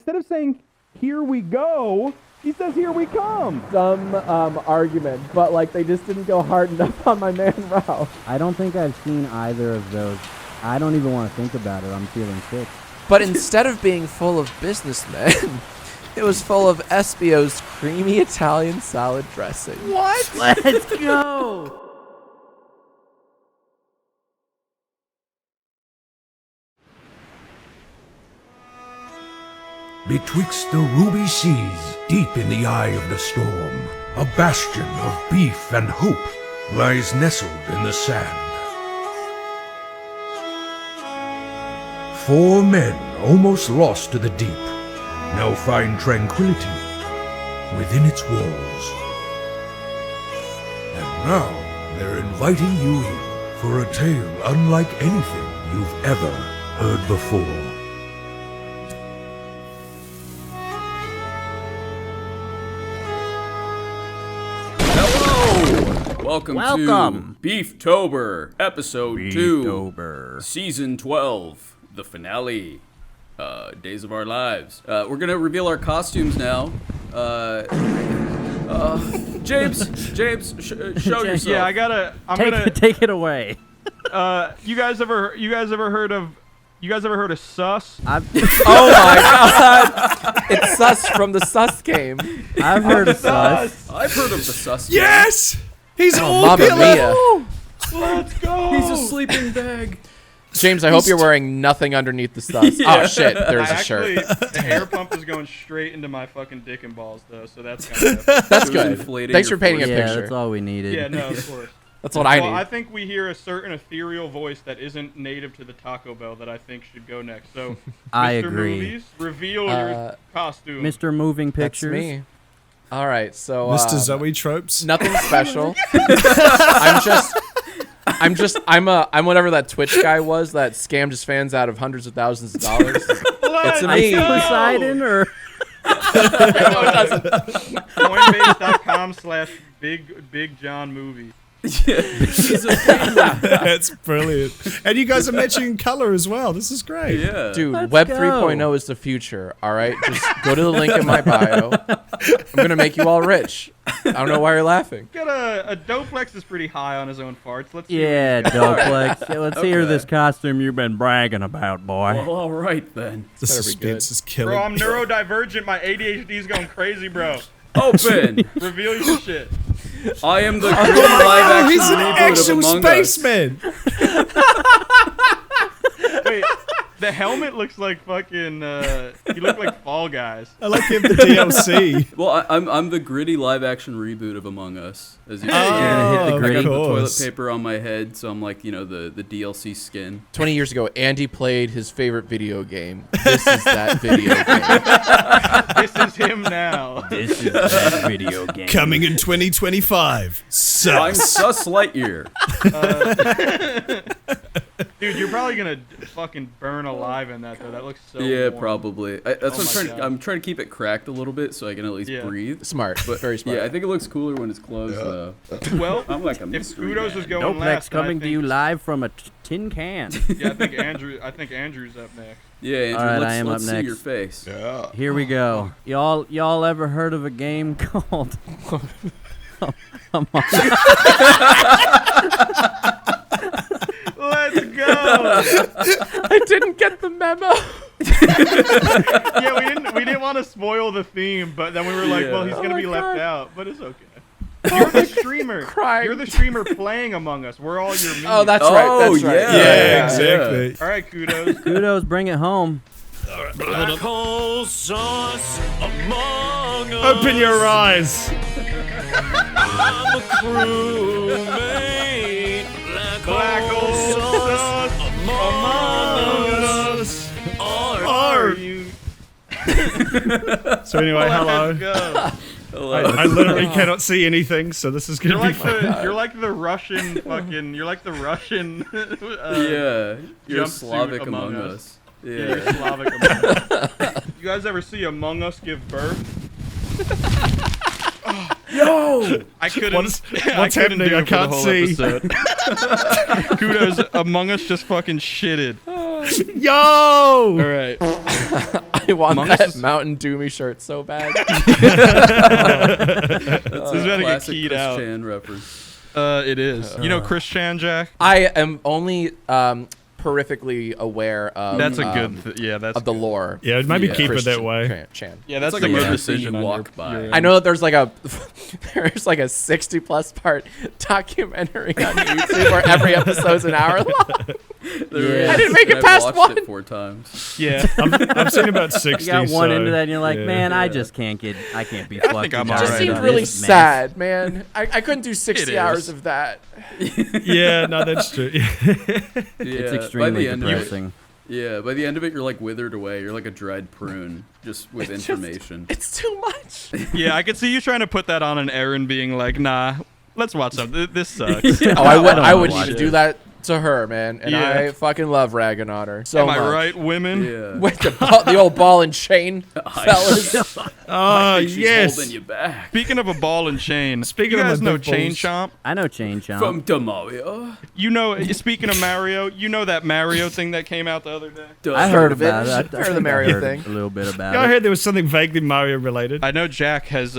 instead of saying, here we go, he says, here we come. Some argument, but like they just didn't go hard enough on my man Ralph. I don't think I've seen either of those. I don't even want to think about it. I'm feeling sick. But instead of being full of businessmen, it was full of Espio's creamy Italian salad dressing. What? Let's go! Betwixt the ruby seas, deep in the eye of the storm, a bastion of beef and hope lies nestled in the sand. 4 men almost lost to the deep now find tranquility within its walls. And now they're inviting you in for a tale unlike anything you've ever heard before. Welcome to Beeftober, episode 2, season 12, the finale, Days of Our Lives. We're gonna reveal our costumes now. James, show yourself. Yeah, Take it away. You guys ever heard of Sus? Oh my god! It's Sus from the Sus game. I've heard of Sus. I've heard of the Sus. Yes! He's all Mamma Mia. Let's go! He's a sleeping bag. James, I hope you're wearing nothing underneath the Sus. Yeah. Oh shit, there's a shirt. The air pump is going straight into my fucking dick and balls, though, so that's kind of... That's good. Inflating Thanks your for painting a Yeah, picture. that's all we needed. Yeah, no, of course. That's what I Well, need. I think we hear a certain ethereal voice that isn't native to the Taco Bell that I think should go next. So, I Mr. agree. Movies, reveal your costume. Mr. Moving That's Pictures. me. All right, so Mr. Zoe Tropes. nothing special. I'm whatever that Twitch guy was that scammed his fans out of hundreds of thousands of dollars. It's me. Poseidon or No, it doesn't. Coinbase.com/Big John Movie. He's a fan. That's brilliant. And you guys are matching color as well. This is great. Yeah. Dude, Let's Web go. 3.0 is the future, all right? Just go to the link in my bio. I'm going to make you all rich. I don't know why you're laughing. Got a Doplex is pretty high on his own farts. Let's see. yeah, Doplex. Yeah, let's hear Okay. this costume you've been bragging about, boy. Well, all right then. The better be suspense is Bro, killing. I'm neurodivergent. My ADHD's going crazy, bro. Open. Reveal your shit. I am the gritty live action He's an reboot of actual Among Us. spaceman. Wait, the helmet looks like fucking. He looked like Fall Guys. I like him the DLC. Well, I'm the gritty live action reboot of Among Us. As you Oh, can see. hit the I got gritty. the toilet course. paper on my head, so I'm like, the DLC skin. 20 years ago, Andy played his favorite video game. This is that video game. This is him now. This is that video game. Coming in 2025. I'm Sus. Sus Lightyear. Dude, you're probably gonna fucking burn alive in that though. That looks so. Yeah, warm. probably. That's what my I'm trying. God. I'm trying to keep it cracked a little bit so I can at least Yeah. breathe. Smart, but very smart. Yeah, I think it looks cooler when it's closed though. Well, I'm like a if mystery Kudos man. was going Doplex last, then I coming to think- you live from a tin can. Yeah, I think Andrew's up next. Yeah, Andrew, All right, let's, I am let's up see next. your face. Yeah. Here we go. Y'all ever heard of a game called Let's go. I didn't get the memo. Yeah, we didn't want to spoil the theme, but then we were like, Yeah. well, he's gonna Oh be my left God. out, but it's okay. You're the streamer. Crying. You're the streamer playing Among Us. We're all your minions. Oh, that's right. That's right. yeah. Yeah, exactly. All right, Kudos. Kudos, bring it home. Black hole sauce among us. Open your eyes. I'm a crewmate. Black hole sauce among us. Are you? So anyway, hello. Let's go. I literally cannot see anything, so this is You're gonna be like fun. you're like the Russian fucking. You're like the Russian. Yeah, you're jumpsuit Slavic Among Among Us. Us. You're Yeah. Slavic Among Us. You guys ever see Among Us give birth? Yo! I couldn't. What's I couldn't happening? do I it for the can't whole see. episode. Kudos, Among Us just fucking shitted. Yo! All right. I I want Among that Us- Mountain Dew shirt so bad. That's This is about to get classic keyed Chris out. Chan reference. It is. You know Chris Chan, Jack? I am only peripherally aware of That's a good. Yeah, that's of the good. lore. Yeah, maybe Yeah. keep it that Christian way. Chan. Yeah, that's It's like the a good movie decision scene you on walk your, by. your I know that there's like a 60+ part documentary on YouTube where every episode's an hour long. There I is, didn't make it and past I've watched one. it 4 times. Yeah. I've seen about 60. You got one so, into that and you're like, yeah. man, I Yeah. just can't be I fucked. think I'm with alright. It just Alright, seemed on really this mess. sad, man. I couldn't do 60 It hours is. of that. Yeah, no, that's true. It's By extremely the end of it, depressing. yeah, by the end of it, you're like withered away. You're like a dried prune, just with information. It's too much. Yeah, I could see you trying to put that on an Aaron being like, nah, let's watch something. This sucks. Oh, I don't wouldn't watch even it. do that to her, man. And Yeah. I fucking love ragging on her so Am much. I right, women? Yeah. With the old ball and chain, fellas. Oh, She's yes. holding you back. Speaking of a ball and chain, Speaking you of guys my know big Chain balls. Chomp? I know Chain Chomp. From Demario. You know, speaking of Mario, you know that Mario thing that came out the other day? I heard of it. about it. Heard of the think I Mario heard thing. A little bit about Yeah, I it. heard there was something vaguely Mario related. I know Jack has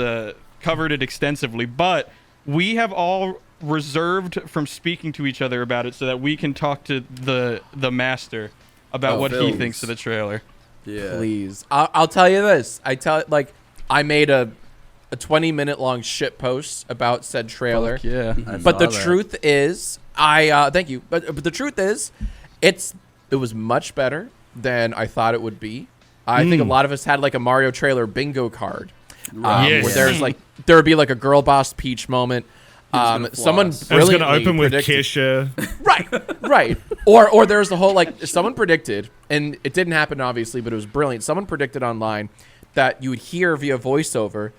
covered it extensively, but we have all reserved from speaking to each other about it so that we can talk to the master about what he films. thinks of the trailer. Yeah. Please. I'll tell you this. I made a 20-minute long shit post about said trailer. Yeah. I But the saw that. truth is, thank you. But the truth is, it was much better than I thought it would be. I think a lot of us had like a Mario trailer bingo card, Yes. where there's like there would be like a girl boss Peach moment. gonna Someone floss. I was going brilliantly to open with predicted- Kesha. right. Or there's the whole like someone predicted, and it didn't happen obviously, but it was brilliant. Someone predicted online that you would hear via voiceover,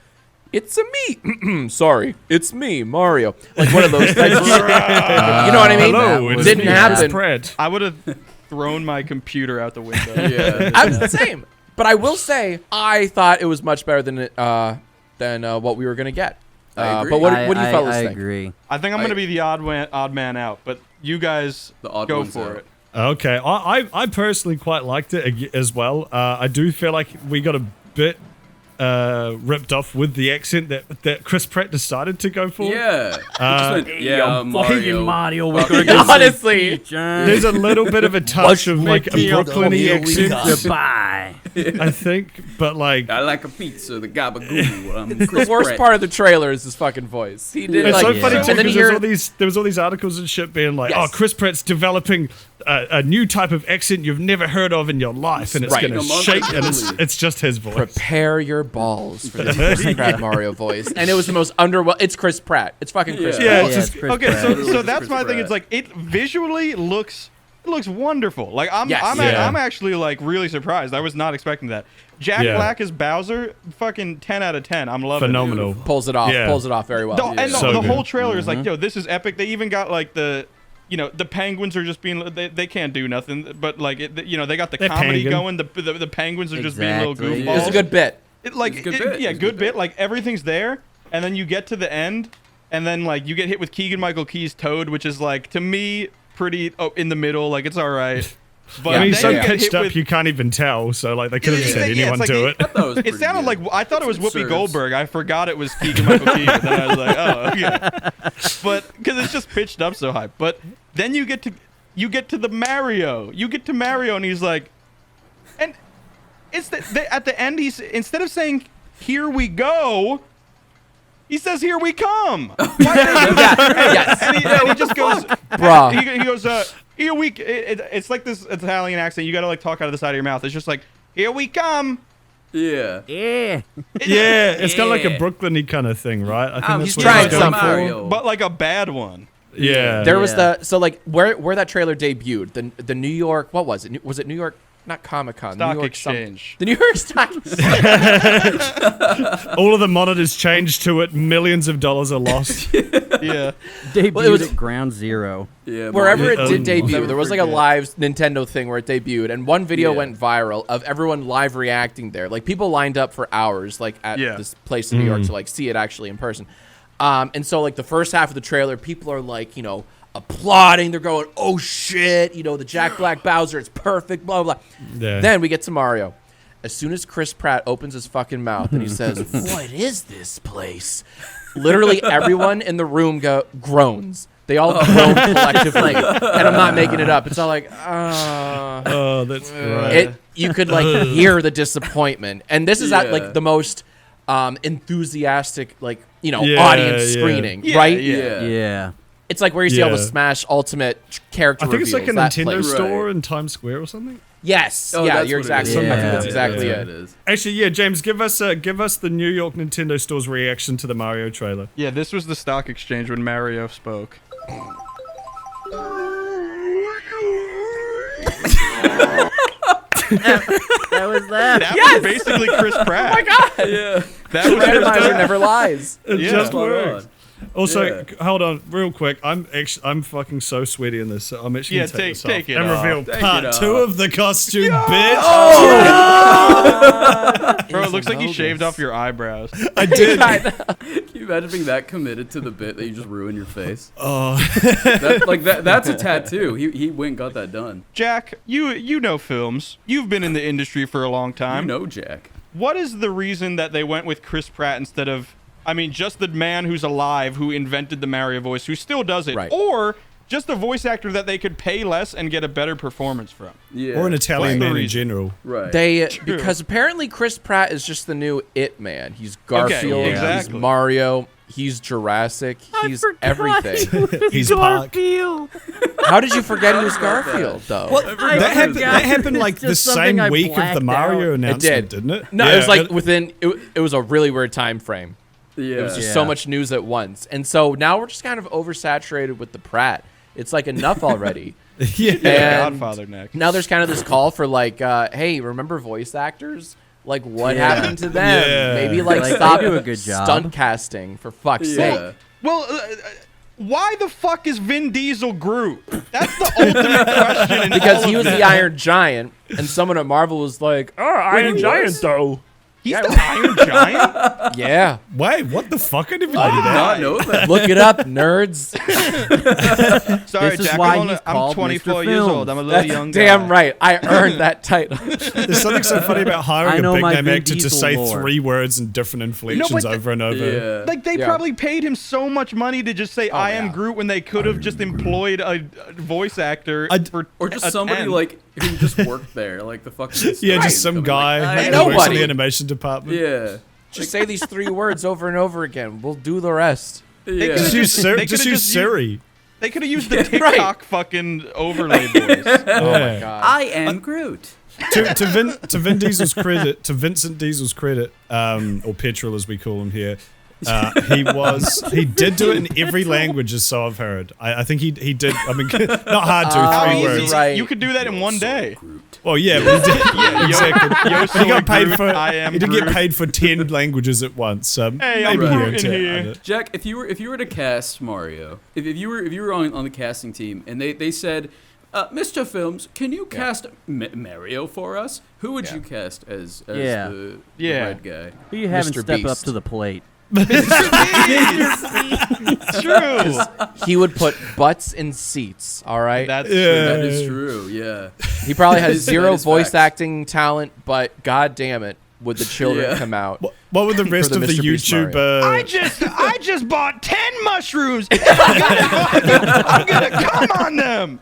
"It's a me." Sorry, it's me, Mario. Like one of those things. You know what I mean? Hello, That it's didn't me, happen. Chris Pratt. I would have thrown my computer out the window. Yeah. I'm the same. But I will say, I thought it was much better than what we were gonna get. I agree. But what do you fellas I think? agree. I think I'm going to be the odd man out, but you guys The odd go one's for out. it. Okay, I personally quite liked it as well. I do feel like we got a bit ripped off with the accent that Chris Pratt decided to go for. Yeah. He just went, yeah, Mario. Mario, we're Fucking gonna Honestly, There's a little bit of a touch of like a Brooklyn-y accent, Goodbye. I think, but like I like a pizza, the gabagool. I'm the Chris worst Pratt. part of the trailer is his fucking voice. He did it's like, so yeah. funny And too then because you there was all these articles and shit being like, Yes. oh, Chris Pratt's developing a new type of accent you've never heard of in your life, and it's Right. gonna Speaking of shake, and Monty. it's just his voice. prepare your balls for the Chris Pratt Mario voice, and it was the most It's Chris Pratt. It's fucking Chris Yeah. Yeah, Pratt. it's Yeah, just it's Chris Okay, Pratt. so Literally that's Chris my thing. Pratt. It's like it visually looks wonderful. Like I'm Yes. Yeah. I'm actually like really surprised. I was not expecting that. Jack Yeah. Black as Bowser, fucking 10 out of 10. I'm loving phenomenal. Pulls it off. Yeah. Pulls it off very well. it. And So the good. whole trailer is like, yo, this is epic. They even got like the penguins are just being they can't do nothing, but like they got the They're comedy penguin. going. The penguins are just being little Exactly. goofballs. It was a good bit. It, like It's a good bit. yeah, It's a good good bit. bit. Like everything's there, and then you get to the end, and then like you get hit with Keegan Michael Key's Toad, which is like to me pretty in the middle. Like it's all right. But I mean, then so you get pitched hit up with- you can't even tell. So like they could have just had Yeah, anyone it's like do it. That was It pretty sounded good. like I thought it was Whoopi Serves. Goldberg. I forgot it was Keegan Michael Key. But then I was like, oh, yeah. But because it's just pitched up so high. But then you get to the Mario. You get to Mario, and he's like, and it's at the end. He's instead of saying "Here we go," he says "Here we come." Yes. And he just goes, Bruh. He goes, "Here we." It's like this Italian accent. You got to like talk out of the side of your mouth. It's just like, "Here we come." Yeah. Yeah. Yeah, it's kind of like Yeah. a Brooklyn-y kind of thing, right? I think I'm that's just what trying it's going something. for. Mario. But like a bad one. Yeah. There was Yeah. so like where that trailer debuted, the New York, what was it? Was it New York? Not Comic-Con. Stock New York Exchange. The New York Stock All of the monitors changed to it. Millions of dollars are lost. Yeah. Debuted Well, it was- at Ground Zero. Yeah. Wherever it Mario. did debut, there was like a Forget. live Nintendo thing where it debuted, and one video Yeah. went viral of everyone live reacting there. Like people lined up for hours, like at Yeah. this place in New York to like see it actually in person. And so like the first half of the trailer, people are like, applauding. They're going, "Oh shit!" The Jack Black Bowser, it's perfect. Blah blah. Blah. Yeah. Then we get to Mario, as soon as Chris Pratt opens his fucking mouth and he says, "What is this place?" Literally everyone in the room groans. They all groan collectively, and I'm not making it up. It's all like, Oh, that's great. you could like hear the disappointment, and this is at like the most enthusiastic, like audience screening, right? Yeah. It's like where you see all the Smash Ultimate character I think it's like a reveals, that Nintendo place. store in Times Square or something. Yes. Oh, yeah, that's you're what it exactly. is. I think Yeah. that's exactly That's it. what it is. Actually, yeah, James, give us the New York Nintendo store's reaction to the Mario trailer. Yeah, this was the stock exchange when Mario spoke. That was that. That was basically Chris Pratt. Oh my god! Yeah. That was Chris Randomizer Pratt. never lies. It Yeah. just Spot worked. on. Also, Yeah. hold on, real quick. I'm fucking so sweaty in this. So I'm actually Yeah, gonna take this take off it and off. reveal Take part it 2 off. of the costume, bitch. Bro, it looks like you shaved off your eyebrows. I did. Can you imagine being that committed to the bit that you just ruin your face? Oh, That's a tattoo. He went and got that done. Jack, you know films. You've been in the industry for a long time. You know Jack. What is the reason that they went with Chris Pratt instead of, just the man who's alive who invented the Mario voice, who still does it, Right. or just a voice actor that they could pay less and get a better performance from? Yeah. or an Italian What's the man in reason? general. Right. Because apparently Chris Pratt is just the new It Man. He's Garfield. exactly. He's Mario. He's Jurassic. He's everything. He's Park. How did you forget he was Garfield, though? That happened like It's the just same something I week of the blacked Mario out. announcement, It didn't it? No, Yeah, it was like within. It was a really weird time frame. Yeah. It was just so much news at once, and so now we're just kind of oversaturated with the Pratt. It's like enough already. yeah. And Godfather neck. now there's kind of this call for like, hey, remember voice actors? Like, what happened to them? Yeah. Maybe like Like, stop they do a good job. stunt casting for fuck's sake. Yeah. Well, why the fuck is Vin Diesel Groot? That's the ultimate question. In Because all he of was this. the Iron Giant, and someone at Marvel was like, "Oh, Iron Giant, though." He's the Iron Giant? Yeah, Wait, what the fuck? I didn't even I know did that. not know that. look it up, nerds. Sorry, This is Jack. why I'm, he's I'm called 24 Mr. years Films. old. I'm a little That's young damn guy. right. I earned that title. There's something so funny about hiring I a know big my name Vin actor to Diesel say lore. 3 words in different inflections but over and over. Yeah. Like, they Yeah. probably paid him so much money to just say, I am yeah. Groot, when they could have just employed a voice actor for Or just a somebody 10. like who just worked there, like the fucking. Yeah, Right. just some guy Like, who works in nobody. the animation department. Yeah. Just say these 3 words over and over again. We'll do the rest. Yeah. could've Just use, They Siri, could've just use just Siri. They could have used the TikTok fucking overlay voice. Oh my god. I am Groot. To Vin Diesel's credit, to Vincent Diesel's credit, or Petrol as we call him here, he did do it in every language, as so I've heard. I think he did. I mean, not hard to, How 3 easy? words. Right. You could do that in one day. Well, yeah, but he did. Yeah, exactly. Yo, But he got paid Groot, for. I am He did get Groot. paid for 10 languages at once. Hey, I'm maybe Groot in here. here. Jack, if you were to cast Mario, if you were on the casting team and they said, Mr. Films, can you cast Mario for us? Who would you cast as Yeah. the Yeah. red guy? Who you having Mr. step up Beast. to the plate? It's true. He would put butts in seats. All right. That's Yeah. true. That is true. Yeah. He probably has That zero is voice facts. acting talent, but god damn it, would the children Yeah. come out? What would the rest the of the Mr. Beast YouTube? I just bought 10 mushrooms. I'm gonna come on them.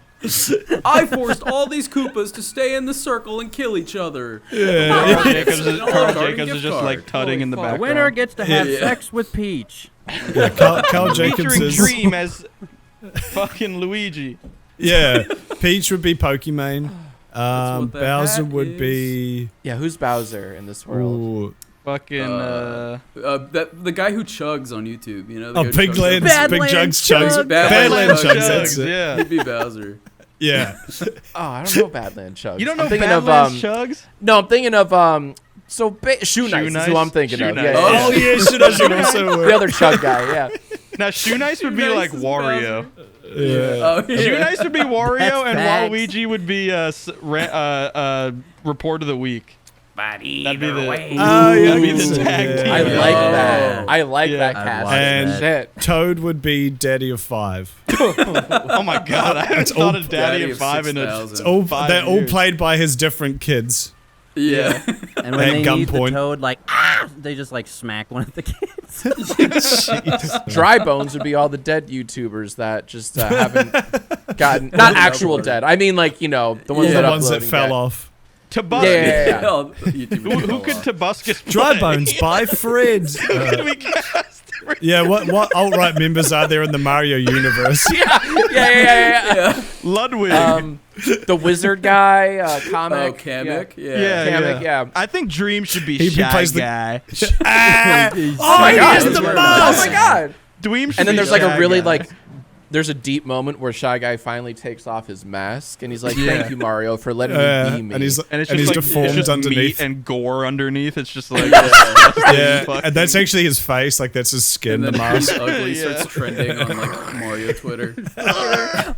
I forced all these Koopas to stay in the circle and kill each other. Carl Jacobs is, Olive Carl Garden Jacobs is gift just card. like tutting in the Holy The fuck. background. winner gets to have Yeah. sex with Peach. Carl Jacobs Featuring is. Dream as fucking Luigi. Yeah, Peach would be Pokimane. what the Bowser heck would is. be. Yeah, who's Bowser in this world? Ooh. Fucking The guy who chugs on YouTube, you know. The Oh, guy who Big chugs Lands, Badlands Big Jugs, Chugs. Chugs. Badlands Badlands Chugs, Chugs, that's it. yeah. He'd be Bowser. Yeah. Oh, I don't know Badland Chugs. You don't I'm know thinking Badlands of Chugs? No, I'm thinking of Shoe Nice is Nice? who I'm thinking Shoe of. Nice. Yeah, Oh, yeah, should also the other Chug guy. Yeah. Now Shoe Nice would be Shoe like Nice is Wario. Yeah. Oh, Shoe yeah. Nice would be Wario, That's and facts. Waluigi would be Report of the Week. That'd be the Oh, yeah, that'd be I the can see tag that. team. I like Oh. that. I like Yeah. that I'd cast. watch And- that. Shit. Toad would be Daddy of 5. Oh my god, I haven't It's thought all of Daddy Daddy of of 5 in a 6,000. All, 5 they're all years. played by his different kids. Yeah. And when they At need the gunpoint. toad, like, they just like smack one of the kids. Dry bones would be all the dead YouTubers that just haven't gotten not actual dead. I mean, like, you know, the ones All that the ones that uploading fell dead. off. Tobuscus. Yeah. Oh, YouTubers Who fell could off. Tobuscus play? Dry Bones by Fred. Who could we cast? Yeah, what alt-right members are there in the Mario universe? Yeah. Ludwig. The wizard guy, comic. Oh, Kamek? Yeah. I think Dream should be He Shy plays the- Guy. Oh my god! he's the Oh boss! my god! Dream should And then be there's like Shy a really Guy. like, there's a deep moment where Shy Guy finally takes off his mask and he's like, "Thank you, Mario, for letting me be me." and he's and it's and just he's like deformed it's just underneath. meat and gore underneath. It's just like Yeah, and that's actually his face. Like that's his skin. And The then He's mask. Ugly Yeah. starts trending on like Mario Twitter.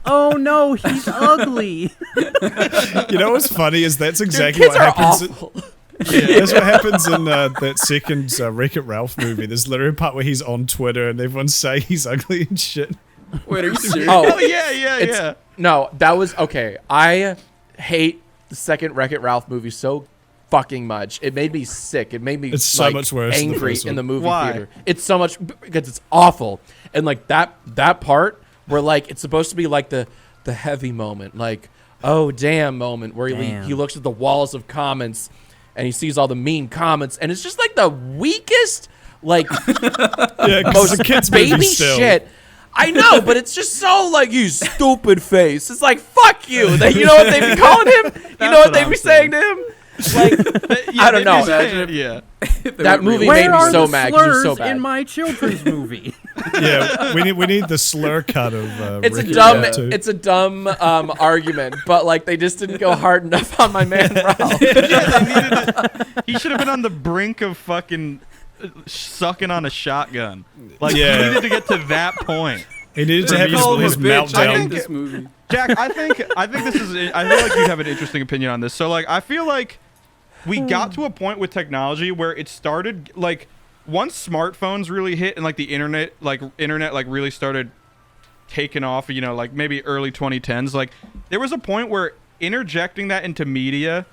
Oh no, he's ugly. You know what's funny is that's Dude, exactly kids what are happens. awful. That's what happens in that second Wreck-It Ralph movie. There's literally a part where he's on Twitter and everyone's saying he's ugly and shit. Wait, are you serious? oh yeah. It's- No, that was okay. I hate the second Wreck-It Ralph movie so fucking much. It made me sick. It made me It's so like, much worse than the angry first in the one. movie Why? theater. It's so much because it's awful. And like that part where like it's supposed to be like the heavy moment, like oh damn moment where Damn. he looks at the walls of comments and he sees all the mean comments and it's just like the weakest like Yeah, 'cause most it's a kid's movie baby still. shit. I know, but it's just so like you stupid face. It's like fuck you. You know what they be calling him? You know what they be saying to him? Like I don't know. Yeah. That movie Where made me are so the mad 'cause it was slurs so bad. in my children's movie? Yeah, we need the slur cut of. It's a Wreck-It dumb Ralph 2. it's a dumb argument, but like they just didn't go hard enough on my man Ralph. He should have been on the brink of fucking sucking on a shotgun. Like Yeah. he needed to get to that point. He needed to have his, Call him a his bitch. I meltdown. think this movie. Jack, I think this is. I feel like you have an interesting opinion on this. So like, I feel like we got to a point with technology where it started like once smartphones really hit and like the internet really started taking off. You know, like maybe early 2010s. Like there was a point where interjecting that into media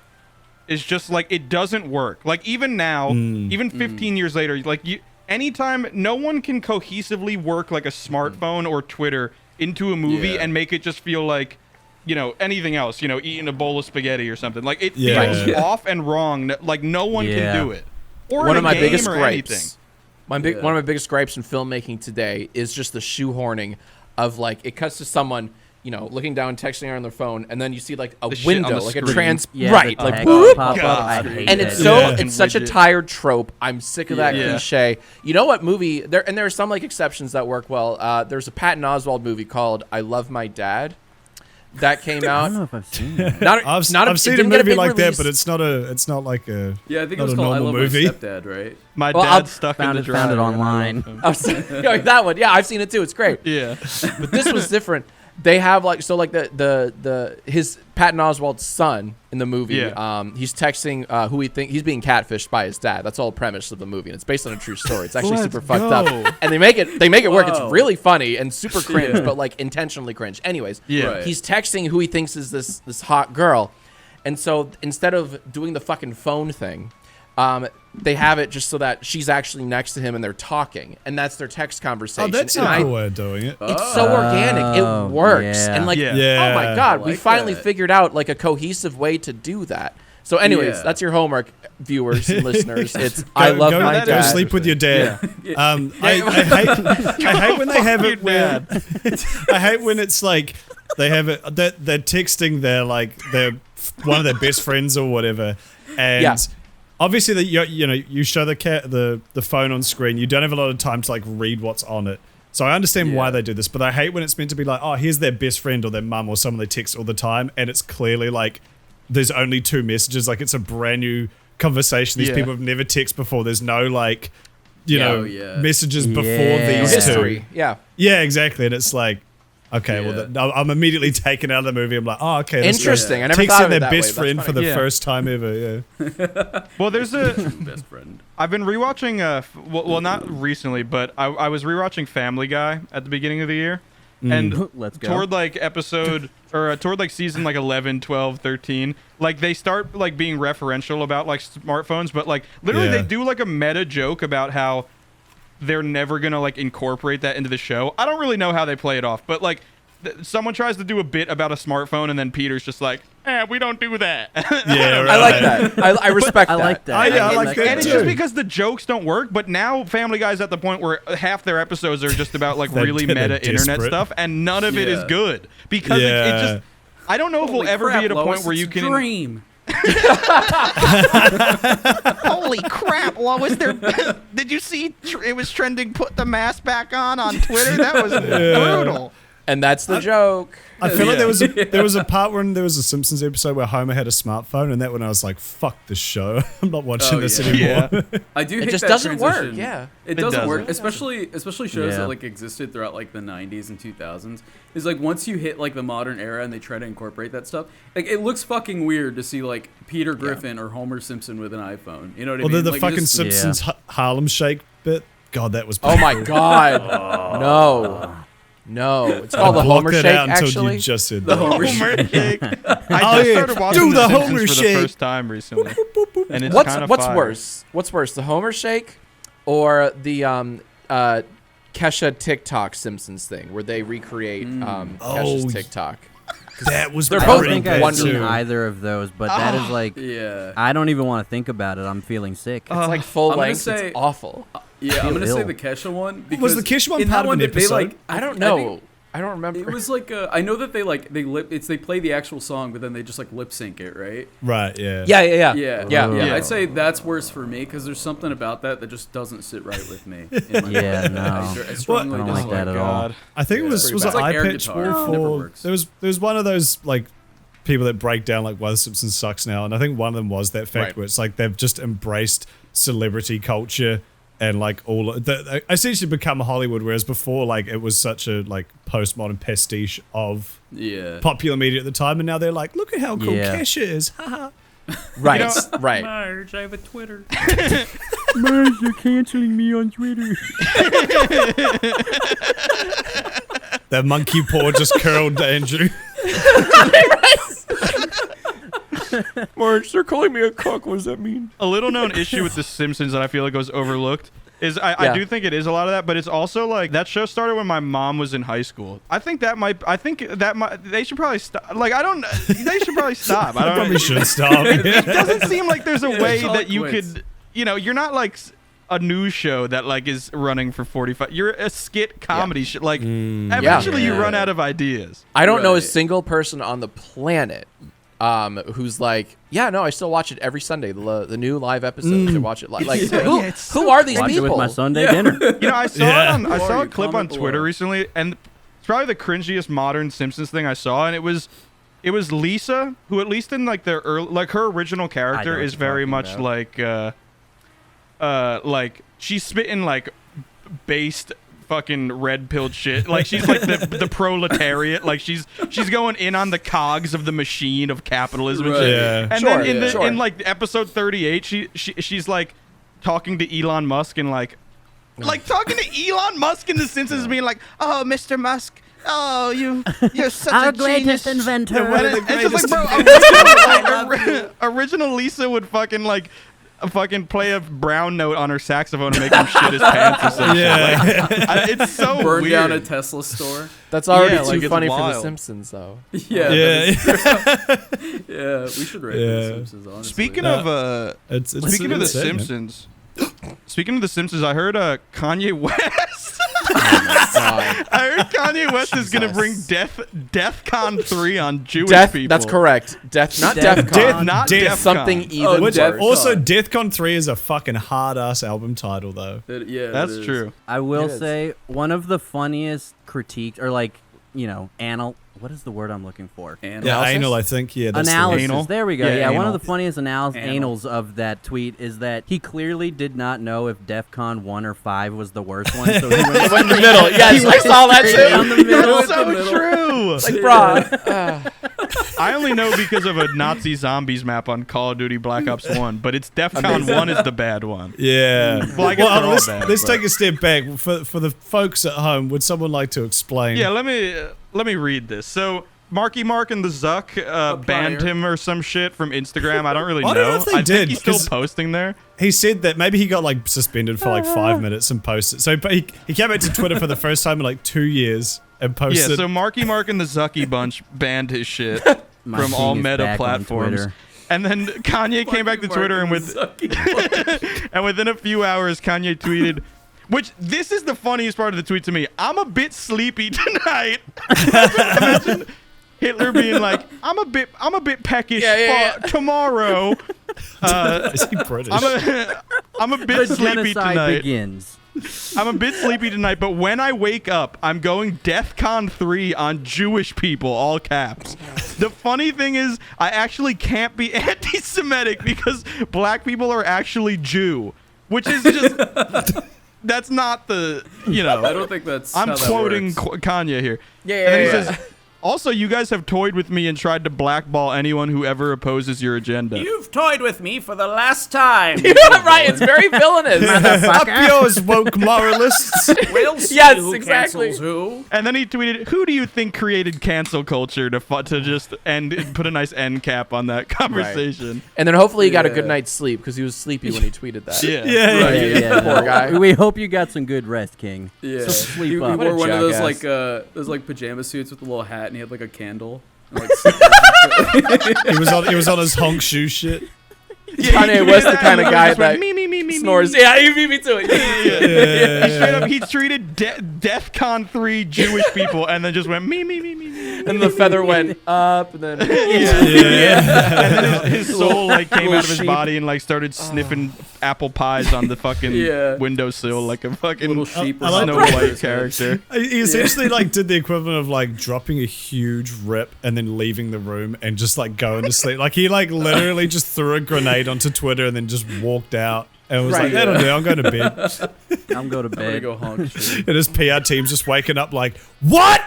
is just like it doesn't work. Like even now, even 15 years later, like anytime no one can cohesively work like a smartphone or Twitter into a movie Yeah. and make it just feel like, you know, anything else, you know, eating a bowl of spaghetti or something. Like it Yeah. feels off and wrong. Like no one Yeah. can do it. Or One in of a my game biggest or gripes. anything. One of my biggest gripes in filmmaking today is just the shoehorning of like it cuts to someone, you know, looking down, texting on their phone, and then you see like a The shit on window, the like a screen. Yeah, right, the like text boop. pop up, God. I hate And it. it's so Yeah. it's such a Widget. tired trope. I'm sick of that Yeah. cliche. You know what movie there are some like exceptions that work well. There's a Patton Oswalt movie called I Love My Dad that came I out. don't know if I've seen that. I've it seen a didn't get movie big like that, release. but it's not like a. Yeah, I think it Not was a called I normal Love movie. My Stepdad, right? My Well, dad's stuck in found the it dryer. online. Oh, that one. Yeah, I've seen it too. It's great. Yeah. But this was different. They have like his Patton Oswalt's son in the movie. Yeah. He's texting who he's being catfished by his dad. That's all the premise of the movie, and it's based on a true story. It's actually Let's super fucked go. up, and they make it work. It's Wow. really funny and super cringe, Yeah. but like intentionally cringe. Anyways, Yeah. Right. he's texting who he thinks is this hot girl, and so instead of doing the fucking phone thing. They have it just so that she's actually next to him and they're talking, and that's their text Oh, conversation. that's And a I- cool way of doing it. it's so organic. Oh, It works. yeah. And like, Yeah. Yeah. oh my God, we like finally that. figured out like a cohesive way to do that. So anyways, Yeah. that's your homework, viewers and listeners. It's I love go, my go dad. sleep with your dad. I hate when they have it where I hate when it's like they have it that they're texting their like their one of their best friends or whatever, and Yeah. obviously you show the phone on screen. You don't have a lot of time to like read what's on it. So I understand why Yeah. they do this, but I hate when it's meant to be like, oh, here's their best friend or their mum or someone they text all the time, and it's clearly like there's only two messages. Like it's a brand new conversation. These Yeah. people have never texted before. There's no like, Oh, yeah. messages before Yeah. these History. two. Yeah. Yeah, exactly. And it's like, okay, Yeah. well, I'm immediately taken out of the movie. I'm like, oh, okay. this Interesting. guy I never takes thought out of it their that best way. friend That's for the funny. Yeah. first time ever. Yeah. Well, there's a. Best friend. I've been rewatching. Well, not recently, but I was rewatching Family Guy at the beginning of the year, and Let's go. toward like episode or toward like season like 11, 12, 13, like they start like being referential about like smartphones, but like literally they do like a meta joke about how they're never gonna like incorporate that into the show. I don't really know how they play it off, but like someone tries to do a bit about a smartphone and then Peter's just like, we don't do that. Yeah, right. I like that. I respect I that. like that. I like that And it's too. just because the jokes don't work, but now Family Guy's at the point where half their episodes are just about like They're- really they're meta internet desperate. stuff, and none of it is Yeah. good because it just. I don't know if we'll ever be at a point where you can. Dream. Holy crap! What was there? Did you see? It was trending. Put the mask back on Twitter. That was brutal. And that's the joke. I feel like there was a part when there was a Simpsons episode where Homer had a smartphone, and that when I was like, "Fuck this show! I'm not watching this anymore." I do. It hate just that doesn't work, transition. yeah. It doesn't work, doesn't. especially shows Yeah. that like existed throughout like the 90s and 2000s. Is like once you hit like the modern era and they try to incorporate that stuff, like it looks fucking weird to see like Peter Griffin or Homer Simpson with an iPhone. You know what I Well, mean? the Like, fucking just- Simpsons Harlem Shake bit. God, that was. Oh my God. No. It's called the Homer Blocked Shake, it out until actually. you just said The that. Homer Shake. I Oh, just yeah. started watching Do The the Simpsons Homer for the Shake. first time recently, and it's kind of What's fire. worse? What's worse, the Homer Shake or the Kesha TikTok Simpsons thing where they recreate Kesha's Oh, TikTok? That was. They're I both don't think I've wonderful. seen either of those, but that is like, Yeah. I don't even want to think about it. I'm feeling sick. It's like full I'm gonna length. say- It's awful. Yeah, I'm gonna say Ill. the Kesha one. Because Was the Kesha one in part that of an they episode? like I don't think- know. I don't remember. It was like I know that they play the actual song, but then they just like lip sync it, right? Right. Yeah. Yeah. Yeah. I'd say that's worse for me because there's something about that just doesn't sit right with me. in my Yeah, head. no. I strongly I don't dislike like that at it. all. I think it was pretty was bad. it It's like air iPitch guitar. It never for works. there was one of those like people that break down like why the Simpsons sucks now, and I think one of them was that fact Right. where it's like they've just embraced celebrity culture and like all they essentially become Hollywood, whereas before like it was such a like postmodern pastiche of Yeah. popular media at the time, and now they're like, look at how cool Yeah. Kesha is, haha. Right. Right. Marge, I have a Twitter. Marge, you're canceling me on Twitter. That monkey paw just curled Andrew. Marge, they're calling me a cuck. What does that mean? A little known issue with The Simpsons that I feel like goes overlooked is I do think it is a lot of that, but it's also like that show started when my mom was in high school. I think that might they should probably stop. Like they should probably stop. I don't Probably should stop. It doesn't seem like there's a way Call it that you quits. could, you're not like a news show that like is running for 45. You're a skit comedy show. Like eventually you run out of ideas. I don't know a Right. single person on the planet who's like, yeah, no, I still watch it every Sunday. The new live episodes, I watch it live. Like, who are these Watch it people? with my Sunday dinner. I saw Yeah. I saw a Comment clip on below. Twitter recently, and it's probably the cringiest modern Simpsons thing I saw, and it was Lisa, who at least in like their early, like her original I know character what is you're very talking much about. like she's spitting like based fucking red pilled shit. Like she's like the proletariat. Like she's going in on the cogs of the machine of capitalism and Right. shit. Yeah. And Sure, then yeah. in like episode 38, she's like talking to Elon Musk and like talking to Elon Musk in The Simpsons, being like, "Oh, Mr. Musk, oh you're such Our a greatest genius." inventor. And it's just like, bro, original Lisa would fucking like play a brown note on her saxophone and make him shit his pants or some Yeah. shit. Like, it's so Burn weird. down a Tesla store. That's already Yeah, like, too it's funny for The wild. Simpsons, though. Yeah. Yeah. Yeah. We should rate Yeah. The Simpsons, honestly. Speaking of It's speaking of The insane, man. Simpsons, speaking of The Simpsons, I heard Kanye West. God. I heard Kanye West is gonna bring DEFCON 3 on Jewish Death. people. That's correct. Death, not Death- DEFCON. Death- Not Death- DEFCON. Something even Which, Death- worse. also, DeathCon 3 is a fucking hard-ass album title, though. Yeah, That's it is. true. I will It is. say one of the funniest critiques, or like, what is the word I'm looking for? And Yeah, Analysis? anal, I think. Yeah, that's the Analysis. Anal? There we go. Yeah, Yeah, one anal. of the funniest Anal. anals of that tweet is that he clearly did not know if DEFCON 1 or 5 was the worst one, so he went in the middle. Yes, I saw that straight down too. the middle. That's so true. Like, bruh. I only know because of a Nazi zombies map on Call of Duty Black Ops 1, but it's DEFCON 1 is the bad one. Yeah. Well, I guess they're all let's, bad, let's but- take a step back. For the folks at home, would someone like to explain? Yeah, let me read this. So Marky Mark and the Zuck banned him or some shit from Instagram. I don't really know. I don't know if they I did, think he's still 'cause posting there. He said that maybe he got like suspended for like 5 minutes and posted. So but he came back to Twitter for the first time in like 2 years and posted. Yeah, so Marky Mark and the Zucky bunch banned his shit My from king all is meta back on platforms. Twitter. And then Kanye came back to Twitter and and within a few hours Kanye tweeted, which this is the funniest part of the tweet to me. I'm a bit sleepy tonight. Imagine Hitler being like, I'm a bit peckish for tomorrow. Is he British? I'm a bit The sleepy genocide tonight. begins. I'm a bit sleepy tonight, but when I wake up, I'm going DEFCON 3 on Jewish people, all caps. The funny thing is, I actually can't be anti-Semitic because black people are actually Jew, which is just... That's not the, you know... I don't think that's I'm how that quoting works. Kanye here. Yeah, And then he yeah. says, also, you guys have toyed with me and tried to blackball anyone who ever opposes your agenda. You've toyed with me for the last time. Right, it's very villainous. Up yours, woke moralists. We'll see Yes, who exactly. cancels who. And then he tweeted, "Who do you think created cancel culture to just put a nice end cap on that conversation?" And then hopefully he got a Yeah. good night's sleep because he was sleepy when he tweeted that. Yeah. Yeah. Poor guy. We hope you got some good rest, King. Yeah, So sleep he up. wore one of jackass. those like pajama suits with a little hat, and he had like a candle. And, like, He was on his honk shoe shit. Kanye West, the kind of guy that me, snores. Yeah, he beat me to it. He straight up, he treated DEFCON 3 Jewish people and then just went me. And the feather went up, and then And then his soul like came out of his sheep. body and like started sniffing apple pies on the fucking Yeah. windowsill like a fucking little sheep. I like Snow that. White character. He essentially like did the equivalent of like dropping a huge rip and then leaving the room and just like going to sleep. Like he like literally just threw a grenade onto Twitter and then just walked out and was Right, like, "That'll yeah. do. I'm going to bed." I'm going to I'm gonna bed. go honk. Shit. And his PR team's just waking up like, "What?"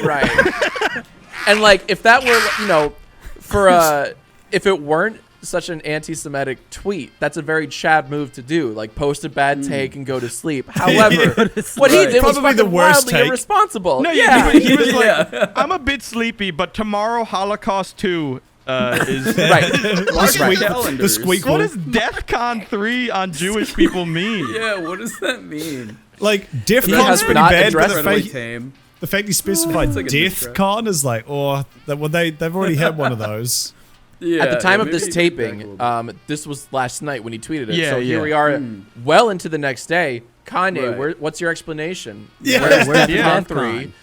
right. And like, if that were, you know, for if it weren't such an anti-Semitic tweet, that's a very Chad move to do. Like, post a bad take and go to sleep. However, what he Right. did was Probably the fucking worst wildly take. irresponsible. No, yeah. he was like, I'm a bit sleepy, but tomorrow Holocaust 2 is Right. Mark your Right. calendars. The squeak What one. does DEFCON 3 on Jewish people mean? Yeah, what does that mean? Like That DEFCON's has pretty not bad, but addressed the Incredibly fact, tame. the fact he specified It's like a diss track. DEFCON is like, oh, that well, they've already had one of those. Yeah, At the time yeah, of this maybe take it back a taping, little bit. this was last night when he tweeted it. Yeah, so here yeah. we are, well into the next day. Kanye, Right. what's your explanation? Yeah. Where's Where's DEFCON DEFCON? 3?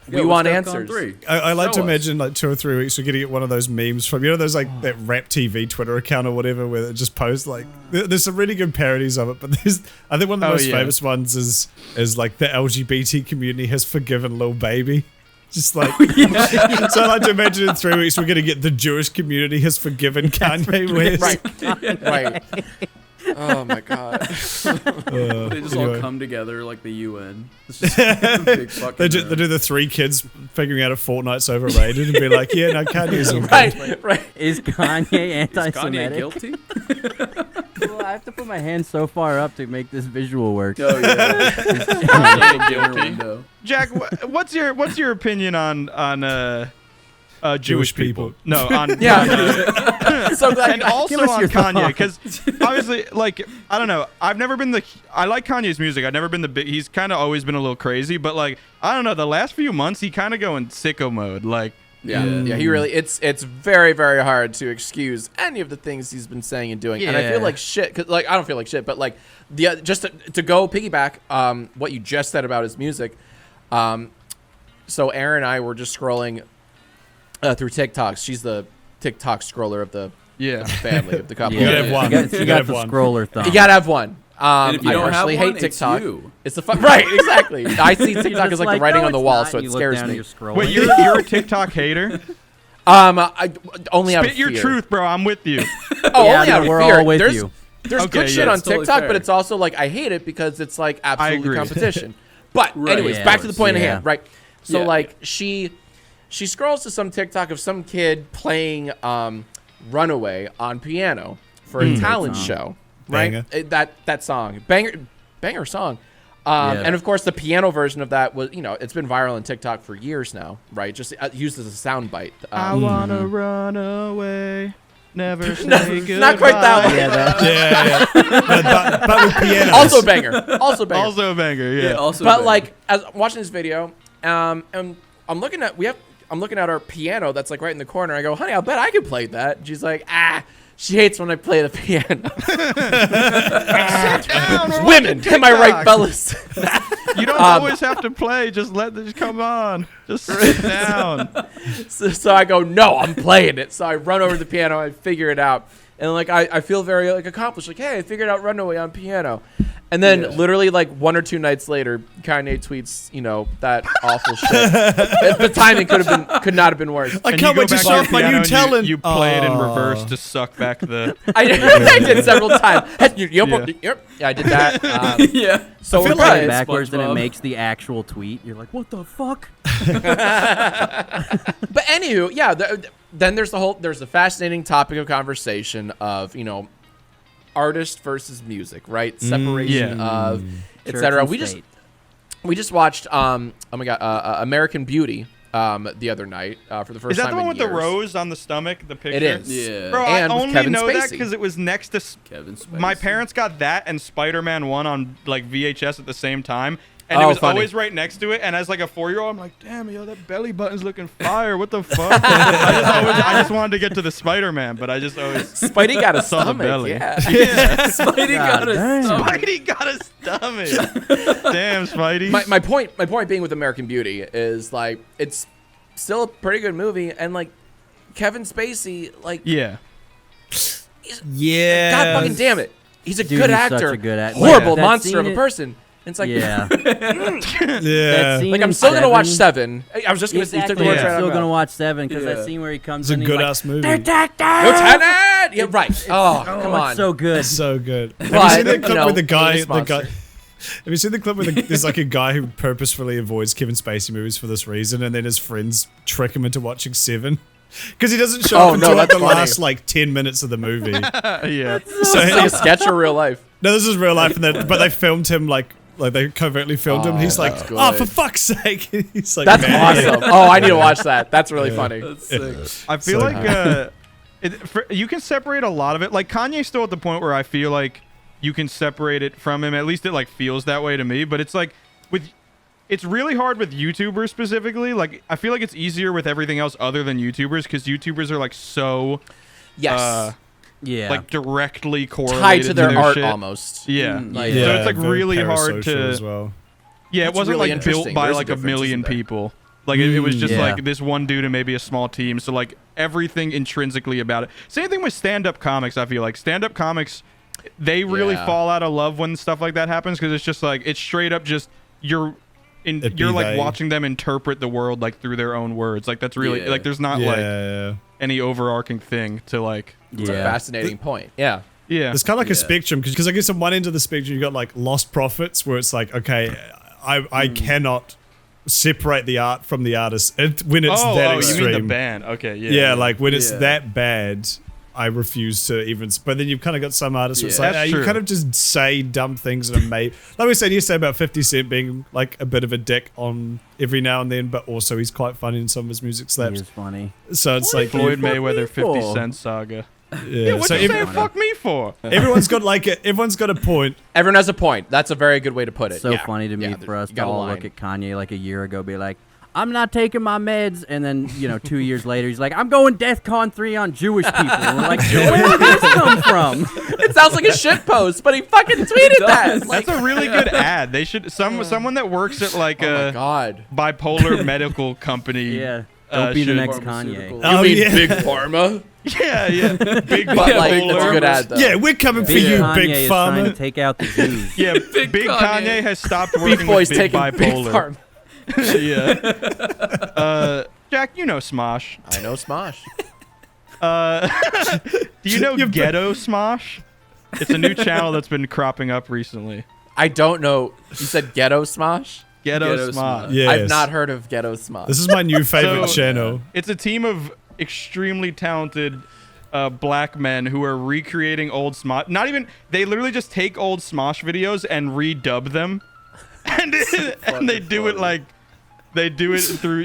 Yeah, We what's want DEFCON answers. 3? I like to Show us. imagine like 2 or 3 weeks we're gonna get one of those memes from, you know, those like that Rap TV Twitter account or whatever where it just posts like there's some really good parodies of it, but there's I think one of the most yeah. famous ones is like the LGBT community has forgiven Lil Baby. Just like so I like to imagine in 3 weeks we're gonna get the Jewish community has forgiven Kanye West. Right. Oh my god. They just all Anyway. come together like the UN. It's just a big fucking, They do the 3 kids figuring out if Fortnite's overrated and be like, yeah, no, Kanye's all good. Right. Is Kanye Is Kanye anti-Semitic? guilty? Well, I have to put my hand so far up to make this visual work. Oh yeah. Kanye guilty. Window. Jack, what's your opinion on Jewish people? No, on Yeah. So glad. and also Give us on your Kanye, because obviously, like, I don't know. I've never been I like Kanye's music. I've never been the big. He's kind of always been a little crazy, but like, I don't know. The last few months, he kind of going sicko mode. Like, Yeah, he really. It's very, very hard to excuse any of the things he's been saying and doing. And I feel Yeah. like shit. Cause like I don't feel like shit, but like the just to go piggyback what you just said about his music. So Aaron and I were just scrolling through TikToks. She's the TikTok scroller of the family of the couple. You gotta have one. She You got gotta have the one. scroller thumb. You gotta have one. And if you I don't have personally one, hate TikTok. it's you. It's the right, exactly. I see You're TikTok just as like the writing no, on the it's wall, not. so And it you look scares down and me. you're scrolling. wait, you're a TikTok hater? I only out of Spit your fear. truth, bro. I'm with you. Oh, Yeah, only no, out of we're fear. all with there's, you. There's Okay, good shit yeah, on it's totally TikTok, fair. but it's also like I hate it because it's like absolutely agree. competition. But Right, anyways, yeah, back to the point at yeah. hand, right? So Yeah. like she she scrolls to some TikTok of some kid playing Runaway on piano for a talent show, right? That song, banger song. And of course, the piano version of that was, it's been viral on TikTok for years now, right? Just used as a soundbite. I wanna run away, never say goodbye. Not quite that one. Yeah. But with piano. Also a banger. Also a banger. Yeah. Also, But like, as I'm watching this video, and I'm looking at our piano that's like right in the corner. I go, honey, I'll bet I could play that. And she's like, she hates when I play the piano. Sit down or Women, watch am I right, TikTok. fellas? You don't always have to play. Just come on. Just sit down. So I go, no, I'm playing it. So I run over to the piano. I figure it out. And like I feel very like accomplished. Like, hey, I figured out Runaway on piano. And then literally like 1 or 2 nights later, Kanye tweets, that awful shit. The timing could not have been worse. I can't wait to show off my new talent. You play it in reverse to suck back the. I did several times. Yep, I did that. yeah. So I feel we're like good. backwards and it SpongeBob. makes the actual tweet. You're like, what the fuck? But anywho, yeah. Then there's the fascinating topic of conversation of artist versus music, right? Separation of etc. We just watched American Beauty the other night for the first time. Is that the one with years. the rose on the stomach? The picture. It is. Yeah. Bro, And I with only Kevin know that Spacey. because it was next to. Kevin Spacey. My parents got that and Spider-Man 1 on like VHS at the same time. And it Oh, was funny. always right next to it. And as like a 4-year-old, I'm like, damn, yo, that belly button's looking fire. What the fuck? I just wanted to get to the Spider-Man, but I just always Spidey got a saw the stomach. belly. Yeah. Spidey got a stomach. Spidey got a stomach. Damn, Spidey. My point being with American Beauty is like it's still a pretty good movie, and like Kevin Spacey, like yeah. God fucking damn it, he's a Dude, good he's actor. such a good actor. Horrible That monster of a scene- person. And it's like Yeah. Yeah. Scene like I'm in still gonna watch 7. 7. I was just gonna say you took the Exactly. words I'm right out still of my gonna mouth. watch 7 because Yeah. that scene where he comes It's a in, he's good like, ass movie. Lieutenant! Yeah, right. Oh, come on. It's so good. So good. Have you But, seen the clip with the guy? famous monster. Have you seen the clip where there's like a guy who purposefully avoids Kevin Spacey movies for this reason, and then his friends trick him into watching 7 because he doesn't show up until like that's the funny. last like 10 minutes of the movie. Yeah. So It's like a sketch or real life. no, this is real life, but they filmed him like they covertly filmed him. And he's like, that's "Oh, good. for fuck's sake!" He's like, That's "Man." awesome. Oh, I need to watch that. That's really funny. That's sick. I feel So like you can separate a lot of it. Like Kanye's still at the point where I feel like you can separate it from him. At least it like feels that way to me. But it's like it's really hard with YouTubers specifically. Like I feel like it's easier with everything else other than YouTubers because YouTubers are like so Yes. Yeah. like directly correlated Tied to their art shit. almost. Yeah. Like, So it's like very really hard parasocial to. as well. Yeah, That's it wasn't really like built interesting. by There's a like a difference, million isn't there? people. Like it was just yeah. like this one dude and maybe a small team. So like everything intrinsically about it. Same thing with stand-up comics. I feel like stand-up comics, they really Yeah. fall out of love when stuff like that happens because it's just like it's straight up just you're It'd you're be like they. watching them interpret the world like through their own words. Like that's really Yeah. like there's not Yeah, like yeah. any overarching thing to like. It's a fascinating point. Yeah. Yeah. It's kind of like a Yeah. spectrum because I guess on one end of the spectrum you got like lost profits where it's like, okay, I cannot separate the art from the artist when it's that you extreme. mean the band? Okay, yeah. Yeah, like when it's Yeah. that bad, I refuse to even. But then you've kind of got some artists where it's Yeah. like That's you true. kind of just say dumb things and like we said yesterday about 50 Cent being like a bit of a dick on every now and then, but also he's quite funny in some of his music He slaps. is funny. So it's like Floyd fuck Mayweather me 50 for? Cent saga. yeah. What'd So you say? every- Fuck me for? everyone's got like everyone's got a point. Everyone has a point. That's a very good way to put it. So Yeah. funny to me Yeah, for us you to got a all line. look at Kanye like a year ago, be like, I'm not taking my meds, and then 2 years later he's like, I'm going DEFCON 3 on Jewish people. And we're like, where did this come from? It sounds like a shit post, but he fucking tweeted that. Like, That's a really good ad. They should someone that works at like oh my a god. bipolar medical company. Yeah, don't be the should- next Pharmaceutical. Kanye. You Oh, mean yeah. Big Pharma? Yeah, big But like, bipolar. that's a good ad though. Yeah, we're coming for Big you, Kanye Big is trying to Pharma. take out the Jews. Yeah, Big Kanye has stopped working BeefBoys with Big taking Big Bipolar. Pharma. Yeah. Jack, you know Smosh. I know Smosh. Do you know You're- Ghetto Smosh? It's a new channel that's been cropping up recently. I don't know. You said Ghetto Smosh? Ghetto Smosh. Yes. I've not heard of Ghetto Smosh. This is my new favorite So- channel. It's a team of extremely talented black men who are recreating old Smosh. They literally just take old Smosh videos and redub them, and they do it like they do it through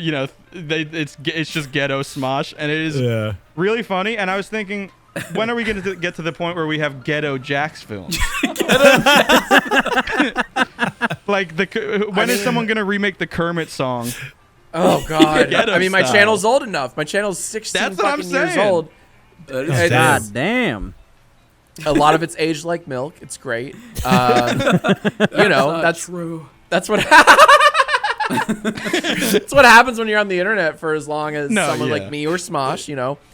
it's just Ghetto Smosh, and it is really funny. And I was thinking, when are we going to get to the point where we have Ghetto Jacksfilms? Like when is someone going to remake the Kermit song? Oh God! Ghetto I mean, my style. channel's old enough. My channel's 16 That's what I'm fucking years saying. old. That is It's- God damn. A lot of it's aged like milk. It's great. That's true. That's what. That's what happens when you're on the internet for as long as someone like me or Smosh.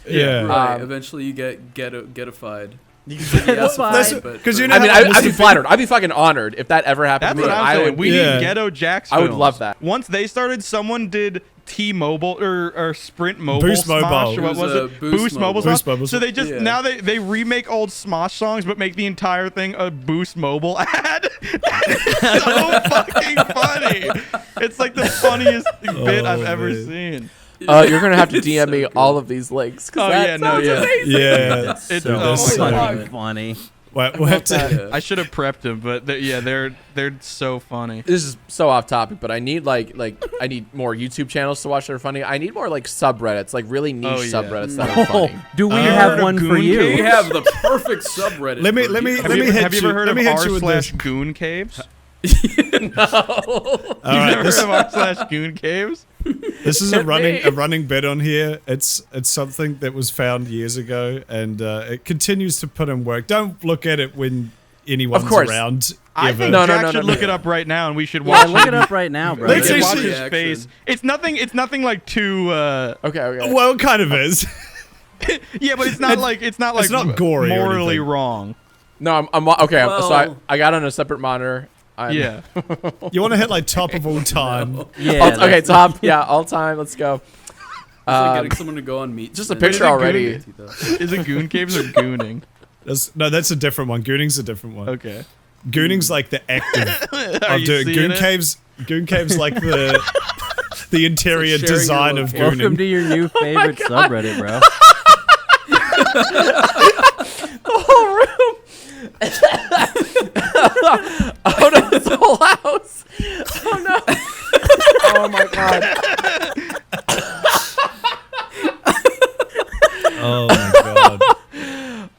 Yeah. Right. Eventually, you get ghettofied. Ghettofied. Because I mean, I'd be flattered. I'd be fucking honored if that ever happened That's to me. what I'm saying. We need Ghetto Jacksfilms. I would love that. Once they started, someone did T-Mobile or Sprint Mobile Boost Smosh, Mobile. or what It was was, it? Boost Mobile. Boost Smosh. Mobile. So they just now they remake old Smosh songs, but make the entire thing a Boost Mobile ad. It's so fucking funny. It's like the funniest bit I've ever seen. You're gonna have to It's DM so me good. all of these links. Oh yeah, no, yeah. Yeah. It's So oh my God. fucking funny. We'll have to. I should have prepped them, but they're so funny. This is so off topic, but I need I need more YouTube channels to watch that are funny. I need more like subreddits, like really niche subreddits that are Oh, funny. do we heard have of one for Goon you? We have the perfect subreddit. Let me for you. Have you hit ever heard let of me hit you with this. r/gooncaves? All You've right, never this, heard of r/gooncaves? this is a running bit on here. It's something that was found years ago, and it continues to put in work. Don't look at it when anyone's course. around. I ever. think No, Jack no, should no, look no. it up right now, and we should Yeah, watch look it. it up right now, bro. We Let's should see- watch see- his face. It's nothing like too. Okay. Well, it kind of is. Yeah, but it's not like not gory or morally anything. wrong. No, I'm okay. So Well- I got on a separate monitor. Yeah. You want to hit like top of all time. Yeah. Okay, top. Yeah, all time. Let's go. It's like getting someone to go on meet. just a and- picture already. Is it Gooncaves or Gooning? That's a different one. Gooning's a different one. Okay. Gooning's like the active Are of you doing. seeing it? Gooncaves like the interior sharing design your of location. Welcome gooning. to your new favorite subreddit, bro. Oh no, it's the whole house. Oh no. Oh my god. Oh my god.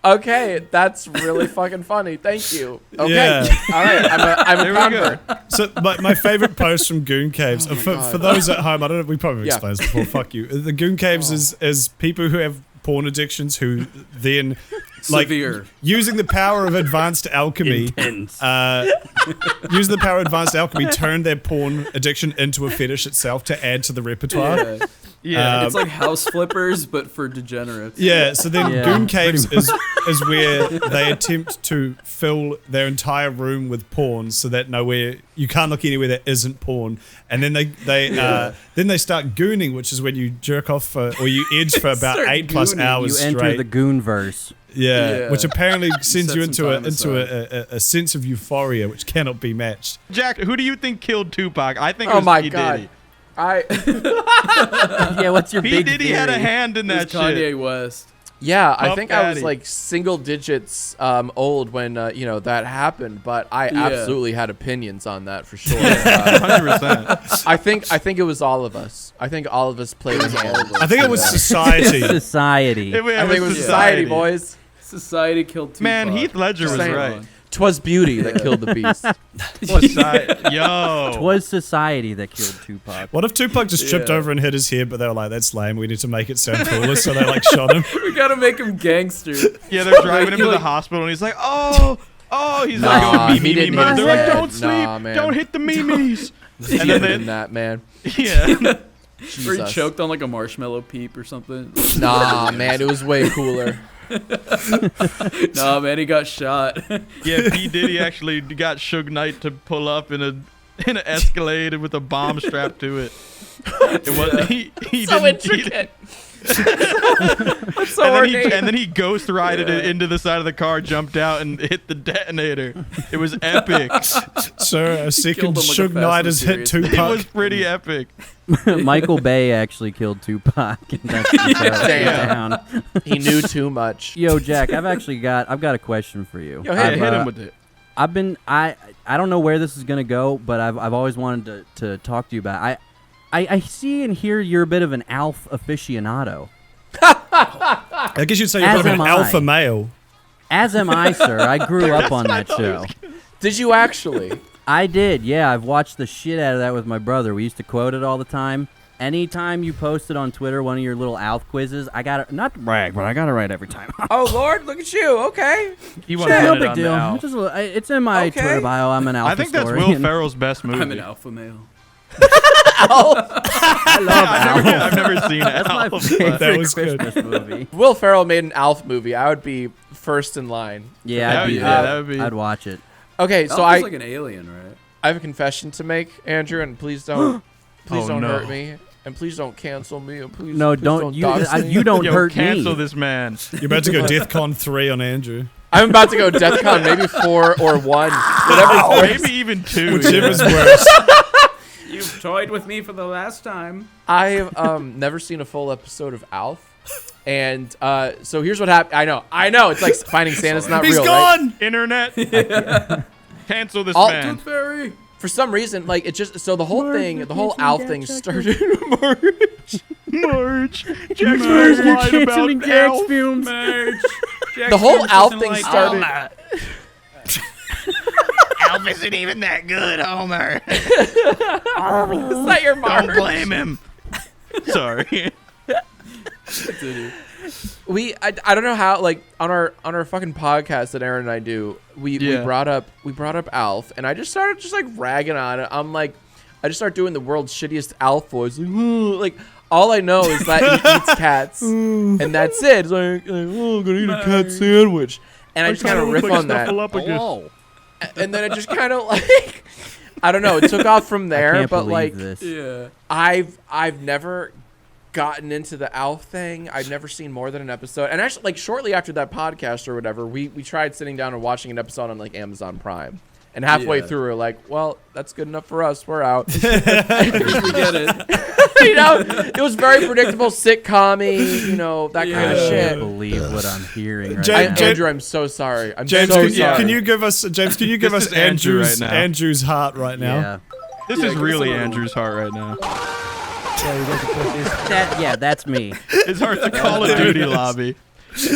Okay, that's really fucking funny. Thank you. Okay. Yeah. All right. I'm a There we convert. So my favorite post from Goon Caves, for those at home, I don't know, we probably Yeah. explained this before, fuck you. The Goon Caves is people who have porn addictions who then like Severe. using the power of advanced alchemy Intense. use the power of advanced alchemy turn their porn addiction into a fetish itself to add to the repertoire. Yeah. Yeah. It's like house flippers, but for degenerates. Yeah, so then Yeah, Goon Caves is where they attempt to fill their entire room with porn so that you can't look anywhere that isn't porn. And then they start gooning, which is when you jerk off or you edge for about Start 8+ gooning. hours You enter straight. the Goonverse. Yeah, which apparently sends Set you some into time a sense of euphoria which cannot be matched. Jack, who do you think killed Tupac? I think it Oh was my P. god. Diddy. Yeah, what's your P. big Diddy had a theory? hand in It was that shit. Kanye West. Yeah, I Puff think I was Daddy. like single digits old when that happened, but I Yeah. absolutely had opinions on that for sure. 100%. I think it was all of us. I think all of us played a hand. I think it was society. Society. It I think it was society, boys. Society killed Tupac. Man, Heath Ledger Just was saying. right. 'Twas beauty that killed the beast. Yo. Twas society that killed Tupac. What if Tupac just tripped Yeah. over and hit his head, but they were like, that's lame, we need to make it sound cooler, so they like shot him. We gotta make him gangster. Yeah, they're driving him to the like- hospital, and he's like, oh, he's Nah, like going he me didn't mode. hit They're his like, head. don't sleep, Nah, man. don't hit the memes. He And then did they, that, man. yeah, Or he Jesus. choked on like a marshmallow peep or something. Nah, man, it was way cooler. Nah, man, he got shot. yeah. P. Diddy actually got Suge Knight to pull up in an Escalade with a bomb strapped to it. It was he So didn't. intricate. And then he ghost rided it into the side of the car, jumped out, and hit the detonator. It was epic. Sir, a Killed second him with a Suge Fast Knight and has hit Furious. It Tupac. was pretty epic. Michael Bay actually killed Tupac. And that's the Damn. down. He knew too much. Yo, Jack, I've got a question for you. Yo, Hit I've, him with it. I don't know where this is gonna go, but I've always wanted to talk to you about it. I see and hear you're a bit of an Alf aficionado. I guess you'd say you're As kind of am an I. alpha male. As am I, sir. I grew up on that show. Did you actually? I did, yeah. I've watched the shit out of that with my brother. We used to quote it all the time. Anytime you posted on Twitter one of your little Alf quizzes, I got it. Not to brag, but I got it right every time. Oh Lord, look at you. Okay. He Yeah, wanted no it big on the deal. Alf. It's in my Okay. Twitter bio. I'm an Alpha I think that's Will historian. Ferrell's best movie. I'm an alpha male. I love Alf. I've never seen That's my Alf. favorite That was good. Christmas movie. Will Ferrell made an Alf movie. I would be first in line. Yeah, That would be- I'd watch it. Okay, so Alpha's like an alien, right? I have a confession to make, Andrew, and please don't Oh, don't no. hurt me, and please don't cancel me, and please No, please don't you? dox me. You don't Yo, hurt cancel me. this man. You're about to go DEFCON 3 on Andrew. I'm about to go DEFCON maybe 4 or 1, whatever. Maybe even 2. Whichever's worse. You've toyed with me for the last time. I've never seen a full episode of Alf, and so here's what happened. I know. It's like Finding Santa's not He's real. Right? gone! Internet. Cancel this All- man. Tooth Fairy. For some reason, like it just the whole thing, the whole Alf thing started. Marge. Jacksfilms lied Canceling about Alf. Jacksfilms. Merge. The whole Alf thing started. Alf isn't even that good, Homer. It's not your Don't mark. blame him. Sorry. I don't know how, like on our fucking podcast that Aaron and I do, we brought up Alf, and I just started just like ragging on it. I'm like, I just started doing the world's shittiest Alf voice, like all I know is that he eats cats, and that's it. It's like oh, I'm gonna eat a cat sandwich, and I just kind of riff on that, and then it just kind of like I don't know, it took off from there, Can't but believe like this. Yeah. I've never gotten into the Alf thing. I've never seen more than an episode. And actually, like shortly after that podcast or whatever, we tried sitting down and watching an episode on like Amazon Prime. And halfway Yeah. through, we're like, well, that's good enough for us. We're out. We get it. You know, it was very predictable, sitcom-y, you know, that kind of Yeah. I can't shit. believe what I'm hearing right James- now. Andrew, I'm so sorry. I'm James, so can, sorry. can you give us James? Can you give This us is Andrew Andrew's right now. Andrew's heart right now? Yeah. This is really Andrew's heart right now. That's me. His heart's a Call of Duty lobby.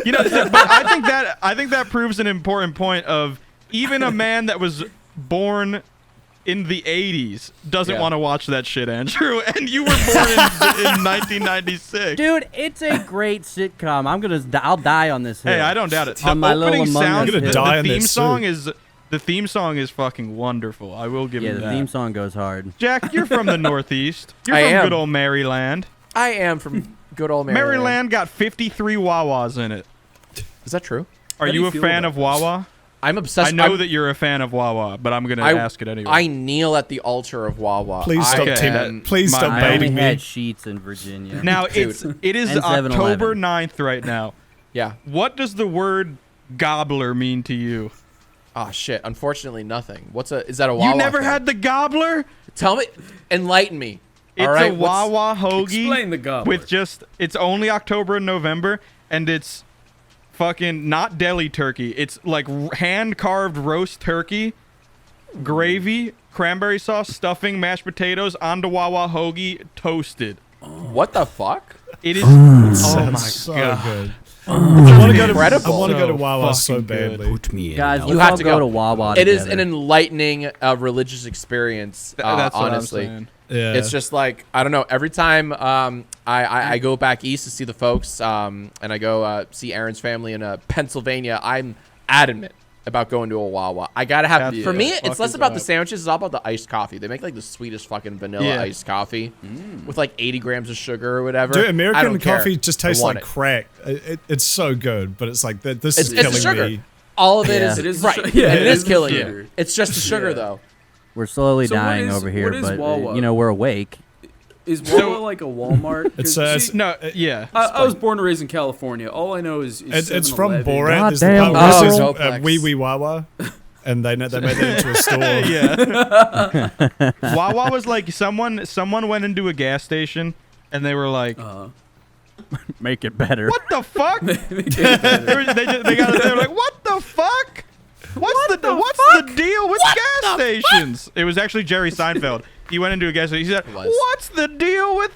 You know, but I think that proves an important point of even a man that was born in the 80s doesn't Yeah. want to watch that shit, Andrew. And you were born in 1996. Dude, it's a great sitcom. I'll die on this hill. Hey, I don't doubt it. The On my little opening Among sound, Us You're gonna hill. die the on theme this song suit. is fucking wonderful. I will give Yeah, you the that. theme song goes hard. Jack, you're from the Northeast. You're I from am. good old Maryland. I am from good old Maryland. Maryland got 53 Wawas in it. Is that true? Are How do you you a feel fan about of Wawa? I'm obsessed. I know I'm- that you're a fan of Wawa, but I'm gonna ask it anyway. I kneel at the altar of Wawa. Please stop, Okay, Tim. Please my- stop I only baiting me. had sheets in Virginia. now Dude. it is And 7-Eleven. October 9th right now. Yeah. What does the word gobbler mean to you? Oh shit. Unfortunately, nothing. Is that a Wawa? You never thing? had the gobbler? Tell me. Enlighten me. It's All right. a Wawa hoagie Explain the gobbler. with just it's only October and November, and it's fucking not deli turkey. It's like hand carved roast turkey, gravy, cranberry sauce, stuffing, mashed potatoes onto Wawa hoagie, toasted. What the fuck? It is. Oh my so god. good. I want to go to Incredible. I want to go to So Wawa so fucking good. badly. Put me in. Guys, now. let's have all to go go. to Wawa It is together. an enlightening religious experience. That's what honestly. I'm saying. Yeah. It's just like I don't know. Every time I go back east to see the folks, and I go see Aaron's family in Pennsylvania, I'm adamant about going to a Wawa. I gotta have. That's For me, fucking it's less about the dope. sandwiches; it's all about the iced coffee. They make like the sweetest fucking vanilla Yeah. iced coffee with like 80 grams of sugar or whatever. Dude, I American don't care. coffee just I tastes want like it. crack. It's so good, but it's like this It's is the killing sugar. me. All of it Yeah. is It is the right. su- yeah, and it it is is the killing sugar. you. It's just the sugar Yeah. though. We're slowly So what dying is- over here, what is but Wawa? you know we're awake. Is Wawa like a Walmart? It's, 'Cause, see, No, yeah. I was born and raised in California. All I know is It's from 7-Eleven. Borat. There's the Goddamn part where Carl. it says, Complex. wee wee Wawa. and they made that into a store. Yeah. Wawa was like someone went into a gas station and they were like, Make it better. "What the fuck?" they were like, "What the fuck? What's the deal with gas stations?" It was actually Jerry Seinfeld. He went into a gas station. He said, "What's the deal with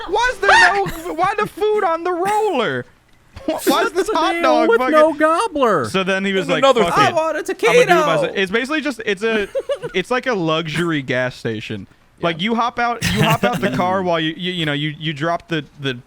why the food on the roller? Why's this hot dog with fucking no gobbler?" So then he was like, another "Fuck thing. it. I want a I'm gonna do it myself." taquito. It's basically just it's like a luxury gas station. Like you hop out the car while you drop the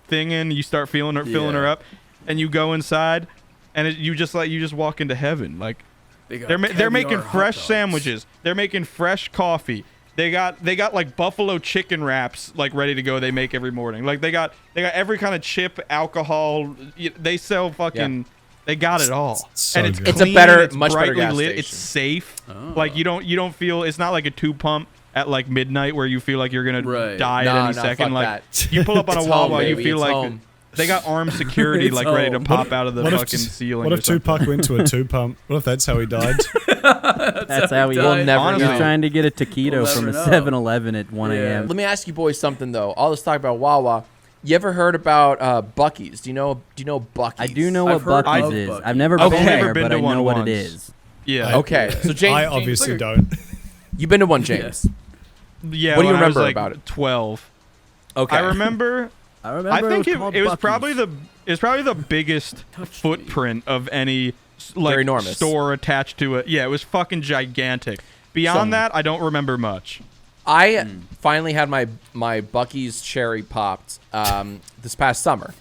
thing in, you start filling her up, and you go inside, and you just walk into heaven. Like they're making fresh sandwiches, they're making fresh coffee. They got like buffalo chicken wraps like ready to go. They make every morning. Like they got every kind of chip, alcohol. They sell fucking. Yeah. They got it all, So and it's good. It's a clean, better- it's much better brightly gas lit, station. It's safe. Like you don't feel. It's not like a 2-pump at like midnight where you feel like you're gonna Right. die Nah, at any nah, second. fuck Like that. you pull up on a It's Wawa, home, you baby, feel it's like home. they got armed security It's like ready to home. pop out of the fucking ceiling. What or if something. Tupac went to a 2-pump? What if that's how he died? That's how he We'll never Honestly, He was know. trying to get a taquito We'll from a never know. 7-Eleven at 1 a.m. Let me ask you boys something though. All this talk about Wawa. You ever heard about Buc-ee's? Do you know Buc-ee's? I do know I've what heard Buc-ee's of is. Buc-ee's. I've never Okay. been Never there, been but to I know one what once. it is. Yeah. Okay, so James, I obviously don't. you've been to one, James. Yeah. What do you when I was, remember like, about it? 12. Okay. I remember. I think it was probably the biggest footprint of any They're enormous. store attached to it. Yeah, it was fucking gigantic. Beyond that, I don't remember much. I finally had my Buc-ee's cherry popped this past summer.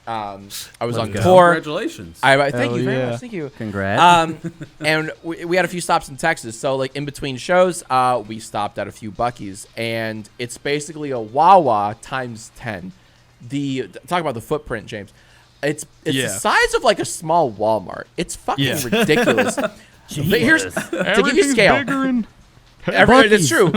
I was on go. tour. Congratulations. I thank you very yeah. much. Thank you. Congrats. And we had a few stops in Texas. So like in between shows, we stopped at a few Buc-ee's, and it's basically a Wawa times 10. Talk about the footprint, James. It's the size of like a small Walmart. It's fucking ridiculous. But here's to give you Everything's scale. bigger and It's true.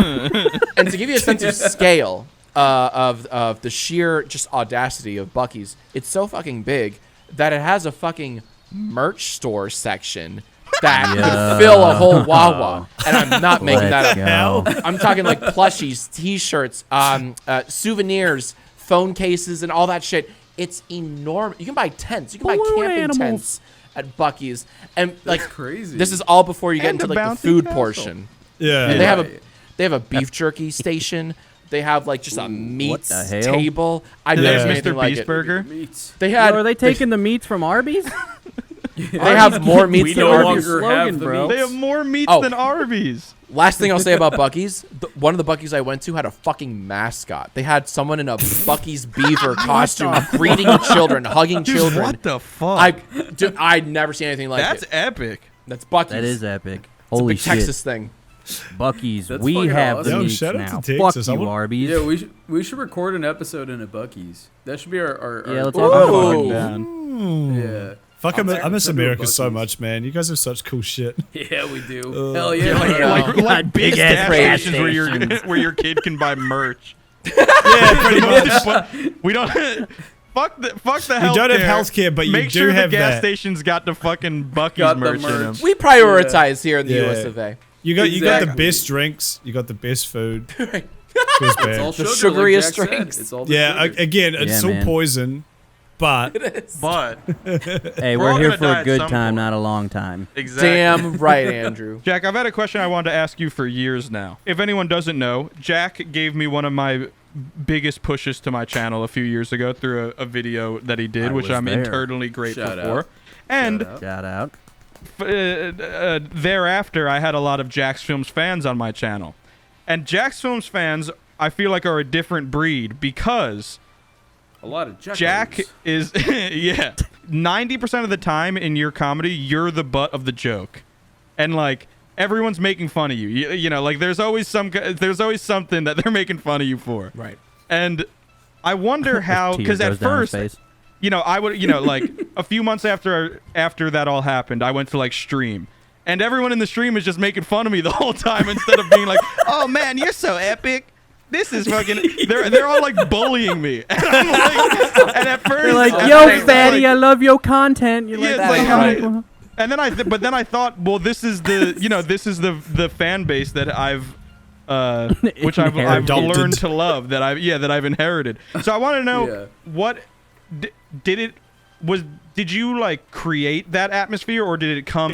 And to give you a sense of scale of the sheer just audacity of Buc-ee's, it's so fucking big that it has a fucking merch store section that could fill a whole Wawa. And I'm not making that up. I'm talking like plushies, T-shirts, souvenirs, phone cases, and all that shit. It's enormous. You can buy tents. You can buy camping tents at Buc-ee's, and like crazy. this is all before you get And into a like the bouncy food castle. portion. Yeah. And they have a beef jerky station. They have like just a meats the hell? table. I've They never have seen anything Mr. like Beast it. Burger. Meats. They had. Are they taking the meats from Arby's? They have more meats We than no Arby's. longer Slogan, have the bro. meats. They have more meats Oh. than Arby's. Last thing I'll say about Buc-ee's, one of the Buc-ee's I went to had a fucking mascot. They had someone in a Buc-ee's beaver costume greeting children, hugging children. What the fuck? I'd never seen anything like That's it. epic. That's Buc-ee's. That is epic. It's a Holy big shit. Texas thing. Buc-ee's. That's We fucking have awesome. the Yo, meats shout out to now. Texas. I Fuck you, want- Arby's. Yeah, we should record an episode in a Buc-ee's. That should be our Yeah, let's our- have a Ooh. fun Down. Yeah. Fuck, I'll I miss take- I'll America do so Buc-ee's. much, man. You guys have such cool shit. Yeah, we do. Hell yeah. Like, bro. like big big-ass gas gas stations where stations. where your kid can buy merch. Yeah, pretty much. But we don't. Fuck the healthcare. You don't have healthcare, but you Make do sure have the gas that. stations got the fucking Buc-ee's Got the merch in merch. them. We prioritize here in the Yeah. US of A. You got the Exactly. best drinks. You got the best food. Feels It's bad. all The sugar, sugariest like Jack said. drinks. It's all the Yeah, sugar. again, it's Yeah, still man. poison, but But Hey, We're we're all here gonna for die a at good some time, point. not a long time. exactly. Damn right, Andrew. Jack, I've had a question I wanted to ask you for years now. If anyone doesn't know, Jack gave me one of my biggest pushes to my channel a few years ago through a video that he did, I which was I'm there. eternally grateful Shout for. out. And Shout out. Shout out. thereafter, I had a lot of Jacksfilms fans on my channel. And Jacksfilms fans, I feel like, are a different breed because A lot of Jack is, yeah, 90% of the time in your comedy, you're the butt of the joke. And, like, everyone's making fun of you. You know, like, there's always something that they're making fun of you for. Right. And I wonder how, Tear because at goes down his first, face. you know, I would, you know, like a few months after that all happened, I went to like stream, and everyone in the stream is just making fun of me the whole time instead of being like, "Oh man, you're so epic. This is fucking." They're all like bullying me, and I'm like, and at first You're like, at yo, first, fatty, like, I love your content. You're yeah, like, it's like, "Oh, and And then but then I thought, well, this is the fan base that I've which I've learned to love, that I've inherited. So I want to know what did you like create that atmosphere, or did it come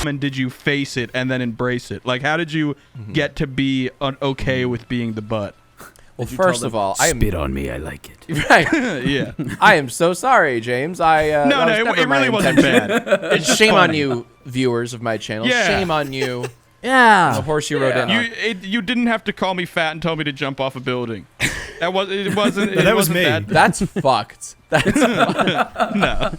and did you face it and then embrace it? Like, how did you get to be okay with being the butt? Well, first of all, spit on me. I like it. Right. Yeah. I am so sorry, James. It really wasn't bad. It's shame on you, viewers of my channel. Yeah. Shame on you. Yeah. The horse you rode in on. You didn't have to call me fat and tell me to jump off a building. That wasn't. That was me. Bad. That's fucked. That's No.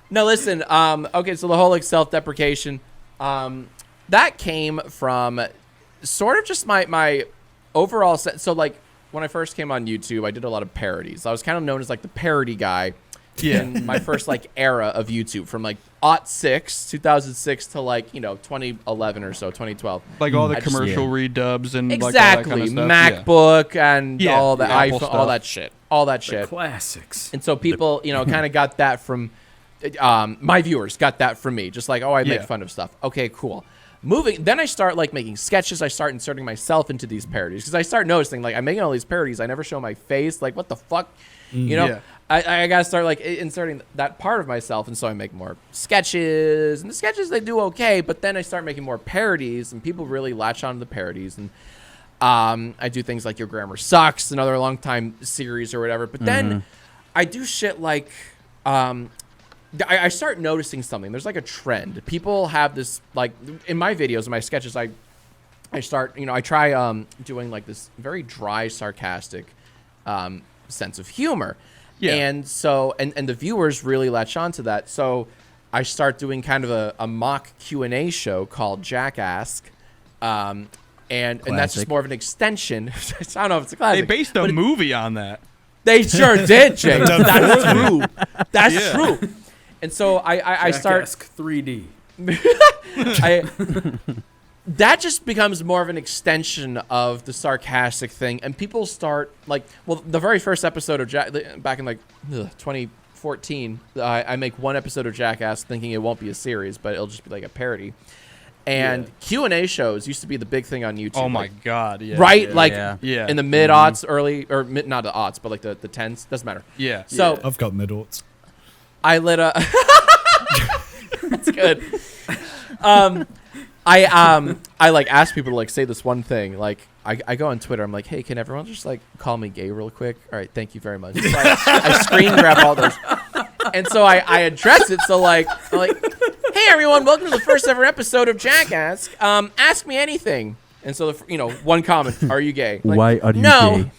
No, listen. Okay, so the whole like self-deprecation, that came from sort of just my overall sense. So like when I first came on YouTube, I did a lot of parodies. I was kind of known as like the parody guy. Yeah. In my first like era of YouTube, from like 2006 to like 2011 or so, 2012. Like all the commercial redubs and exactly, like all that kind of stuff. MacBook and all the Apple iPhone, stuff. all that shit. Classics. And so people, kind of got that from my viewers got that from me. Just like, oh, I make fun of stuff. Okay, cool. Then I start like making sketches. I start inserting myself into these parodies because I start noticing like I'm making all these parodies. I never show my face. Like, what the fuck? I gotta start like inserting that part of myself, and so I make more sketches, and the sketches they do okay, but then I start making more parodies, and people really latch on to the parodies, and I do things like Your Grammar Sucks, another long time series or whatever, but then I do shit like I start noticing something. There's like a trend. People have this like in my videos, in my sketches, I start I try doing like this very dry, sarcastic sense of humor. Yeah. And so, and the viewers really latch on to that. So I start doing kind of a mock Q&A show called Jackass. And that's just more of an extension. I don't know if it's a classic. They based a movie on that. They sure did, James. That's true. That's true. And so I start... Jackass 3D. That just becomes more of an extension of the sarcastic thing, and people start like, well, the very first episode of back in like 2014, I make one episode of Jackass thinking it won't be a series, but it'll just be like a parody. And Q&A shows used to be the big thing on YouTube. Oh my god, yeah. Right? Yeah. In the mid-aughts, early, or not the aughts, but like the 10s, doesn't matter. Yeah. So I've got mid-aughts. I lit a... That's good. I like ask people to like say this one thing. Like I go on Twitter. I'm like, hey, can everyone just like call me gay real quick? All right, thank you very much. So I screen grab all those, and so I address it. So like, I'm like, hey everyone, welcome to the first ever episode of Jackass. Ask me anything. And so one comment: are you gay? Like, why are you no.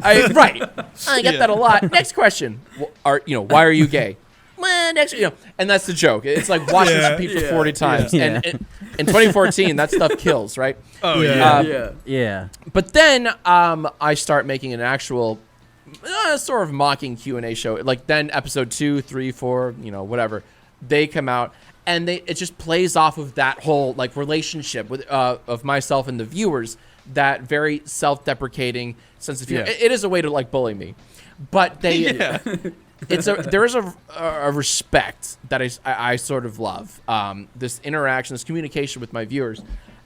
gay? Right. I get that a lot. Next question: why are you gay? Well, next, and that's the joke. It's like watching this repeat for 40 times. Yeah. And in 2014, that stuff kills, right? Oh Yeah. But then I start making an actual sort of mocking Q&A show. Like then episode 2, 3, 4, whatever, they come out, and it just plays off of that whole like relationship with of myself and the viewers. That very self-deprecating sense of humor. Yeah. It is a way to like bully me, but they. There is a respect that I sort of love. This interaction, this communication with my viewers.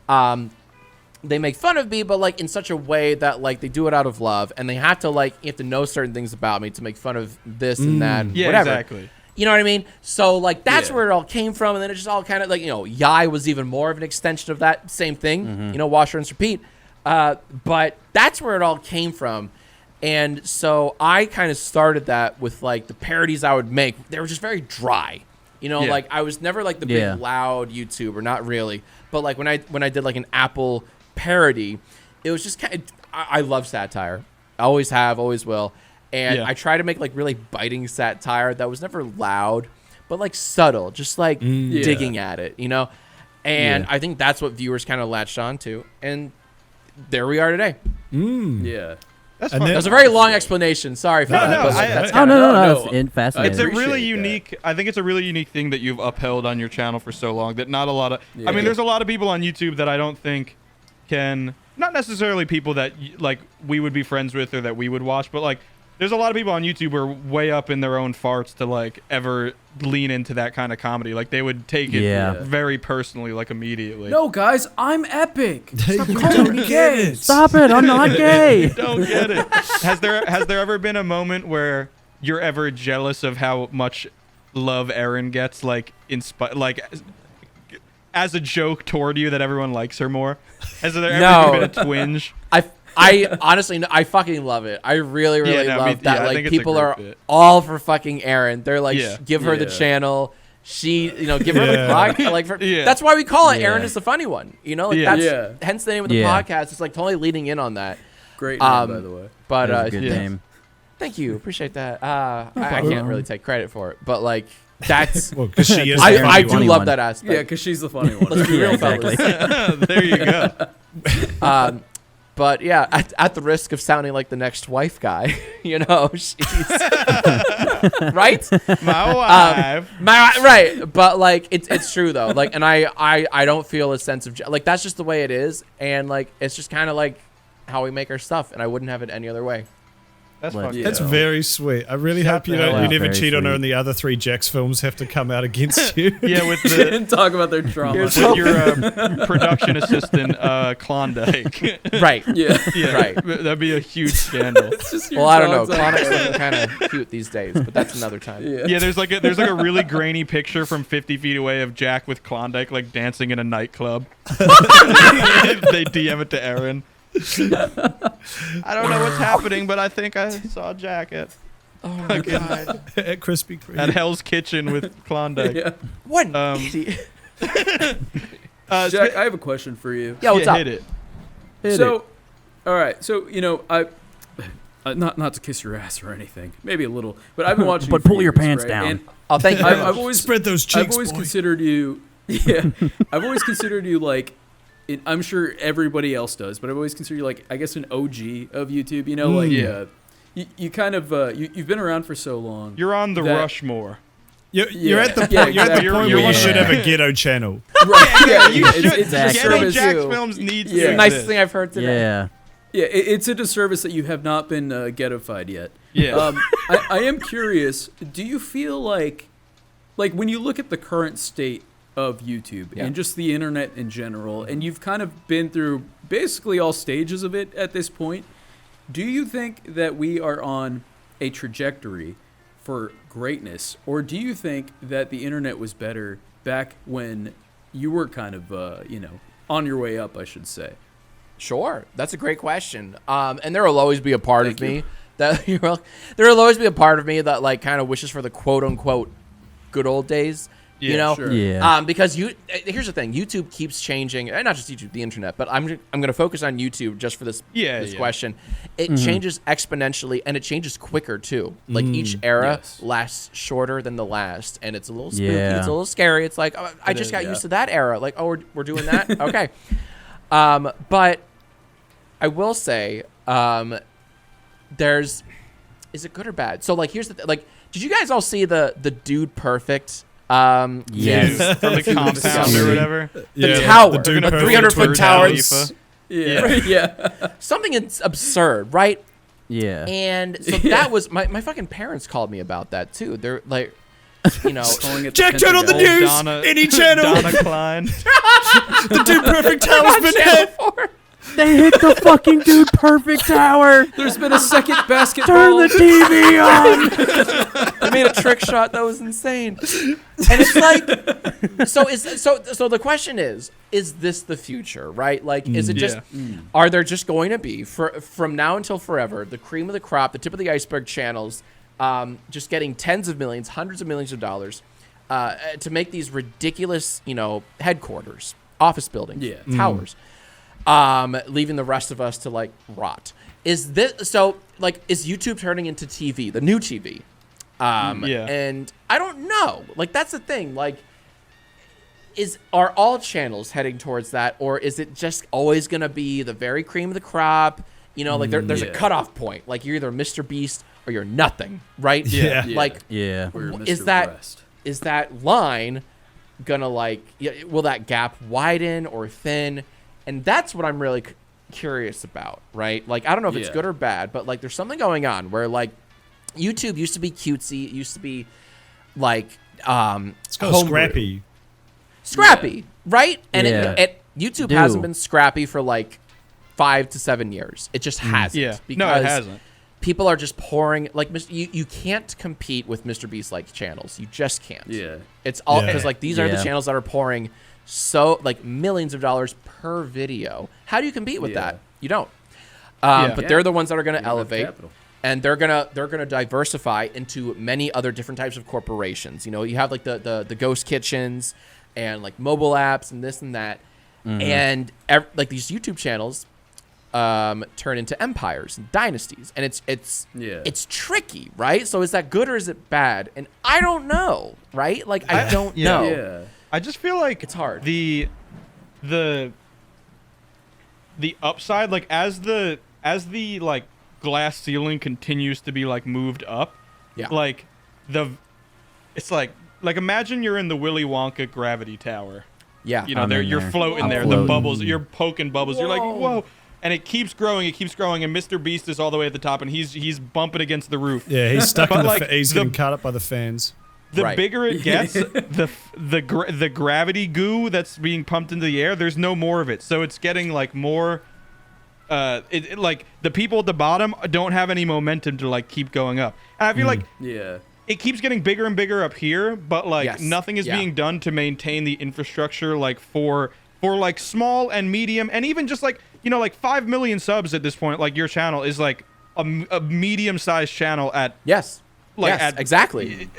They make fun of me, but like in such a way that like they do it out of love, and they have to know certain things about me to make fun of this and that, and whatever. Exactly. You know what I mean? So like that's where it all came from, and then it just all kind of like Yai was even more of an extension of that same thing. Wash, rinse, repeat. But that's where it all came from. And so I kind of started that with like the parodies I would make. They were just very dry, like I was never like the big loud YouTuber, not really. But like when I did like an Apple parody, it was just kind of, I love satire. I always have, always will. And I try to make like really biting satire that was never loud, but like subtle, just like digging at it, And I think that's what viewers kind of latched on to. And there we are today. Yeah. That's And fun. then- That was a very long explanation. Sorry for that. no, but I- that's Oh kinda- no, it's fascinating. It's a appreciate really that. unique. I think it's a really unique thing that you've upheld on your channel for so long. That not a lot of. I mean, there's a lot of people on YouTube that I don't think can. Not necessarily people that like we would be friends with or that we would watch, but like There's a lot of people on YouTube who are way up in their own farts to like ever lean into that kind of comedy. Like they would take it very personally, like immediately. No, guys, I'm epic. Stop calling me gay. Stop it! I'm not gay. Don't get it. Has there ever been a moment where you're ever jealous of how much love Erin gets, like as a joke toward you, that everyone likes her more? Has there ever been a twinge? I honestly, I fucking love it. I really love that. Like people are all for fucking Erin. They're like, give her the channel. She, give her the podcast. Like, that's why we call it Erin is the funny one. That's hence the name of the podcast. It's like totally leading in on that. Great name, by the way. But good name. Thank you, appreciate that. I can't really take credit for it, but like that's. Well, because she is. I do love that aspect. Yeah, because she's the funny one. Let's be real, exactly. There you go. But yeah, at the risk of sounding like the next wife guy, she's right. My wife, right. But like, it's true though. Like, and I don't feel a sense of like that's just the way it is, and like it's just kind of like how we make our stuff, and I wouldn't have it any other way. That's fucking That's very sweet. I really hope you never cheat on her, and the other 3 Jacksfilms have to come out against you. Yeah, with the and talk about their trauma. with your production assistant Klondike. Right. Yeah. Right. That'd be a huge scandal. Well, I don't know. Klondike's looking kind of cute these days, but that's another time. Yeah, there's like a really grainy picture from 50 feet away of Jack with Klondike like dancing in a nightclub. They DM it to Erin. I don't know what's happening, but I think I saw Jack at my God. At Krispy Kreme. At Hell's Kitchen with Klondike. Yeah. What? Jack, I have a question for you. Yeah, what's up? Hit it. All right. So I. Not to kiss your ass or anything, maybe a little, but I've been watching. But pull your pants down. And thank you. I've always spread those cheeks. I've always boy. considered you. Yeah, I've always considered you like. I'm sure everybody else does, but I've always considered you like I guess an OG of YouTube. You kind of you've been around for so long. You're on the Rushmore. You're at the point. You're at the point where you should have a ghetto channel. Right? Yeah, you should. it's a Ghetto disservice. Jacksfilms needs. Yeah. to Nicest exist. thing I've heard today. Yeah. Yeah, it's a disservice that you have not been ghettofied yet. Yeah. I am curious. Do you feel like when you look at the current state of YouTube and just the internet in general, and you've kind of been through basically all stages of it at this point, do you think that we are on a trajectory for greatness, or do you think that the internet was better back when you were kind of on your way up, I should say? Sure, that's a great question. And there will always be a part of me that there will always be a part of me that like kind of wishes for the quote unquote good old days. Sure. Yeah. Because here's the thing, YouTube keeps changing, and not just YouTube, the internet, but I'm going to focus on YouTube just for this question. It changes exponentially, and it changes quicker too. Like each era lasts shorter than the last, and it's a little spooky, it's a little scary. It's like, oh, I just got used to that era. Like, oh, we're doing that? Okay. But I will say, is it good or bad? So like, here's the like, did you guys all see the Dude Perfect? Yes. From the compound or whatever. The tower, the 300-foot tower. Yeah. Something absurd, right? Yeah. And so that was my fucking parents called me about that too. They're like, Calling it Jack, turn on the news. Any channel. Donna Klein. The Dude Perfect Tower's been hit. They hit the fucking Dude Perfect Tower. There's been a second basketball. Turn the TV on. They made a trick shot that was insane. And it's like, so the question is this the future, right? Like, is it just, are there just going to be, from now until forever, the cream of the crop, the tip of the iceberg channels, just getting tens of millions, hundreds of millions of dollars to make these ridiculous, headquarters, office buildings, towers, leaving the rest of us to like rot? Is YouTube turning into TV, the new TV? And I don't know. Like, that's the thing. Like, are all channels heading towards that, or is it just always gonna be the very cream of the crop? Like there's a cutoff point. Like, you're either Mr. Beast or you're nothing, right? Yeah. Like, is that line gonna will that gap widen or thin? And that's what I'm really curious about, right? Like, I don't know if it's good or bad, but like, there's something going on where like YouTube used to be cutesy. It used to be like It's kind of homebrew. scrappy. Right? And Yeah. YouTube Do. hasn't been scrappy for like 5 to 7 years. It just hasn't. Yeah. Because No, it hasn't. people are just pouring like you can't compete with Mr. Beast like channels. You just can't. Yeah. It's all Yeah. because like these are the Yeah. channels that are pouring so like millions of dollars per video. How do you compete with Yeah. that? You don't. Yeah. But they're the ones that are going You to don't have elevate, capital. and they're gonna diversify into many other different types of corporations. You know, you have like the ghost kitchens and like mobile apps and this and that, and like these YouTube channels turn into empires and dynasties, and it's tricky, right? So is that good or is it bad? And I don't know, right? Like I don't know. Yeah. I just feel like It's hard. The upside, like as the like glass ceiling continues to be like moved up, Yeah. like it's like imagine you're in the Willy Wonka gravity tower. Yeah. You know, I'm in you're there. floating I'm there. The floating. bubbles, you're poking bubbles. You're like, whoa. And it keeps growing, and Mr. Beast is all the way at the top, and he's bumping against the roof. Yeah, he's stuck But, in the. like, He's the- getting cut up by the fans. The Right. bigger it gets, the gravity goo that's being pumped into the air, there's no more of it. So it's getting like more. Like the people at the bottom don't have any momentum to like keep going up. And I feel like Yeah. it keeps getting bigger and bigger up here, but like Yes. nothing is Yeah. being done to maintain the infrastructure like for like small and medium and even just like, you know, like 5 million subs at this point. Like your channel is like a medium-sized channel at Yes. like yes. at Exactly.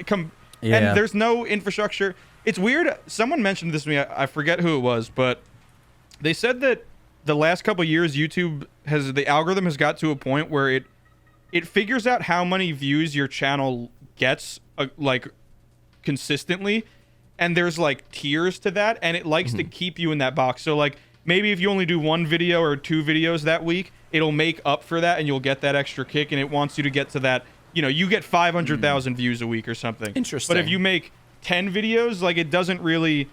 Yeah. And there's no infrastructure. It's weird. Someone mentioned this to me. I forget who it was, but they said that the last couple of years, the algorithm has got to a point where it figures out how many views your channel gets like consistently, and there's like tiers to that, and it likes to keep you in that box. So like maybe if you only do 1 video or 2 videos that week, it'll make up for that, and you'll get that extra kick, and it wants you to get to that. You know, you get 500,000 views a week or something. Interesting. But if you make 10 videos, like it doesn't really,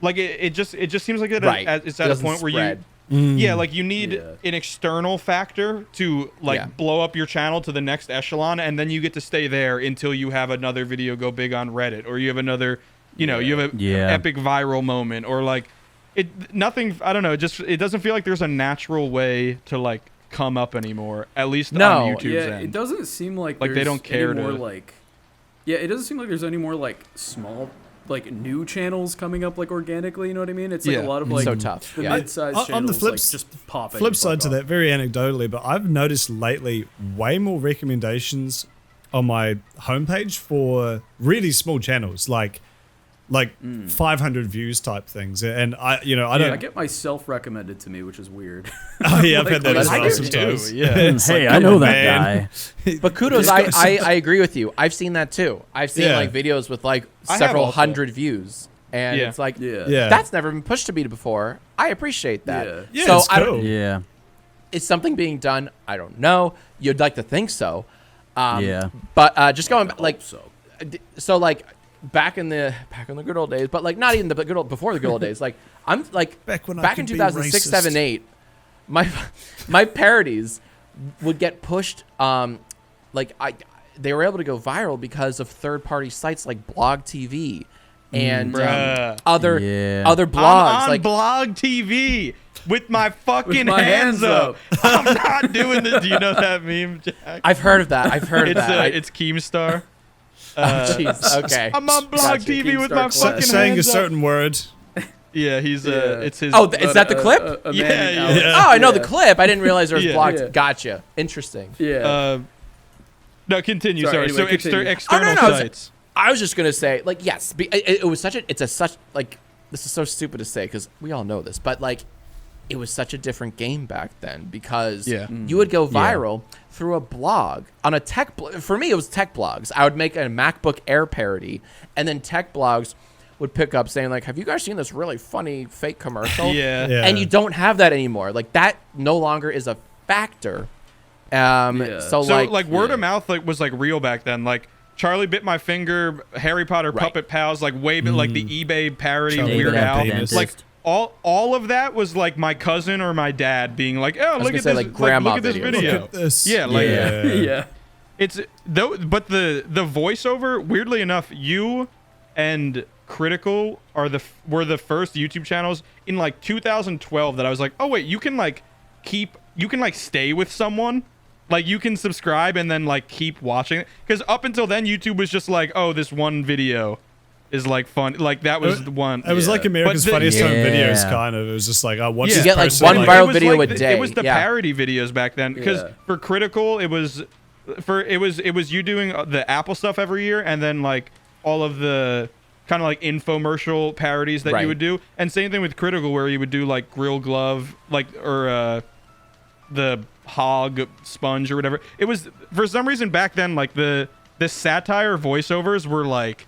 like it just seems like it's Right. at It a doesn't point where spread. yeah, like you need Yeah. an external factor to like Yeah. blow up your channel to the next echelon, and then you get to stay there until you have another video go big on Reddit, or you have another, you know, you have a Yeah. epic viral moment, or like nothing. I don't know. It doesn't feel like there's a natural way to like come up anymore. At least No. on YouTube's Yeah, end. it doesn't seem like Like, they there's don't care any more to- like. Yeah, it doesn't seem like there's any more like small, like new channels coming up like organically. You know what I mean? It's like Yeah. a lot of It's like so tough. the Yeah. mid-sized On channels the flip like s- just popping. Flip the side fuck to off. that, very anecdotally, but I've noticed lately way more recommendations on my homepage for really small channels, like 500 views type things, and I I don't. get myself recommended to me, which is weird. Oh yeah, I've Like, had that as I well do sometimes. too, yeah. It's Hey, like, I come know on, that man. guy. But kudos, Just I go- agree with you. I've seen that too. I've seen Yeah. like videos with like I have several also. hundred views, and Yeah. it's like, Yeah. Yeah. that's never been pushed to me before. I appreciate that. Yeah. Yeah, so it's I cool. don't, Yeah. is something being done? I don't know. You'd like to think so. Yeah. But just going back, like, so. like back in the good old days, but like not even the good old before the good old days. Like I'm like Back when I back could in be 2006, racist. 7, 8, my parodies would get pushed. They were able to go viral because of third-party sites like Blog TV and Bruh. other Yeah. other blogs. I'm on like Blog TV with my fucking my hands hands up. I'm not doing this. Do you know that meme, Jack? I've heard of that. I've heard of It's that. it's Keemstar. Jeez. Okay. I'm on Blog Gotcha. TV with my Keemstar fucking class. saying a hands up. certain word. Yeah, he's Yeah. it's his. Oh, is that the clip? A Yeah, man yeah. Alex. Oh, I know the Yeah. clip. I didn't realize there was Yeah. blogs. Yeah. Gotcha. Interesting. Yeah. No, continue. Sorry, Sorry. anyway, So continue. external no, sites. I was just gonna say, like, yes, it was such like, this is so stupid to say because we all know this, but like, it was such a different game back then because Yeah. you would go viral through a blog on a tech. For me, it was tech blogs. I would make a MacBook Air parody, and then tech blogs would pick up saying like, "Have you guys seen this really funny fake commercial?" Yeah. Yeah. And you don't have that anymore. Like that no longer is a factor. Yeah. So So like word of mouth like was like real back then. Like Charlie Bit My Finger, Harry Potter Right. Puppet Pals, like way like the eBay parody Charlie Weird Bit My Al. Penis. Like all of that was like my cousin or my dad being like, "Oh, was look gonna at say, this, like, grandma look at this videos. video." Look at this. Yeah, like yeah. It's though, but the voiceover, weirdly enough, you and Critical were the first YouTube channels in like 2012 that I was like, oh wait, you can like stay with someone, like you can subscribe and then like keep watching it, because up until then YouTube was just like, oh, this one video is like fun, like that was the one. It was like America's Funniest Home Videos, kind of. It was just like, I watched. You get like one viral video a day. It was the parody videos back then, because for Critical it was you doing the Apple stuff every year, and then like all of the kind of like infomercial parodies that you would do, and same thing with Critical, where you would do like Grill Glove, like, or the Hog Sponge or whatever. It was, for some reason back then, like the satire voiceovers were like,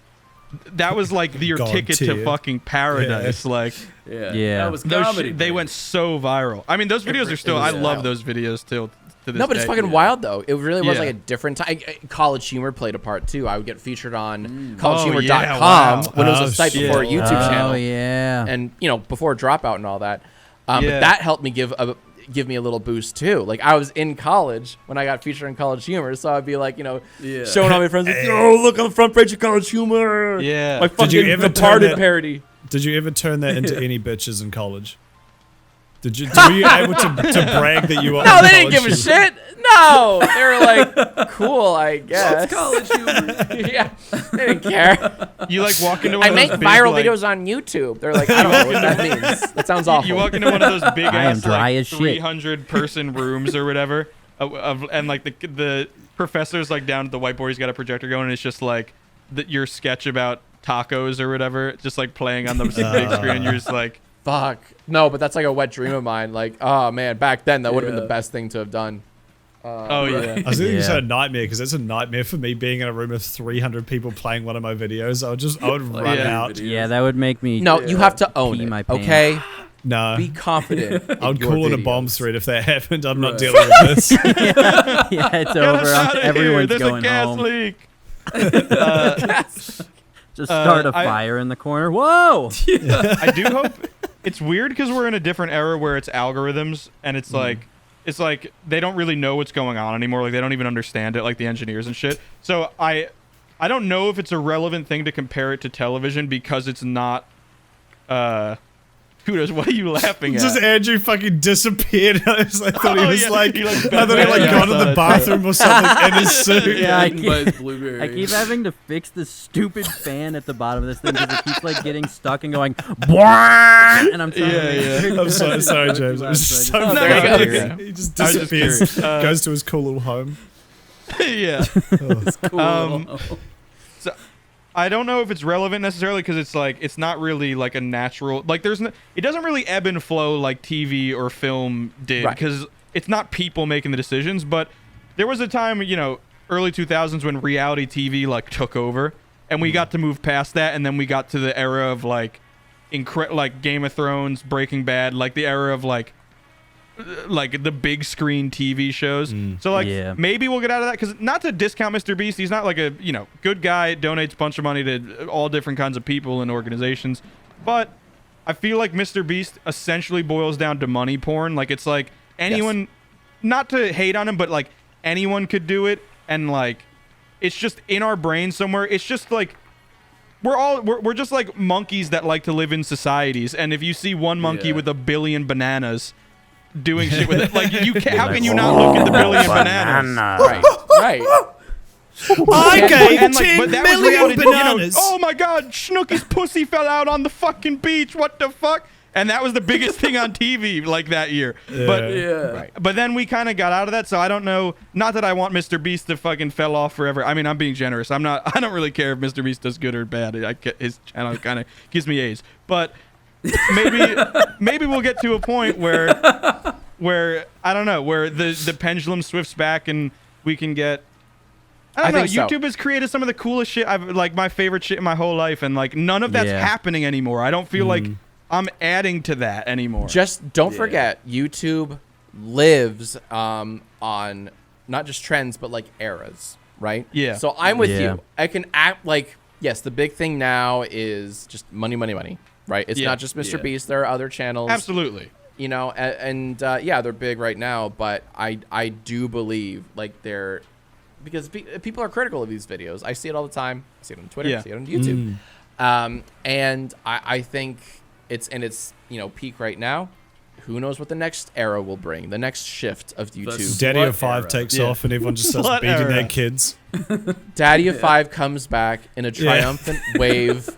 that was like your ticket to fucking paradise. Like, that was comedy. They went so viral. I mean, those videos are still, I love those videos still. No, but it's fucking wild though. It really was like a different time. College Humor played a part too. I would get featured on collegehumor.com when it was a site before a YouTube channel. Oh yeah. And before Dropout and all that. But that helped me give me a little boost too. Like, I was in college when I got featured in College Humor, so I'd be like, showing all my friends, like, oh, look on the front page of College Humor. Yeah. My fucking Departed parody. Did you ever turn that into any bitches in college? Were you able to brag that you were? No, they didn't give a shit. No, they were like, cool, I guess. College Humor. Yeah, they didn't care. You like walk into one I of make those big, videos like, on YouTube. They're like, I don't know what that means. That sounds awful. You walk into one of those big ass like as shit. 300 person rooms or whatever, and like the professor's like down at the whiteboard, he's got a projector going, and it's just like your sketch about tacos or whatever, just like playing on the big screen. You're just like, fuck. No, but that's like a wet dream of mine. Like, oh man, back then that would have been the best thing to have done. oh yeah. I was thinking you said a nightmare, because it's a nightmare for me being in a room of 300 people playing one of my videos. I would run out. Yeah, that would make me. No, you have to own it. Okay. No. Be confident. I would call it a bomb threat if that happened. I'm not dealing with this. Yeah, it's over. Everyone's There's going a gas home. leak. Just start a fire in the corner. Whoa! I do hope. It's weird because we're in a different era where it's algorithms, and it's like they don't really know what's going on anymore. Like, they don't even understand it, like the engineers and shit. So I don't know if it's a relevant thing to compare it to television, because it's not. Who knows? What are you laughing at? Just Andrew fucking disappeared. I thought he was like, I thought he yeah, got in the bathroom or something in his suit. Yeah, I keep having to fix this stupid fan at the bottom of this thing, because it keeps like getting stuck and going, and I'm trying to I'm so sorry, James. It was so funny. He just disappears, goes to his cool little home. Yeah. It's cool. So I don't know if it's relevant necessarily, because it's like, it's not really like a natural, like it doesn't really ebb and flow like TV or film did, because it's not people making the decisions. But there was a time, early 2000s, when reality TV like took over, and we got to move past that, and then we got to the era of like like Game of Thrones, Breaking Bad, like the era of like the big screen TV shows. So like maybe we'll get out of that, because not to discount Mr. Beast, he's not like a good guy, donates a bunch of money to all different kinds of people and organizations, but I feel like Mr. Beast essentially boils down to money porn. Like, it's like anyone, not to hate on him, but like anyone could do it, and like it's just in our brains somewhere. It's just like we're just like monkeys that like to live in societies, and if you see one monkey with 1 billion bananas doing shit with it, like, how can you not look at the billion bananas? Right. I gave 10 but that was million reality, bananas. oh my god, Snooki's pussy fell out on the fucking beach, what the fuck? And that was the biggest thing on TV like that year. But then we kind of got out of that, so I don't know, not that I want Mr. Beast to fucking fell off forever. I mean, I'm being generous. I don't really care if Mr. Beast does good or bad. His channel kind of gives me A's. But maybe we'll get to a point where I don't know, where the pendulum swifts back, and we can get, I don't know, YouTube has created some of the coolest shit my favorite shit in my whole life, and like none of that's happening anymore. I don't feel like I'm adding to that anymore. Just don't forget, YouTube lives on not just trends, but like eras, right? Yeah. So I'm with you. I can act like, yes, the big thing now is just money, right? It's not just Mr. Beast. There are other channels. Absolutely. And they're big right now, but I do believe like they're because people are critical of these videos. I see it all the time. I see it on Twitter. I see it on YouTube. And I think it's in its peak right now. Who knows what the next era will bring? The next shift of YouTube. Daddy of 5 takes off and everyone just starts beating their kids. Daddy of 5 comes back in a triumphant wave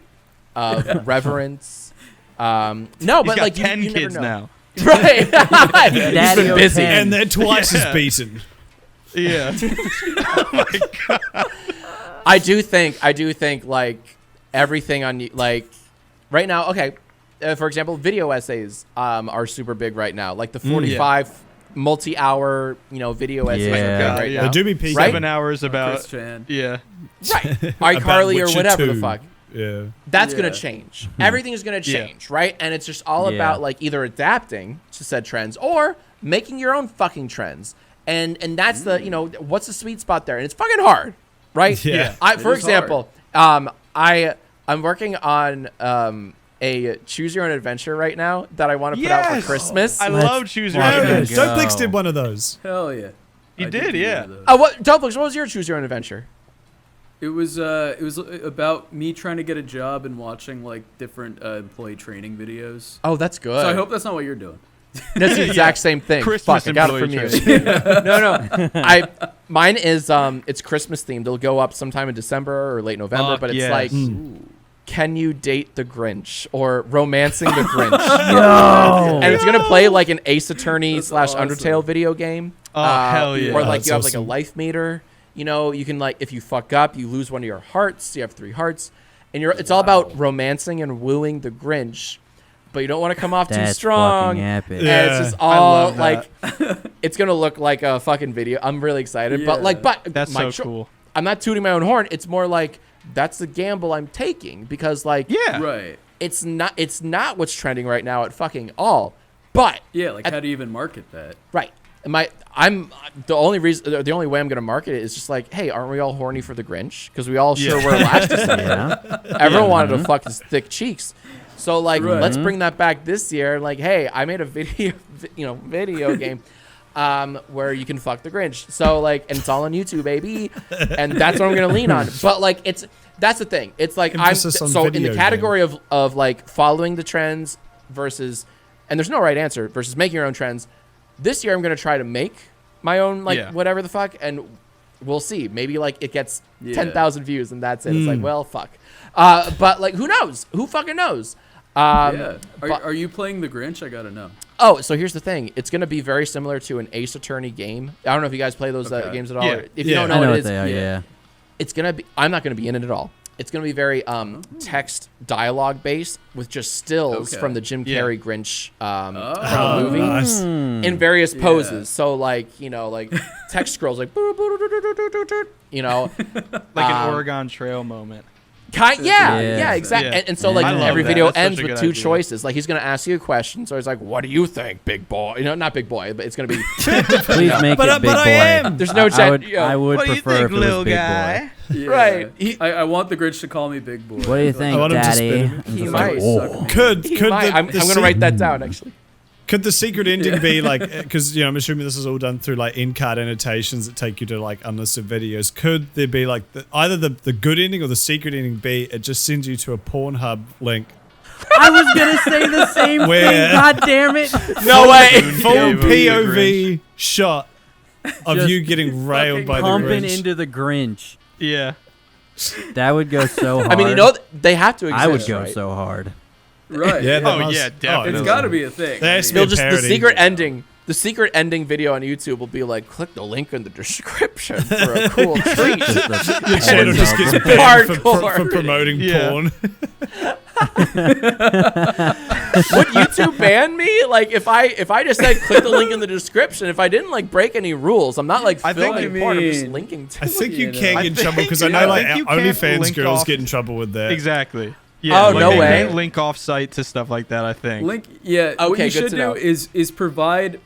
of reverence. No, but got like 10 you kids never know. now. Right. He's been busy. And they're twice as beaten. Yeah. Oh my god. I do think like everything on like right now. Okay, for example, video essays are super big right now. Like the 45 multi-hour video essays are big right now. They do be peaking. 7 hours about Chris Chan. Yeah. Right. iCarly or Witcher whatever 2. the fuck. Yeah. That's gonna change. Everything is gonna change, right? And it's just all about like either adapting to said trends or making your own fucking trends. And that's the what's the sweet spot there? And it's fucking hard, right? Yeah. For example, I'm working on a choose your own adventure right now that I want to put out for Christmas. I love choose your own adventure. Dopeflix did one of those. Hell yeah. He I did, do yeah. one of those. What Dopeflix, what was your choose your own adventure? It was about me trying to get a job and watching like different employee training videos. Oh, that's good. So I hope that's not what you're doing. That's the exact same thing. Christmas Fuck, I got it from you. employee No. Mine is it's Christmas themed. It'll go up sometime in December or late November, but it's like can you date the Grinch or romancing the Grinch? No. And it's gonna play like an Ace Attorney / awesome. Undertale video game. Oh, hell yeah. Or like That's you have like a awesome. life meter. You can like if you fuck up, you lose one of your hearts. You have 3 hearts, and it's all about romancing and wooing the Grinch, but you don't want to come off too That's strong. fucking epic. And Yeah. it's just all love like it's gonna look like a fucking video. I'm really excited, but That's so cool. I'm not tooting my own horn. It's more like that's the gamble I'm taking because like Right. it's not what's trending right now at fucking all. But Yeah, like how do you even market that? right. I'm the only way I'm gonna market it is just like, hey, aren't we all horny for the Grinch? Because we all sure were last December. Everyone wanted to fuck his thick cheeks. So like, let's bring that back this year. Like, hey, I made a video game where you can fuck the Grinch. So like, and it's all on YouTube, baby. And that's what I'm gonna lean on. But like, that's the thing. It's like Emphasis on so in the video category of like following the trends versus, and there's no right answer versus making your own trends. This year I'm gonna try to make my own whatever the fuck, and we'll see. Maybe like it gets 10,000 views and that's it. It's like, well, fuck. But like, who knows? Who fucking knows? Are you playing the Grinch? I gotta know. Oh, so here's the thing. It's gonna be very similar to an Ace Attorney game. I don't know if you guys play those games at all. Yeah. If you don't I know know what what it is, they are, yeah. it's gonna be. I'm not gonna be in it at all. It's gonna be very text dialogue based with just stills from the Jim Carrey Grinch from the movie Nice. in various poses. So like like text scrolls like Like an Oregon Trail moment. Yeah, exactly. Yeah. And so like I love every that. video That's such ends a with good 2 idea. choices. Like he's gonna ask you a question, so he's like, "What do you think, big boy?" Not big boy, but it's gonna be. Please make it big boy. There's no I chat. would, I would prefer if it was big boy. Yeah. Right. I want the Grinch to call me Big Boy. What do you think, want him to Daddy? spit He I'm just might. oh. Could I'm gonna write that down actually. Could the secret ending be like, because I'm assuming this is all done through like in-card annotations that take you to like unlisted videos. Could there be like either the good ending or the secret ending be it just sends you to a Pornhub link? I was gonna say the same thing. Where- God damn it! No way. Full Yeah, but the POV shot of Just you getting railed by the Pumping Grinch. into the Grinch. Yeah. That would go so hard. I mean, they have to exist. I would go right? so hard. Right. Yeah, that Oh, must- yeah, definitely. It's got to be a thing. There has to be They'll a just the parody. secret ending. The secret ending video on YouTube will be like, click the link in the description for a cool treat. Your channel it's just gets just banned for hardcore. promoting Yeah. porn. Would YouTube ban me? Like if I just said click the link in the description, if I didn't like break any rules, I'm not like I think filming you porn, I'm just mean- linking to I think you You know. can I get in trouble think- because I know I like think you can't OnlyFans link girls off- get in trouble with that. Exactly. Yeah. Oh, like no they way. can't link off site to stuff like that, I think. Link, yeah. What Okay, you good should to do know. is provide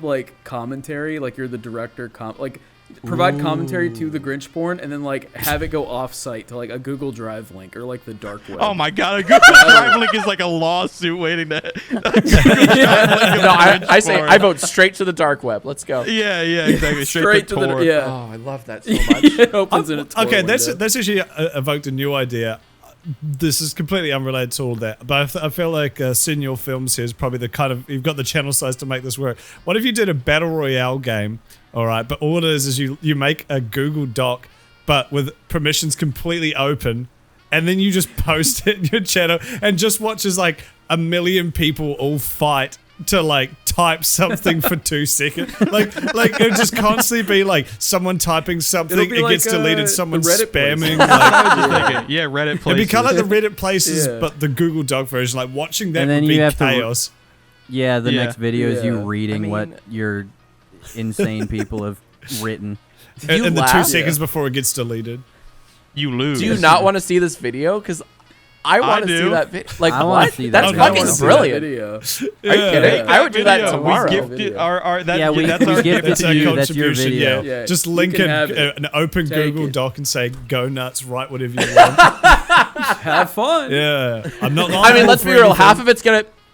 like commentary, like you're the director. Like provide commentary to the Grinch porn, and then like have it go off-site to like a Google Drive link or like the dark web. Oh my god, a Google Drive link is like a lawsuit waiting to. No, I say I vote straight to the dark web. Let's go. Yeah, exactly. Straight to Tor. yeah. Oh, I love that so much. It opens in a Tor Okay, window. that's actually evoked a new idea. This is completely unrelated to all that, but I feel like Senior Films here is probably the kind of, you've got the channel size to make this work. What if you did a battle royale game, all right, but all it is you make a Google Doc, but with permissions completely open, and then you just post it in your channel and just watches like 1 million people all fight to like type something for 2 seconds. Like it would just constantly be like someone typing something, It'll be it like, gets deleted, someone the Reddit spamming. places. Yeah, Reddit It'd places. be kind of like the Reddit places, Yeah. but the Google Doc version. Like watching that And then would be you have to- chaos. Yeah, the Yeah. next video is you Yeah. reading I what mean- your insane people have written. You In the 2 laugh? seconds before it gets deleted. You lose. Do you not want to see this video? Because I want to do. see that video. Like, I wanna what? see that That's video. fucking brilliant. Video. Are you kidding? I would do that Video. tomorrow. We gifted that's Yeah, we that's our gifted gift That's to our you. That's your contribution. video. Yeah, Just you link can have it. an open Take Google it. Doc and say "Go nuts," write whatever you want. Have fun. Yeah, I'm not. I mean, let's be for real. anything.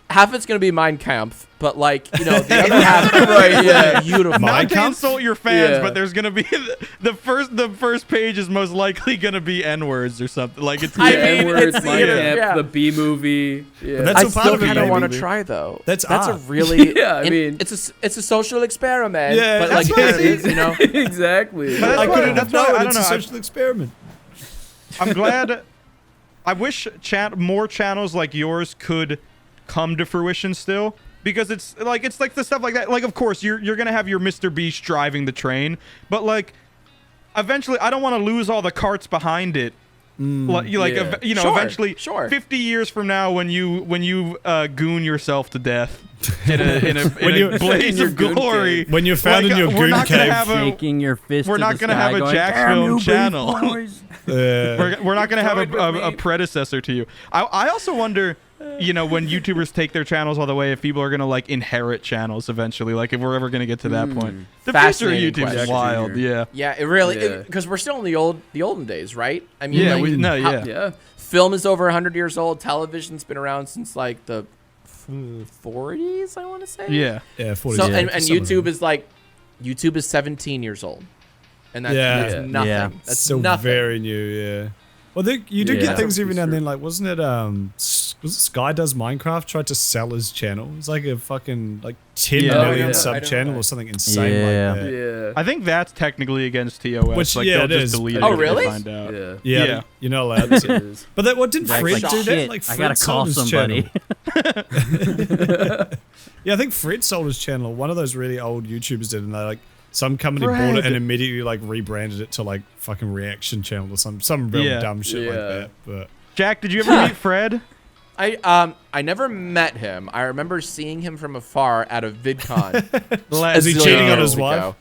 Half of it's gonna be Mein Kampf, but like the other half, Right, yeah. beautiful. Mein Not to Kampf? insult your fans, Yeah. but there's gonna be the first page is most likely gonna be N-words or something. Like it's. I The mean, N-words, it's Mein either- Kampf, yeah. the B movie. Yeah. That's I a part still of it, kind of baby. want to try though. That's a art. really Yeah, I mean- it's a social experiment. Yeah, but that's like what it is. you know. exactly. But I why- couldn't that's have why- known. I It's don't a know. social experiment. I'm glad. I wish more channels like yours could come to fruition still, because it's like the stuff like that. Like, of course, you're gonna have your Mr. Beast driving the train, but like, eventually, I don't want to lose all the carts behind it. Like, Yeah. Sure, eventually, sure. 50 years from now, when you goon yourself to death in a you- blaze In of your goon glory, When you're found in your we're goon not gonna cave, have a Shaking your fist. we're to not the gonna sky have a going, Jacksfilm "Damn you, channel." BeefBoys." we're not going to have Join with a me. predecessor to you. I also wonder, when YouTubers take their channels all the way, if people are going to like inherit channels eventually, like if we're ever going to get to that point. The future of Fascinating YouTube is question. wild. Yeah. Yeah, it really Yeah. because we're still in the olden days, right? I mean, Yeah, like, yeah. Yeah. film is over 100 years old. Television's been around since like the 40s, I want to say. Yeah. yeah, 40 So yeah, and some of them. YouTube is 17 years old, and that's, Yeah. that's Yeah. nothing. Yeah. That's still nothing. very new. Yeah. Well, you do Yeah. get things That's every now and true. then. Like, wasn't it? Was it Sky Does Minecraft tried to sell his channel? It's like a fucking like 10 Yeah. million Oh, yeah. I sub don't channel know. or something insane Yeah. like that. Yeah. I think that's technically against TOS. Which, like yeah, they'll it just is. delete it Oh, if they really? find out. Yeah. Yeah, Yeah. you're not allowed It to. is. But what didn't Jack's Fred like, do that? "Shit, Like, I Fred gotta call sold his somebody. channel. Yeah, I think Fred sold his channel. One of those really old YouTubers did, and they like some company bought it Fred. and immediately like rebranded it to like fucking reaction channel or some real Yeah. dumb shit like Yeah. that. But Jack, did you ever meet Fred? I never met him. I remember seeing him from afar at a VidCon. Is he a zillion cheating on years his wife? ago.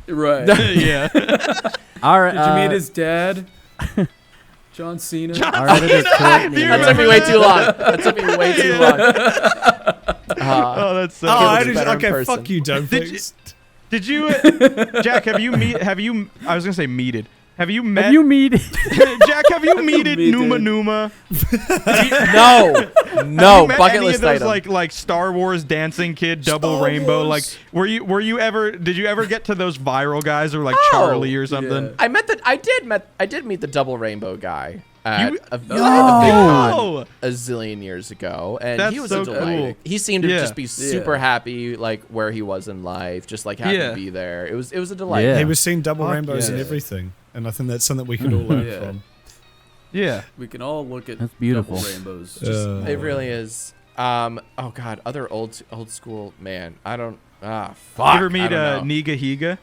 Right. Yeah. All right. Did you meet his dad? John Cena. Our editor Courtney. That took me way too long. That took me way too long. Oh, that's so. oh, good. I better in okay, person. fuck you, Doug. Did you- Did you, Jack? Have you? I was gonna say meted. Have you met? Have you meet? Jack, have you meted meted? Numa Numa? No, Have you met bucket any list of those item. like Star Wars dancing kid double Star rainbow? Wars. Like, were you ever? Did you ever get to those viral guys or like Oh, Charlie or something? yeah. I did meet the double rainbow guy at You- a Oh! VidCon a zillion years ago, and That's he was so a delight. cool. He seemed to Yeah. just be super happy, like where he was in life, just like happy Yeah. to be there. It was a delight. Yeah. He was seeing double Fuck rainbows and yeah. everything, and I think that's something we could all learn Yeah. from. Yeah. We can all look at That's beautiful. double rainbows. Just It really is. Oh God, other old school man. I don't. Fuck. You ever I meet don't know. Niga Higa?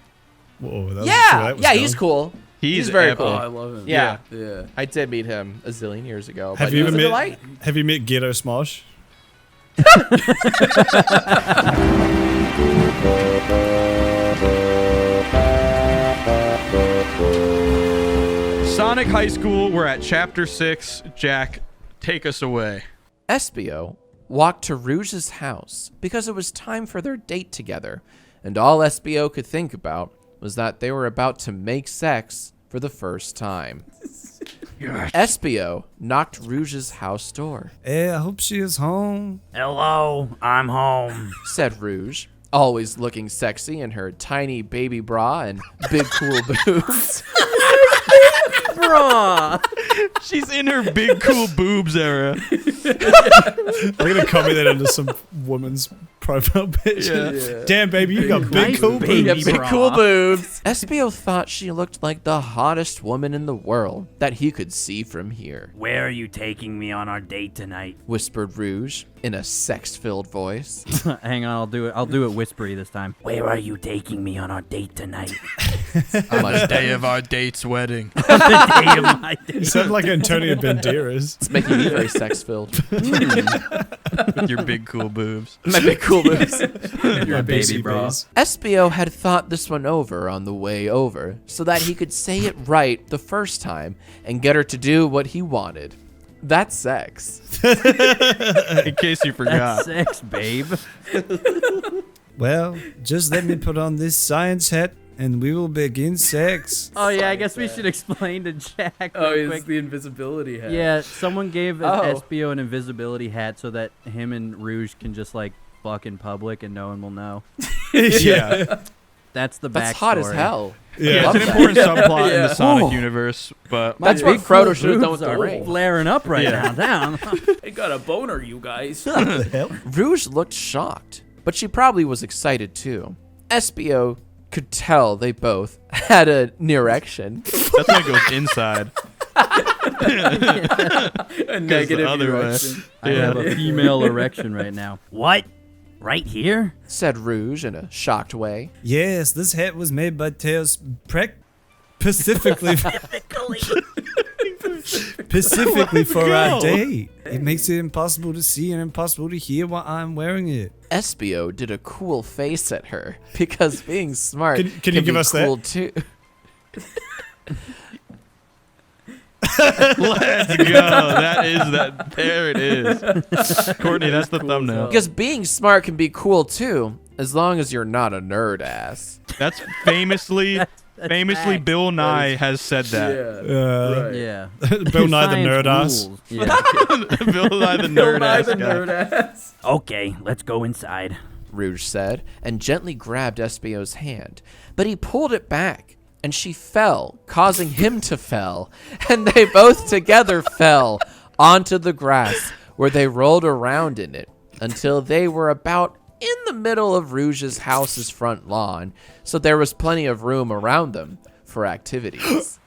Whoa, that Yeah, was yeah, he's cool. He's very epic. oh, cool. I love him. Yeah. Yeah. I did meet him a zillion years ago. Have but you he was ever a met? delight. Have you met Ghetto Smosh? Sonic High School. We're at Chapter 6. Jack, take us away. Espio walked to Rouge's house because it was time for their date together, and all Espio could think about was that they were about to make sex for the first time. Espio knocked Rouge's house door. Hey, I hope she is home. Hello, I'm home. Said Rouge, always looking sexy in her tiny baby bra and big cool boobs. Bruh. She's in her big cool boobs era. I'm gonna copy that into some woman's profile picture. Yeah. Damn, baby, you got big Nice cool baby boobs. Big bra. cool boobs. Espio thought she looked like the hottest woman in the world that he could see from here. Where are you taking me on our date tonight? Whispered Rouge in a sex-filled voice. Hang on, I'll do it whispery this time. Where are you taking me on our date tonight? On the day of our date's wedding. The day of my You date. sound like Antonio Banderas. It's making me very sex-filled. With your big cool boobs. My big cool boobs. Your baby bra. Espio had thought this one over on the way over so that he could say it right the first time and get her to do what he wanted. That's sex. In case you That's forgot. sex, babe. Well, just let me put on this science hat and we will begin sex. Oh yeah, I guess we should explain to Jack Oh, real it's quick. the invisibility hat. Yeah, someone gave Oh. Espio an invisibility hat so that him and Rouge can just like fuck in public and no one will know. Yeah. That's the That's backstory. hot as hell. Yeah, Love it's an that. important subplot in the Sonic Ooh. universe, but That's My what big Frodo cool should have done with boobs the are ring. flaring up right Yeah. now. Down. I got a boner, you guys. Rouge looked shocked, but she probably was excited too. Espio could tell they both had an erection. that's when it goes inside. A negative other way. erection. I have a female erection right now. What? Right here? Said Rouge in a shocked way. Yes, this hat was made by Teos specifically specifically for our date. It makes it impossible to see and impossible to hear while I'm wearing it. Espio did a cool face at her because being smart Can you give be us that? cool too. Let's go. That is that. There it is. Courtney, that's the thumbnail. Because being smart can be cool too, as long as you're not a nerd ass. That's famously facts. Bill Nye has said that. Right. Yeah. Bill Nye the Science nerd ass. rules. Yeah. Bill Nye the nerd ass guy. ass. Okay, let's go inside. Rouge said, and gently grabbed Espio's hand. But he pulled it back, and she fell, causing him to fall. And they both together fell onto the grass, where they rolled around in it until they were about in the middle of Rouge's house's front lawn, so there was plenty of room around them for activities.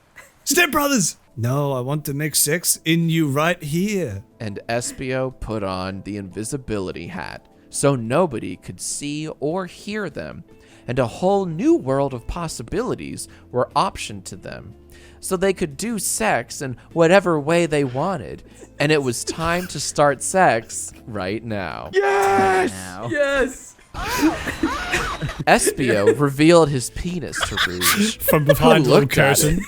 Step brothers! No, I want to make sex in you right here. And Espio put on the invisibility hat, so nobody could see or hear them, and a whole new world of possibilities were optioned to them. So they could do sex in whatever way they wanted, and it was time to start sex right now. Now. Yes. Espio revealed his penis to Rouge. From behind the little Looked at curtain.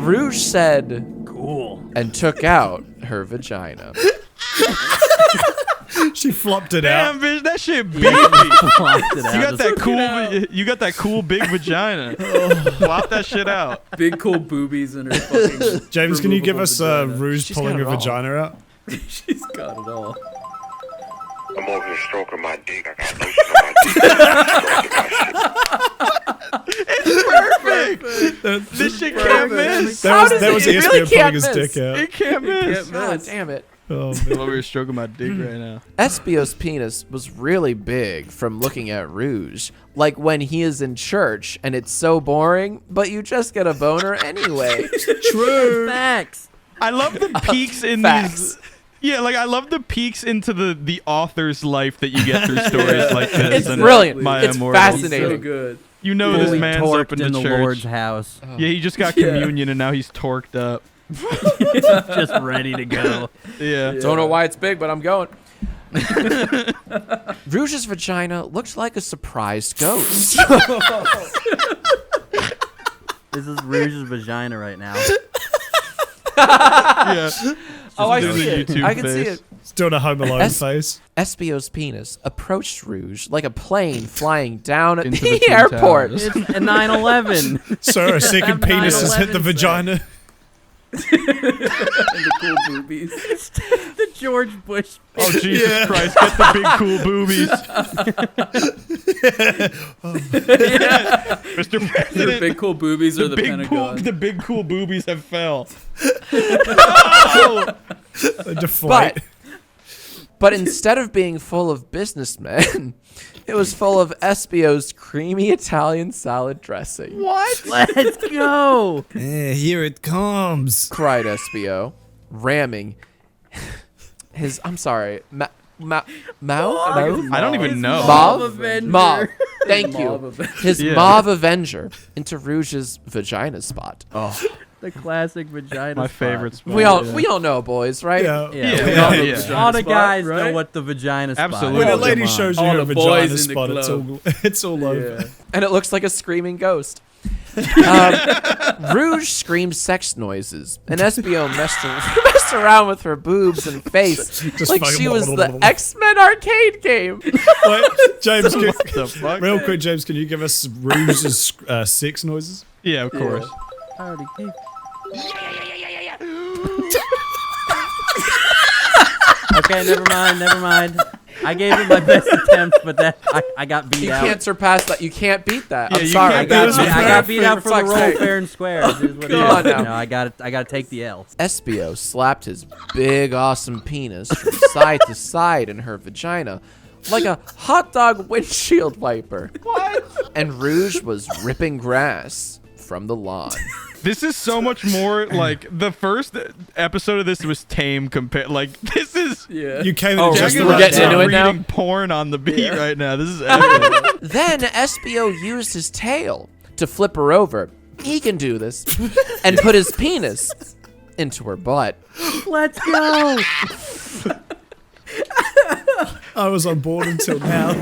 Rouge said, Cool. and took out her vagina. She flopped it Damn, out. bitch, that shit beat me. Flopped it out. You got Just- that cool. You got that cool big vagina. Flop that shit out. Big cool boobies in her fucking. James, can you give us removable vagina. Rouge She's pulling got her it all. vagina out? She's got it all. I'm over here stroking my dick. I got lotion on my dick. Perfect. This shit can't miss. That was it Espio really pulling can't his miss. dick out. It can't miss. God damn it. Oh, I'm over here stroking my dick right now. Espio's penis was really big from looking at Rouge, like when he is in church and it's so boring, but you just get a boner anyway. True. Facts. I love the peaks in Facts. these. Yeah, like I love the peeks into the author's life that you get through stories like this. It's and brilliant. My It's Immortals. fascinating. So good. You know this Fully man's up torqued in in the the church. Lord's house. Yeah, he just got Yeah. communion and now he's torqued up. Just ready to go. Yeah. Don't know why it's big, but I'm going. Rouge's vagina looked like a surprised ghost. This is Rouge's vagina right now. Yeah. Oh, I doing see the it. YouTube I can see face. it. Doing a Home Alone face. Espio's penis approached Rouge like a plane flying down at Into the the Twin airport. Towers. It's a 9/11. Sir, a second penis has hit the 9/11 vagina. And the cool boobies. The George Bush. Oh, Jesus Christ. Get the big cool boobies. Mr. Your President. big cool boobies are the Pentagon. The big cool boobies have fell. They deflate. But instead of being full of businessmen, it was full of Espio's creamy Italian salad dressing. What? Let's go. Here it comes. Cried Espio, ramming his, I'm sorry, mouth? I don't even know. Mauve. Thank you. Mauve Avenger. His Yeah. Mauve Avenger into Rouge's vagina spot. Oh, The classic vagina. my spot. favorite spot. We all know, boys, right? Yeah. Yeah, Yeah, we all know yeah. the all the Spot, guys know right? what the vagina spot Absolutely. When a is. lady Come on. shows you All her the vagina boys in the spot, it's all over. And it looks like a screaming ghost. Rouge screamed sex noises, and Espio messed around with her boobs and face like fucking she was the X-Men arcade game. Wait, James, What the fuck? real quick, James, can you give us Rouge's sex noises? Yeah, of course. I already gave- Okay, never mind. I gave it my best attempt, but that I got beat You out. can't surpass that. You can't beat that. Yeah, I'm you sorry. can't beat it. I got beat out for the fuck's roll sake. fair and square. Here's what it Come on is. now. You know, I got to take the L. Espio slapped his big, awesome penis from side to side in her vagina like a hot dog windshield wiper. What? And Rouge was ripping grass from the lawn. This is so much more like the first episode of this was tame compared. Like this is. Yeah. You came Oh, in just we're the right getting time. into it now? Reading porn on the beat right now. This is epic. Then Espio used his tail to flip her over. He can do this. And put his penis into her butt. Let's go. I was on board until now.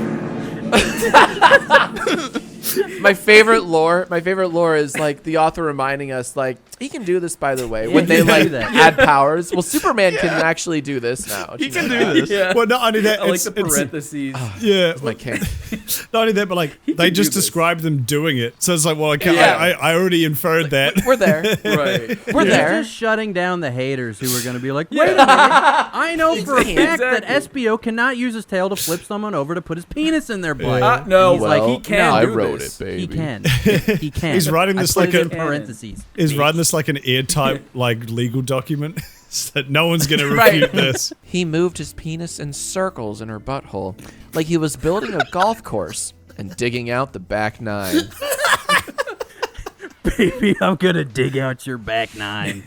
My favorite lore is like the author reminding us like he can do this, by the way, when he they can like do that. add powers. Well, Superman can actually do this now. He can do this. Yeah. Well, not only that, I like it's, the parentheses. yeah, My king. not only that, but like they can just do this. describe them doing it. So it's like, well, Yeah. I already inferred that. We're there. Right. We're He's there. just shutting down the haters who are going to be like, wait a minute. I know for a fact that Espio cannot use his tail to flip someone over to put his penis in their butt. No, He's like, he well, can I do wrote this. it, baby. He can. He can. He's writing I this put like it a- in parentheses. Is writing this like an airtight like legal document so that no one's gonna refute this. He moved his penis in circles in her butthole, like he was building a golf course and digging out the back nine. Baby, I'm gonna dig out your back nine.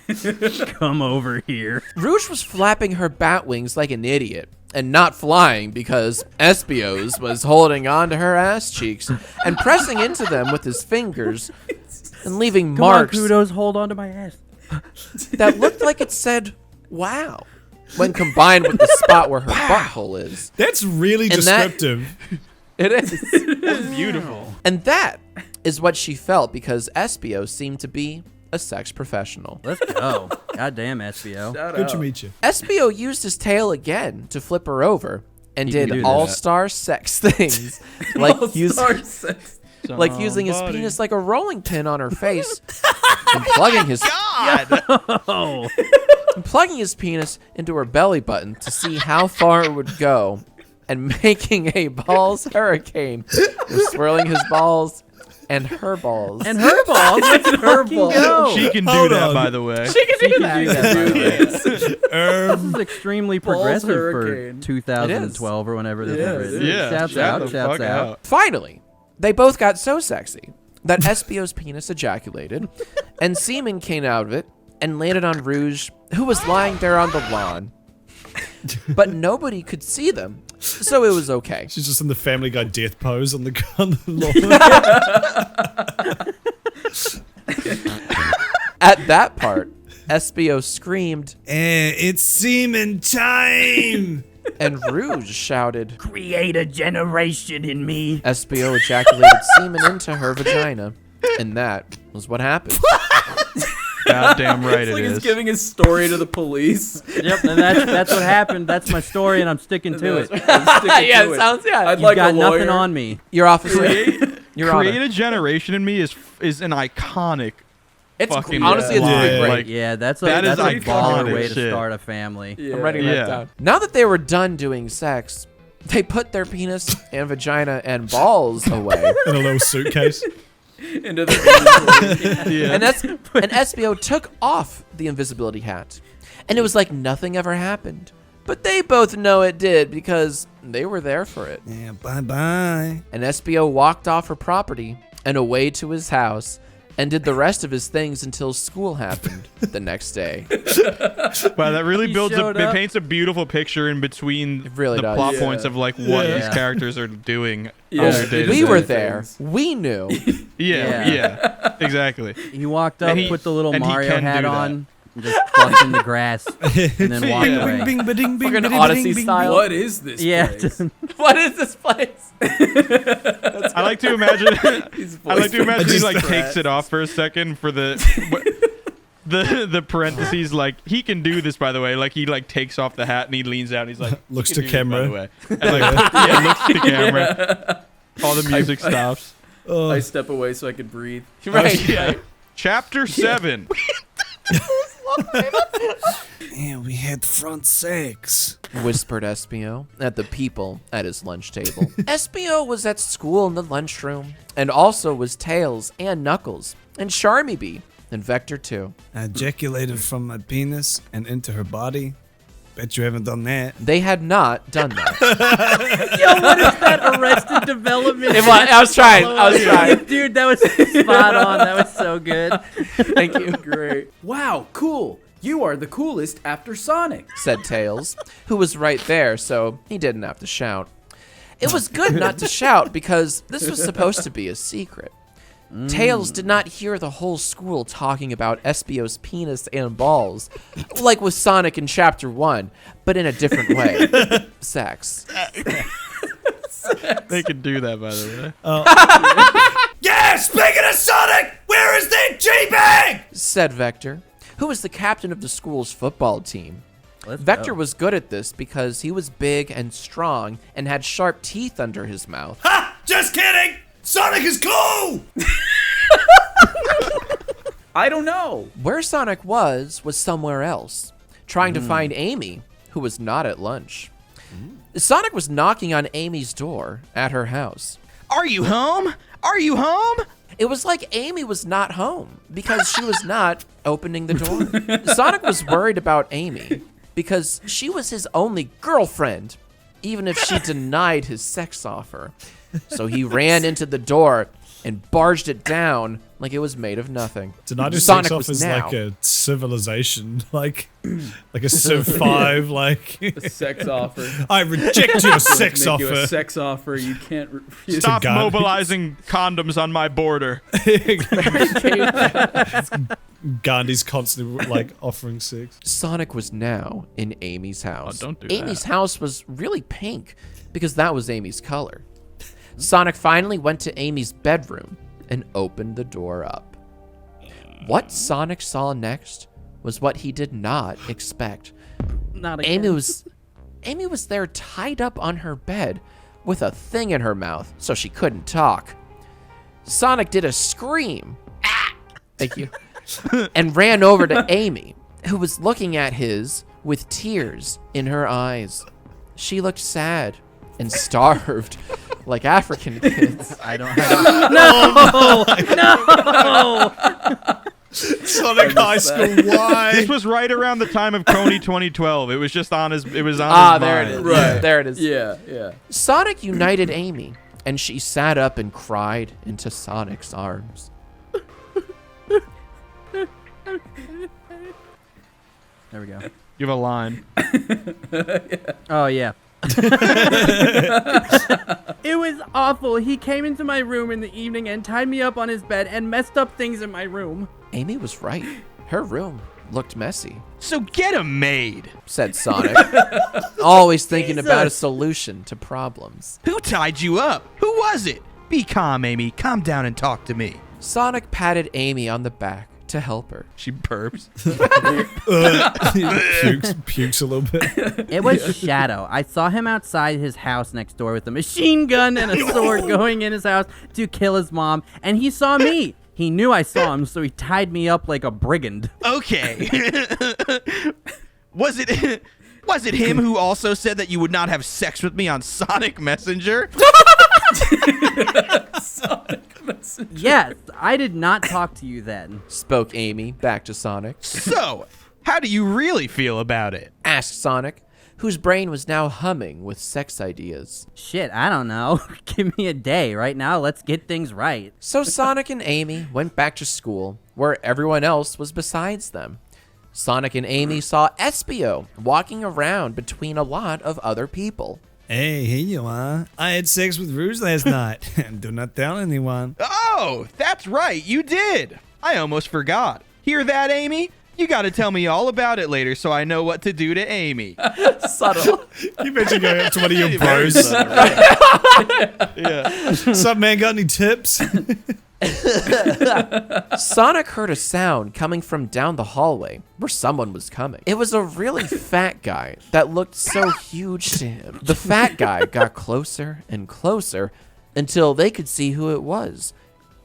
Come over here. Rouge was flapping her bat wings like an idiot and not flying because Espio's was holding onto her ass cheeks and pressing into them with his fingers and leaving Come on, marks kudos, hold on to my ass. that looked like it said "wow" when combined with the spot where her butthole is. That's really And that- descriptive. It is. Beautiful. And that is what she felt because Espio seemed to be a sex professional. Let's go. Goddamn, Espio. Good to meet you. Espio used his tail again to flip her over and He can did do that. all-star sex things like using his Somebody. penis like a rolling pin on her face and plugging his Oh, and plugging his penis into her belly button to see how far it would go, and making a balls hurricane with swirling his balls and her balls. And her balls. Let's fucking go. She can do Hold that, on. by the way. She can do that. This is extremely progressive for hurricane. 2012 or whenever this was written. Yeah. Shouts shout out, the shouts fuck out. Finally, they both got so sexy that Espio's penis ejaculated, and semen came out of it and landed on Rouge, who was lying there on the lawn. But nobody could see them, so it was okay. She's just in the Family Guy death pose on the lawn. At that part, Espio screamed, It's semen time. and Rouge shouted. create a generation in me. Espio ejaculated semen into her vagina, and that was what happened. Goddamn right It's like it he's is. giving his story to the police. Yep, and that's what happened. That's my story, and I'm sticking to it. Yeah, it sounds I'd You've like got a lawyer. nothing on me. Your officer. Your Create Honor. a Generation in me is an iconic. It's fucking honestly, it's line. pretty great. Like, Yeah, that's a That is that's a baller iconic way to shit. start a family. Yeah. I'm writing Yeah. that down. Now that they were done doing sex, they put their penis and vagina and balls away. In a little suitcase. Into the inventory. yeah. And SBO took off the invisibility hat. And it was like nothing ever happened. But they both know it did because they were there for it. Yeah, bye-bye. And SBO walked off her property and away to his house and did the rest of his things until school happened the next day. Wow, that really He builds showed it up. paints a beautiful picture in between It really the does. plot Yeah. points of like what Yeah. these characters are doing. Yeah. on their day to We day. were there. We knew. Yeah, yeah, exactly. He walked up, And he- put the little and he Mario can hat do that. on, and just fucked in the grass, and then walked Yeah. away. Fucking Odyssey style. What is this Yeah, place? What is this place? I like to imagine. I like to imagine he just- like takes it off for a second for the the parentheses. Like he can do this, by the way. Like he like takes off the hat and he leans out. And he's like Looks "He to can do this, by camera." the way. And like yeah, looks to camera. All the music stops. I step away so I can breathe. Right. Yeah. Chapter 7. Yeah, we had front sex. Whispered SBO at the people at his lunch table. SBO was at school in the lunchroom, and also was Tails and Knuckles and Charmy Bee and Vector too. I ejaculated from my penis and into her body. Bet you haven't done that. They had not done that. Yo, what is that Arrested Development? I was trying. Dude, that was spot on. That was so good. Thank you, Great. Wow, cool. You are the coolest after Sonic. said Tails, who was right there, so he didn't have to shout. It was good not to shout because this was supposed to be a secret. Tails did not hear the whole school talking about SBO's penis and balls, like with Sonic in Chapter 1, but in a different way. Sex. They could do that, by the way. Yeah, speaking of Sonic, where is that G-Bag? Said Vector, who was the captain of the school's football team. Let's Vector go. was good at this because he was big and strong and had sharp teeth under his mouth. Ha! Just kidding! Sonic is cool! I don't know. Where Sonic was somewhere else, trying to find Amy, who was not at lunch. Sonic was knocking on Amy's door at her house. Are you home? Are you home? It was like Amy was not home because she was not opening the door. Sonic was worried about Amy because she was his only girlfriend, even if she denied his sex offer. So he ran into the door and barged it down like it was made of nothing. Denied his Sonic sex was off is now. like a civilization, like a Civ 5, like A sex offer. I reject your sex Make you a offer. sex offer you can't refuse. Stop God. mobilizing condoms on my border. Gandhi's constantly like offering sex. Sonic was now in Amy's house. Oh, don't do Amy's that. house was really pink because that was Amy's color. Sonic finally went to Amy's bedroom and opened the door up. What Sonic saw next was what he did not expect. Not again. Amy was there tied up on her bed with a thing in her mouth so she couldn't talk. Sonic did a scream. Ah! Thank you. And ran over to Amy, who was looking at his with tears in her eyes. She looked sad and starved like African kids. I don't have. No! Sonic High School, why? This was right around the time of Coney 2012. It was just on his. It was on his There mind. it is. Right. There it is. Yeah, yeah. Sonic united Amy, and she sat up and cried into Sonic's arms. There we go. You have a line. Oh yeah. It was awful. He came into my room in the evening and tied me up on his bed and messed up things in my room. Amy was right. Her room looked messy, So get a maid. said Sonic, always thinking about a Jesus. solution to problems. Who tied you up? Who was it? Be calm, Amy. Calm down and talk to me. Sonic patted Amy on the back to help her. She burps. Pukes a little bit. It was Shadow. I saw him outside his house next door with a machine gun and a sword going in his house to kill his mom, and he saw me. He knew I saw him, so he tied me up like a brigand. Okay. Was it him who also said that you would not have sex with me on Sonic Messenger? Sonic Messenger. Yes, I did not talk to you then. Spoke Amy back to Sonic. So, how do you really feel about it? Asked Sonic, whose brain was now humming with sex ideas. Shit, I don't know. Give me a day. Right now, let's get things right. So Sonic and Amy went back to school, where everyone else was besides them. Sonic and Amy saw Espio walking around between a lot of other people. Hey, here you are. I had sex with Rouge last night. Do not tell anyone. Oh, that's right, you did. I almost forgot. Hear that, Amy? You gotta tell me all about it later so I know what to do to Amy. Subtle. You mentioned going up to one of your bros. Yeah. What's up, man? Got any tips? Sonic heard a sound coming from down the hallway where someone was coming. It was a really fat guy that looked so huge to him. The fat guy got closer and closer until they could see who it was.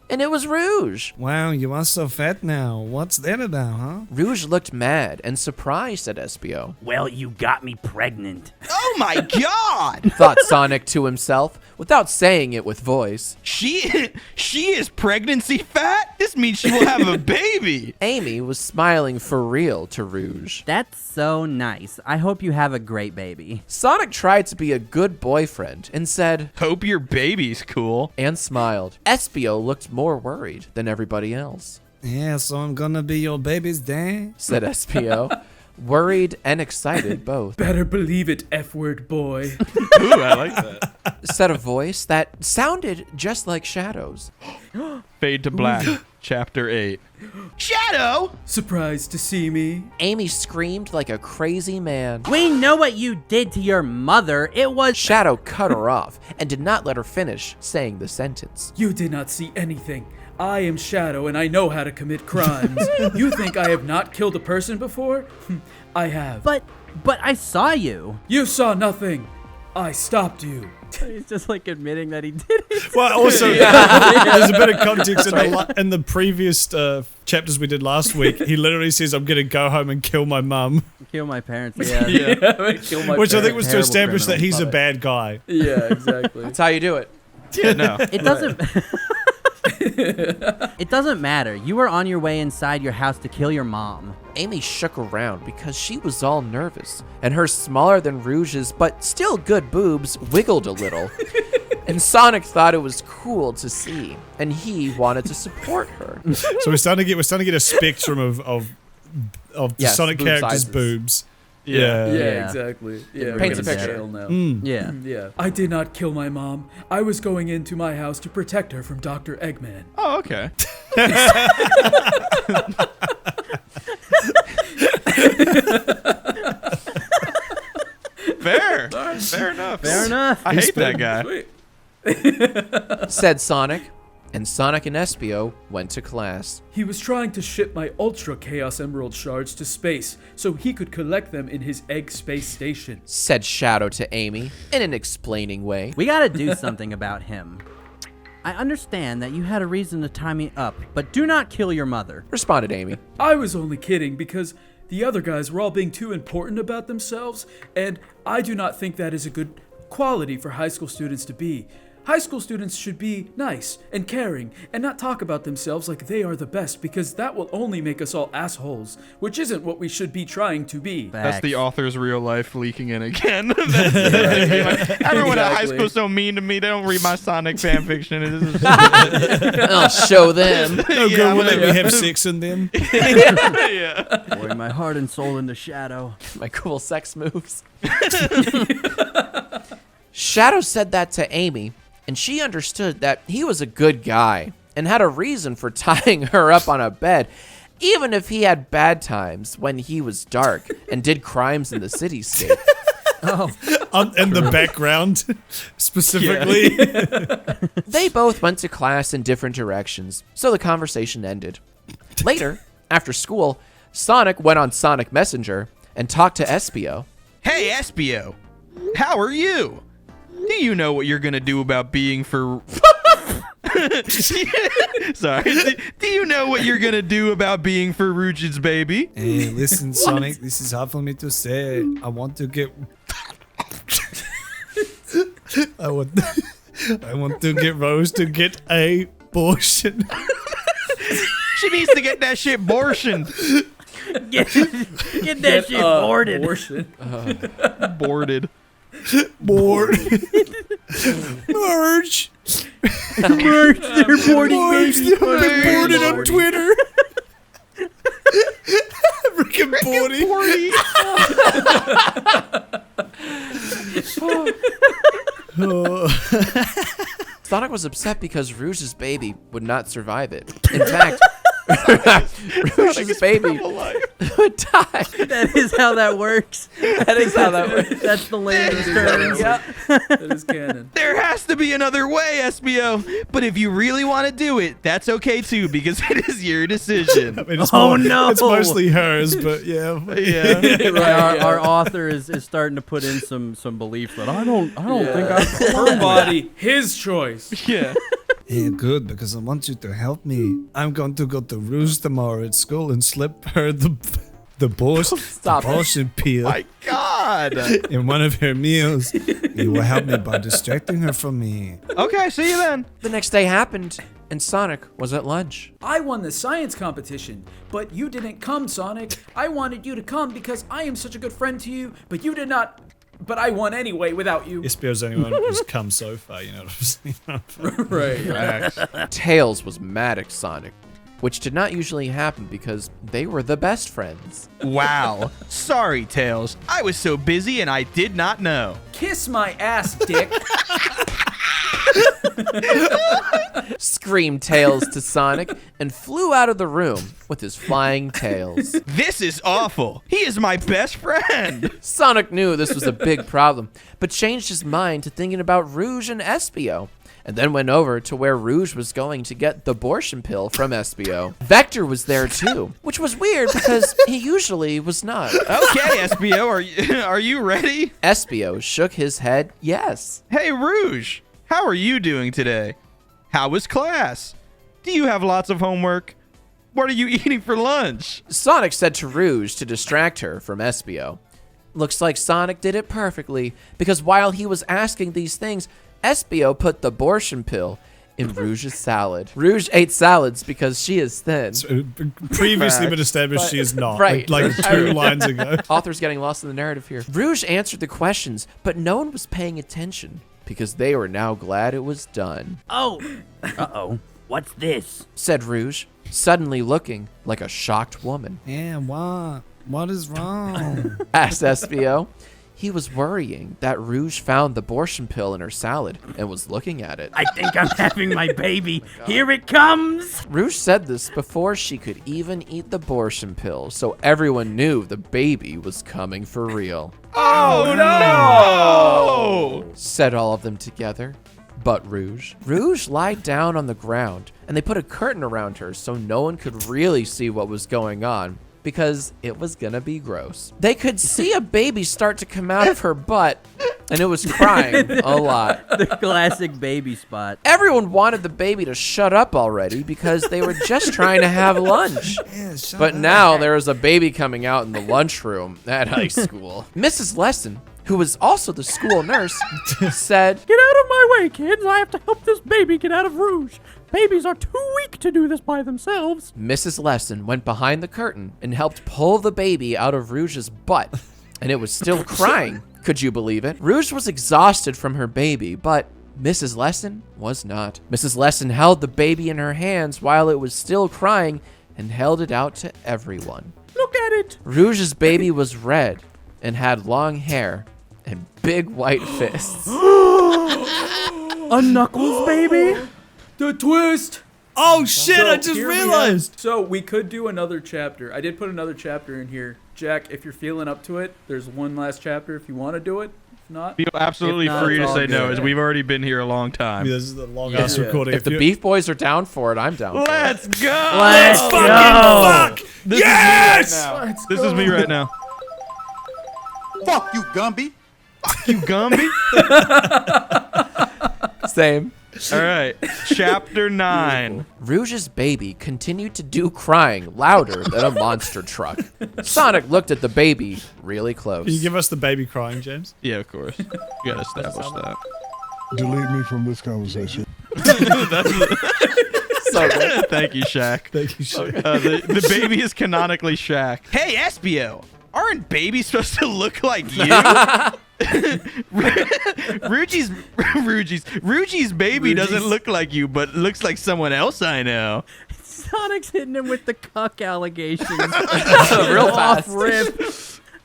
And it was Rouge. Wow, you are so fat now. What's that about, huh? Rouge looked mad and surprised at Espio. Well, you got me pregnant. Oh my god! Thought Sonic to himself without saying it with voice. She is pregnancy fat? This means she will have a baby. Amy was smiling for real to Rouge. That's so nice. I hope you have a great baby. Sonic tried to be a good boyfriend and said, Hope your baby's cool. and smiled. Espio looked more worried than everybody else. Yeah, so I'm gonna be your baby's dad? Said Espio, worried and excited both. Better believe it, F-word boy. Ooh, I like that. Said a voice that sounded just like Shadow's. Fade to black. Chapter 8. Shadow! Surprised to see me? Amy screamed like a crazy man. We know what you did to your mother. It was... Shadow cut her off and did not let her finish saying the sentence. You did not see anything. I am Shadow and I know how to commit crimes. You think I have not killed a person before? I have. But I saw you. You saw nothing. I stopped you. He's just like admitting that he did it. Well, also, there's a bit of context in the previous chapters we did last week. He literally says, I'm going to go home and kill my mum. Kill my parents, yeah. Kill my Which I think was to Terrible establish that criminal. he's a bad guy. Yeah, exactly. That's how you do it. Yeah, no. It doesn't... It doesn't matter. You were on your way inside your house to kill your mom. Amy shook around because she was all nervous, and her smaller than Rouge's but still good boobs wiggled a little. And Sonic thought it was cool to see, and he wanted to support her. So we're starting to get a spectrum of the Yes, Sonic boob characters' sizes. boobs. Yeah, Yeah. exactly. Yeah, Paints we're a gonna picture. jail now. Yeah. Yeah. I did not kill my mom. I was going into my house to protect her from Dr. Eggman. Oh, okay. Fair. Fair enough. Fair enough. I hate that guy. Sweet. Said Sonic, and Sonic and Espio went to class. He was trying to ship my Ultra Chaos Emerald shards to space so he could collect them in his egg space station. Said Shadow to Amy in an explaining way. We gotta do something about him. I understand that you had a reason to tie me up, but do not kill your mother. Responded Amy. I was only kidding because the other guys were all being too important about themselves, and I do not think that is a good quality for high school students to be. High school students should be nice and caring and not talk about themselves like they are the best, because that will only make us all assholes, which isn't what we should be trying to be. That's the Facts. author's real life leaking in again. Everyone at high Exactly. school is so mean to me. They don't read my Sonic fanfiction. I'll show them. No Yeah, good I'm will let gonna- me have sex in them. Yeah. Pouring my heart and soul into Shadow. My cool sex moves. Shadow said that to Amy, and she understood that he was a good guy and had a reason for tying her up on a bed, even if he had bad times when he was dark and did crimes in the cityscape. In the background, specifically. They both went to class in different directions, so the conversation ended. Later, After school, Sonic went on Sonic Messenger and talked to Espio. Hey, Espio. How are you? Do you know what you're gonna do about being for... Sorry. Do you know what you're gonna do about being for Rouge's baby? Hey, listen, Sonic, this is hard for me to say. I want to get... I want to get Rose to get a abortion. She needs to get that shit abortion. Get that shit boarded. Abortion. Boarded. Bored. Merge. Merge, they're boarding Merge. baby. They're boarded on Twitter. Rick and Morty. Sonic was upset because Rouge's baby would not survive it. In fact, Rouge's baby would die. That is how that works. That is how that works. That's the layman's terms. Yeah. That is canon. There has to be another way, Espio. But if you really want to do it, that's okay too, because it is your decision. I mean, it's No. It's mostly hers, but yeah. Yeah, our author is starting to put in some belief that I don't think I Her body, his choice. Yeah. Yeah, good, because I want you to help me. I'm going to go to Rouge tomorrow at school and slip her the abortion peel My God. in one of her meals. You will help me by distracting her from me. Okay, see you then. The next day happened, and Sonic was at lunch. I won the science competition, but you didn't come, Sonic. I wanted you to come because I am such a good friend to you, but you did not. But I won anyway without you. Espio's the only one who's come so far, you know what I'm saying? Right. Tails was mad at Sonic, which did not usually happen because they were the best friends. Wow. Sorry, Tails. I was so busy and I did not know. Kiss my ass, dick. Screamed Tails to Sonic and flew out of the room with his flying tails. This is awful. He is my best friend. Sonic knew this was a big problem, but changed his mind to thinking about Rouge and Espio, and then went over to where Rouge was going to get the abortion pill from Espio. Vector was there too, which was weird because he usually was not. Okay, Espio, are you ready? Espio shook his head yes. Hey, Rouge. How are you doing today? How was class? Do you have lots of homework? What are you eating for lunch? Sonic said to Rouge to distract her from Espio. Looks like Sonic did it perfectly, because while he was asking these things, Espio put the abortion pill in Rouge's salad. Rouge ate salads because she is thin. So, previously been established she is not. Right. Like 2 lines ago. Author's getting lost in the narrative here. Rouge answered the questions, but no one was paying attention because they were now glad it was done. Oh. Uh-oh. What's this? Said Rouge, suddenly looking like a shocked woman. Yeah, what? What is wrong? Asked Espio. He was worrying that Rouge found the abortion pill in her salad and was looking at it. I think I'm having my baby. Here it comes. Rouge said this before she could even eat the abortion pill, so everyone knew the baby was coming for real. Oh, no! Said all of them together, but Rouge. Rouge lied down on the ground, and they put a curtain around her so no one could really see what was going on, because it was gonna be gross. They could see a baby start to come out of her butt, and it was crying a lot. The classic baby spot. Everyone wanted the baby to shut up already because they were just trying to have lunch. But now there was a baby coming out in the lunchroom at high school. Mrs. Lesson, who was also the school nurse, said, Get out of my way, kids. I have to help this baby get out of Rouge. Babies are too weak to do this by themselves. Mrs. Lesson went behind the curtain and helped pull the baby out of Rouge's butt, and it was still crying. Could you believe it? Rouge was exhausted from her baby, but Mrs. Lesson was not. Mrs. Lesson held the baby in her hands while it was still crying and held it out to everyone. Look at it. Rouge's baby was red and had long hair and big white fists. A Knuckles baby? The twist. Oh shit, So I just here we have- realized. So we could do another chapter. I did put another chapter in here. Jack, if you're feeling up to it, there's one last chapter if you want to do it. not? Feel absolutely If not, free to it's all say no, good. as we've already been here a long time. This is the long ass recording. If the Beef Boys are down for it, I'm down for it. Let's go! Let's go! This Yes! is me right now. This is me right now. Fuck you, Gumby. Fuck you, Gumby. Same. All right, chapter 9. Rouge's baby continued to do crying louder than a monster truck. Sonic looked at the baby really close. Can you give us the baby crying, James? Yeah, of course. You gotta establish that. Delete me from this conversation. So good. Thank you, Shaq. Thank you, Shaq. The baby is canonically Shaq. Hey, Espio, aren't babies supposed to look like you? Rugi's baby doesn't look like you, but looks like someone else I know. Sonic's hitting him with the cuck allegations. Real Off fast. rip.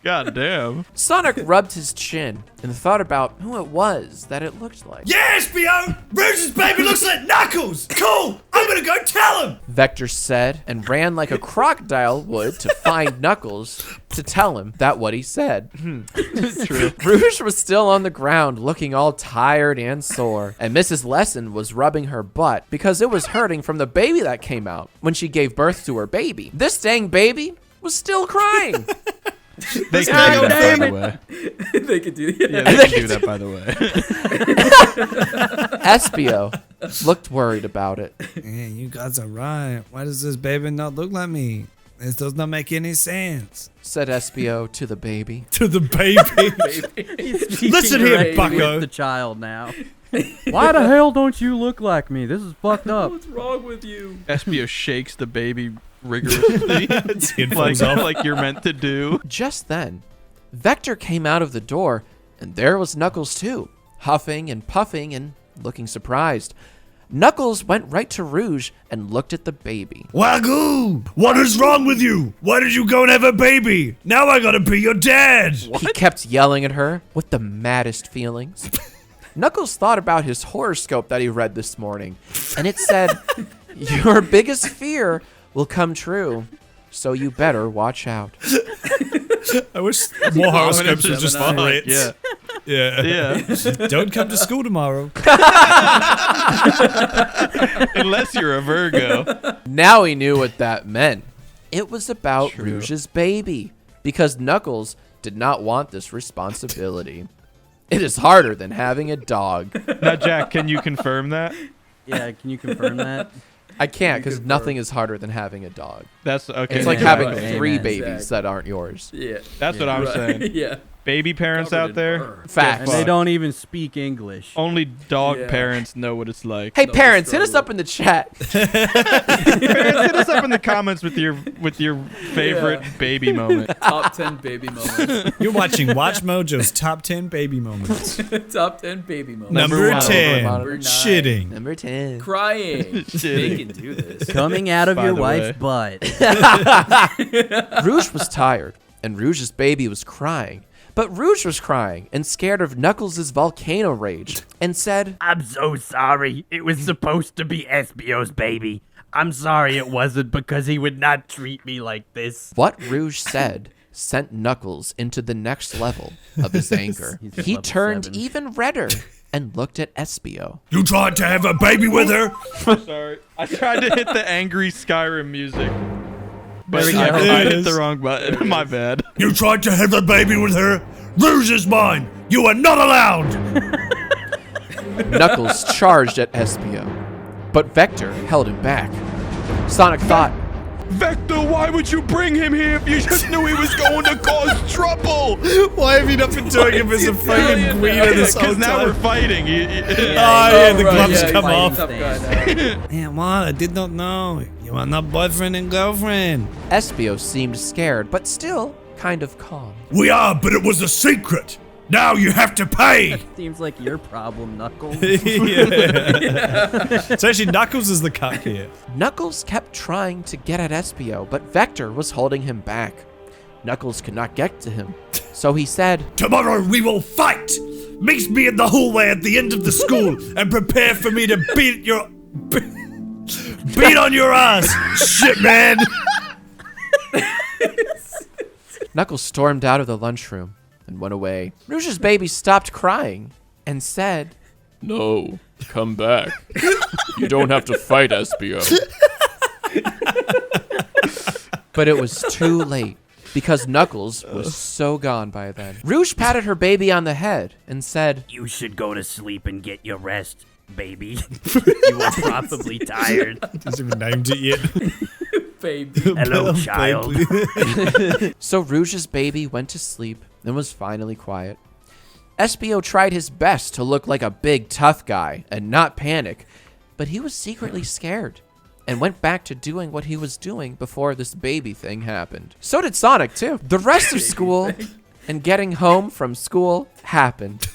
God damn. Sonic rubbed his chin and thought about who it was that it looked like. Yes, Bio! Rouge's baby looks like Knuckles! Cool! I'm gonna go tell him! Vector said and ran like a crocodile would to find Knuckles to tell him that what he said. True. Rouge was still on the ground looking all tired and sore, and Mrs. Lesson was rubbing her butt because it was hurting from the baby that came out when she gave birth to her baby. This dang baby was still crying. They can do that, by the way. They could do that. Yeah, they can do that, by the way. Espio looked worried about it. Yeah, you guys are right. Why does this baby not look like me? This does not make any sense. Said Espio to the baby. To the baby. Listen here, Right bucko. with the child now. Why the hell don't you look like me? This is fucked up. What's wrong with you? Espio shakes the baby rigorously, like you're meant to do. Just then, Vector came out of the door, and there was Knuckles too, huffing and puffing and looking surprised. Knuckles went right to Rouge and looked at the baby. Wagyu! What is wrong with you? Why did you go and have a baby? Now I gotta be your dad! He kept yelling at her with the maddest feelings. Knuckles thought about his horoscope that he read this morning, and it said, "Your biggest fear will come true, so you better watch out." I wish more horoscopes were just Fuck, threats. yeah. Yeah. Yeah. Don't come to school tomorrow. Unless you're a Virgo. Now he knew what that meant. It was about True. Rouge's baby, because Knuckles did not want this responsibility. It is harder than having a dog. Now, Jack, can you confirm that? Yeah, can you confirm that? I can't, because nothing is harder than having a dog. That's okay. It's like you're having right. 3 Amen. babies that aren't yours. Yeah. That's what I'm saying. Yeah. Baby parents Covered out in there, fur. Facts. And they don't even speak English. only dog Yeah. parents know what it's like. Hey, No parents, hit us struggle. up in the chat. Parents, hit us up in the comments with your favorite baby moment. Top 10 baby moments. You're watching Watch Mojo's top 10 baby moments. Top 10 baby moments. Number one. 10, Number 9. shitting. Number 10. Crying. They can do this. Coming out of By your the wife's butt. Rouge was tired, and Rouge's baby was crying. But Rouge was crying and scared of Knuckles' volcano rage and said, I'm so sorry. It was supposed to be Espio's baby. I'm sorry it wasn't because he would not treat me like this. What Rouge said sent Knuckles into the next level of his anger. He's at He level turned 7. even redder and looked at Espio. You tried to have a baby with her? Sorry, I tried to hit the angry Skyrim music, but There we I go. There it hit the is. wrong button. My bad. You tried to have a baby with her? Rouge is mine! You are not allowed! Knuckles charged at Espio, but Vector held him back. Sonic thought, Vector, why would you bring him here if you just knew he was going to cause trouble? Why have you not been doing him as a fucking Guido this whole Because now we're time? fighting. Oh, yeah, the Right, gloves yeah, come fighting off. tough guy now. Yeah, what? I did not know. You are not boyfriend and girlfriend. Espio seemed scared, but still kind of calm. We are, but it was a secret! Now you have to pay! Seems like your problem, Knuckles. So actually, Knuckles is the cuck here. Knuckles kept trying to get at Espio, but Vector was holding him back. Knuckles could not get to him, so he said, Tomorrow we will fight! Meet me in the hallway at the end of the school and prepare for me to beat on your ass, shit man! Knuckles stormed out of the lunchroom and went away. Rouge's baby stopped crying and said, "No, come back. You don't have to fight SBO." But it was too late, because Knuckles was so gone by then. Rouge patted her baby on the head and said, You should go to sleep and get your rest, baby. You are probably tired. Hasn't even named it yet. Baby. Hello, child. So Rouge's baby went to sleep and was finally quiet. SBO tried his best to look like a big tough guy and not panic, but he was secretly scared and went back to doing what he was doing before this baby thing happened. So did Sonic too. The rest of school and getting home from school happened.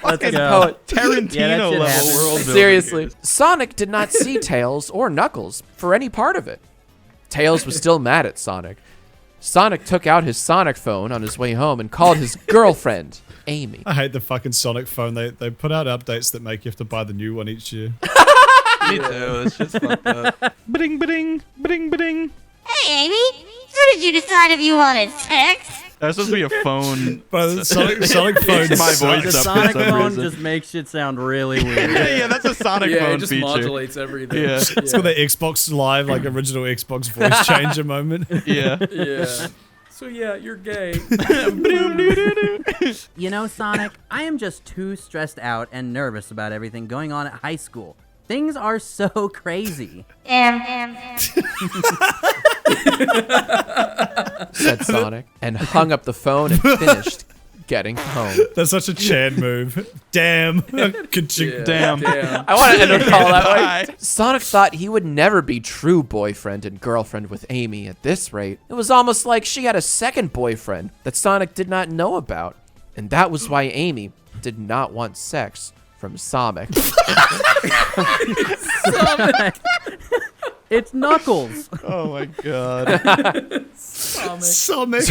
Let's go. Tarantino level world building. Seriously, Sonic did not see Tails or Knuckles for any part of it. Tails was still mad at Sonic. Sonic took out his Sonic phone on his way home and called his girlfriend, Amy. I hate the fucking Sonic phone. They put out updates that make you have to buy the new one each year. Me too. It's just fucked up. Bing, bing, bing, bing. Hey, Amy. So did you decide if you wanted sex? That's supposed to be a phone. Bro, the Sonic phone. My voice The up Sonic for some phone reason. just makes shit sound really weird. Yeah, that's a Sonic Yeah, phone it just feature. modulates everything. Yeah. It's got the Xbox Live, like original Xbox voice changer moment. Yeah. Yeah. So yeah, you're gay. You know, Sonic, I am just too stressed out and nervous about everything going on at high school. Things are so crazy. Damn. Said Sonic, and hung up the phone and finished getting home. That's such a Chan move. Damn. Ka-ching. Damn. I want to end our call that way. Bye. Sonic thought he would never be true boyfriend and girlfriend with Amy at this rate. It was almost like she had a second boyfriend that Sonic did not know about. And that was why Amy did not want sex from Sonic. It's Knuckles. Oh my god. Sonic.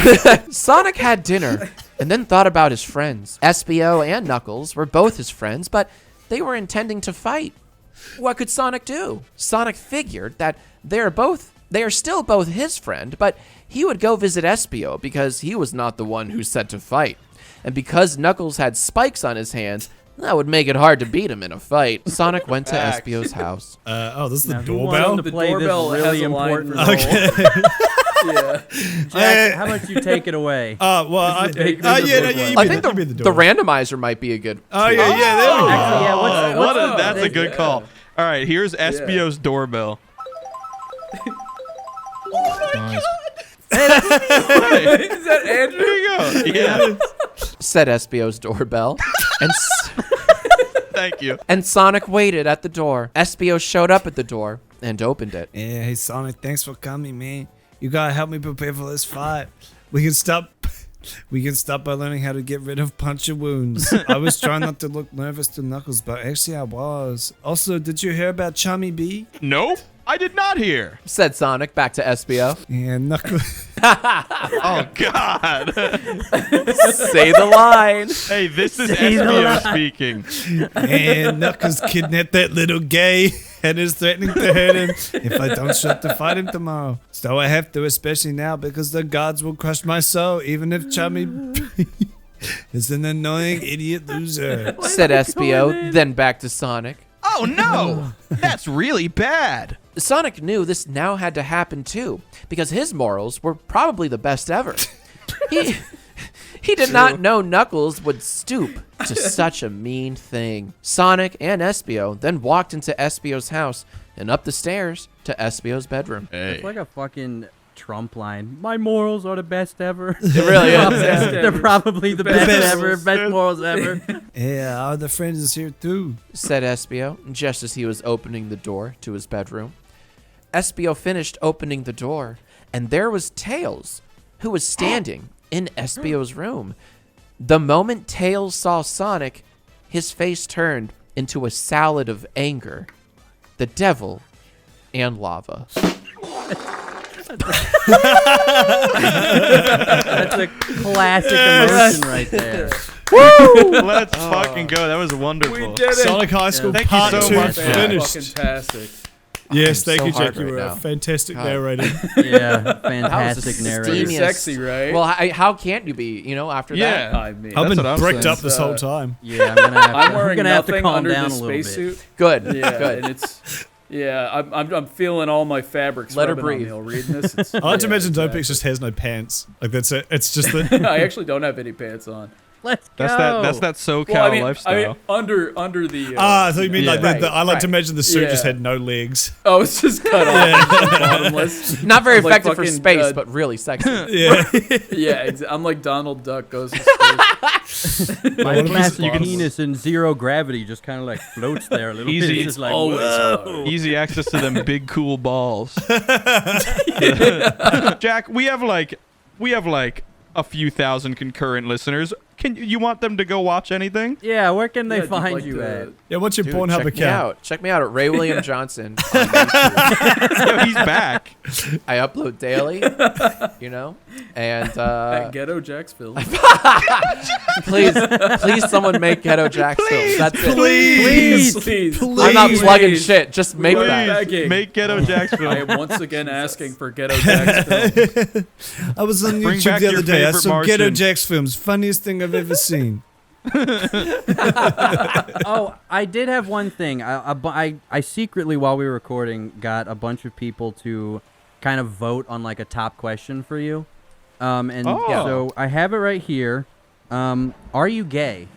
Sonic had dinner and then thought about his friends. SBO and Knuckles were both his friends, but they were intending to fight. What could Sonic do? Sonic figured that they are still both his friend, but he would go visit SBO because he was not the one who said to fight. And because Knuckles had spikes on his hands, that would make it hard to beat him in a fight. Sonic went to SBO's house. This is the Now, who wants doorbell? to The play this doorbell has really a line important for role? Okay. Yeah. Jack, how about you take it away? Well, I This is the you I be think the, you be the door. randomizer might be a good. Oh, yeah, there we go. Actually, yeah, That's a good Yeah. call. All right, here's SBO's doorbell. Nice. Is that Andrew? There you go. Yeah. Said SBO's doorbell. And Thank you. and Sonic waited at the door. SBO showed up at the door and opened it. Yeah, hey Sonic, thanks for coming, man. You gotta help me prepare for this fight. We can stop by learning how to get rid of puncture wounds. I was trying not to look nervous to Knuckles, but actually I was. Also, did you hear about Chummy B? Nope. I did not hear. Said Sonic back to SBO. Yeah, Knuckles. Oh God. Say the line. Hey, this is SBO speaking. And Knuckles kidnapped that little gay and is threatening to hurt him if I don't show up to fight him tomorrow. So I have to, especially now, because the gods will crush my soul, even if Chummy is an annoying idiot loser. Said SBO, then back to Sonic. Oh no! That's really bad. Sonic knew this now had to happen too, because his morals were probably the best ever. He did not know Knuckles would stoop to such a mean thing. Sonic and SBO then walked into SBO's house and up the stairs to SBO's bedroom. It's like a fucking Trump line. My morals are the best ever. It really is. They're probably the best ever. Best morals ever. Yeah, our other friends is here too. Said SBO, just as he was opening the door to his bedroom. SBO finished opening the door, and there was Tails, who was standing in SBO's room. The moment Tails saw Sonic, his face turned into a salad of anger, the devil, and lava. That's a classic emotion right there. Woo! Let's fucking go. That was wonderful. We did it. Sonic High School Thank you Part so 2 much, finished. Fantastic. Yes, I'm thank so you, hard Jack. You right were now. a fantastic God. narrator. Yeah, fantastic narrator. Genius. Sexy, right? Well, how can't you be? You know, after that. I mean, I've That's been what I'm bricked saying. up this whole time. Yeah, I'm gonna have to, I'm wearing have to nothing calm under down the a little bit. spacesuit. Good. Yeah, Good. and it's I'm feeling all my fabrics. Let her rubbing on breathe. me while reading this. It's, I like to imagine exactly. Dopix just has no pants. Like that's it. It's just that. I actually don't have any pants on. Let's go. That's that SoCal Well, I lifestyle. mean, under the. I thought you mean Yeah. like I like to imagine the suit just Yeah. had no legs. Oh, it's just cut off, bottomless. Not very I'm like effective for fucking, space, but really sexy. Yeah. Yeah, I'm like Donald Duck goes to space. My plastic bottomless. penis in zero gravity just kind of like floats there a little Easy. bit. It's It's just like, always whoa. hard. Easy access to them big cool balls. Jack, we have like a few thousand concurrent listeners. Can you want them to go watch anything? Yeah, where can they Yeah, dude, find like you at? Yeah, what's your Dude, Pornhub check me account? out. Check me out at Ray William Johnson. On YouTube. Yo, he's back. I upload daily, you know, and At Ghetto Jacksfilms. please, someone make Ghetto Jacksfilms. That's it. Please. I'm not plugging shit. Just make Please. that. Begging. Make Ghetto I Jacksfilms. am once again asking for Ghetto Jacksfilms. I was on Bring YouTube back the your other day. I favorite saw Ghetto Martian. Jack's films. Funniest thing I've ever seen. Oh, I did have one thing. I secretly, while we were recording, got a bunch of people to kind of vote on like a top question for you. And Oh. so I have it right here. Are you gay?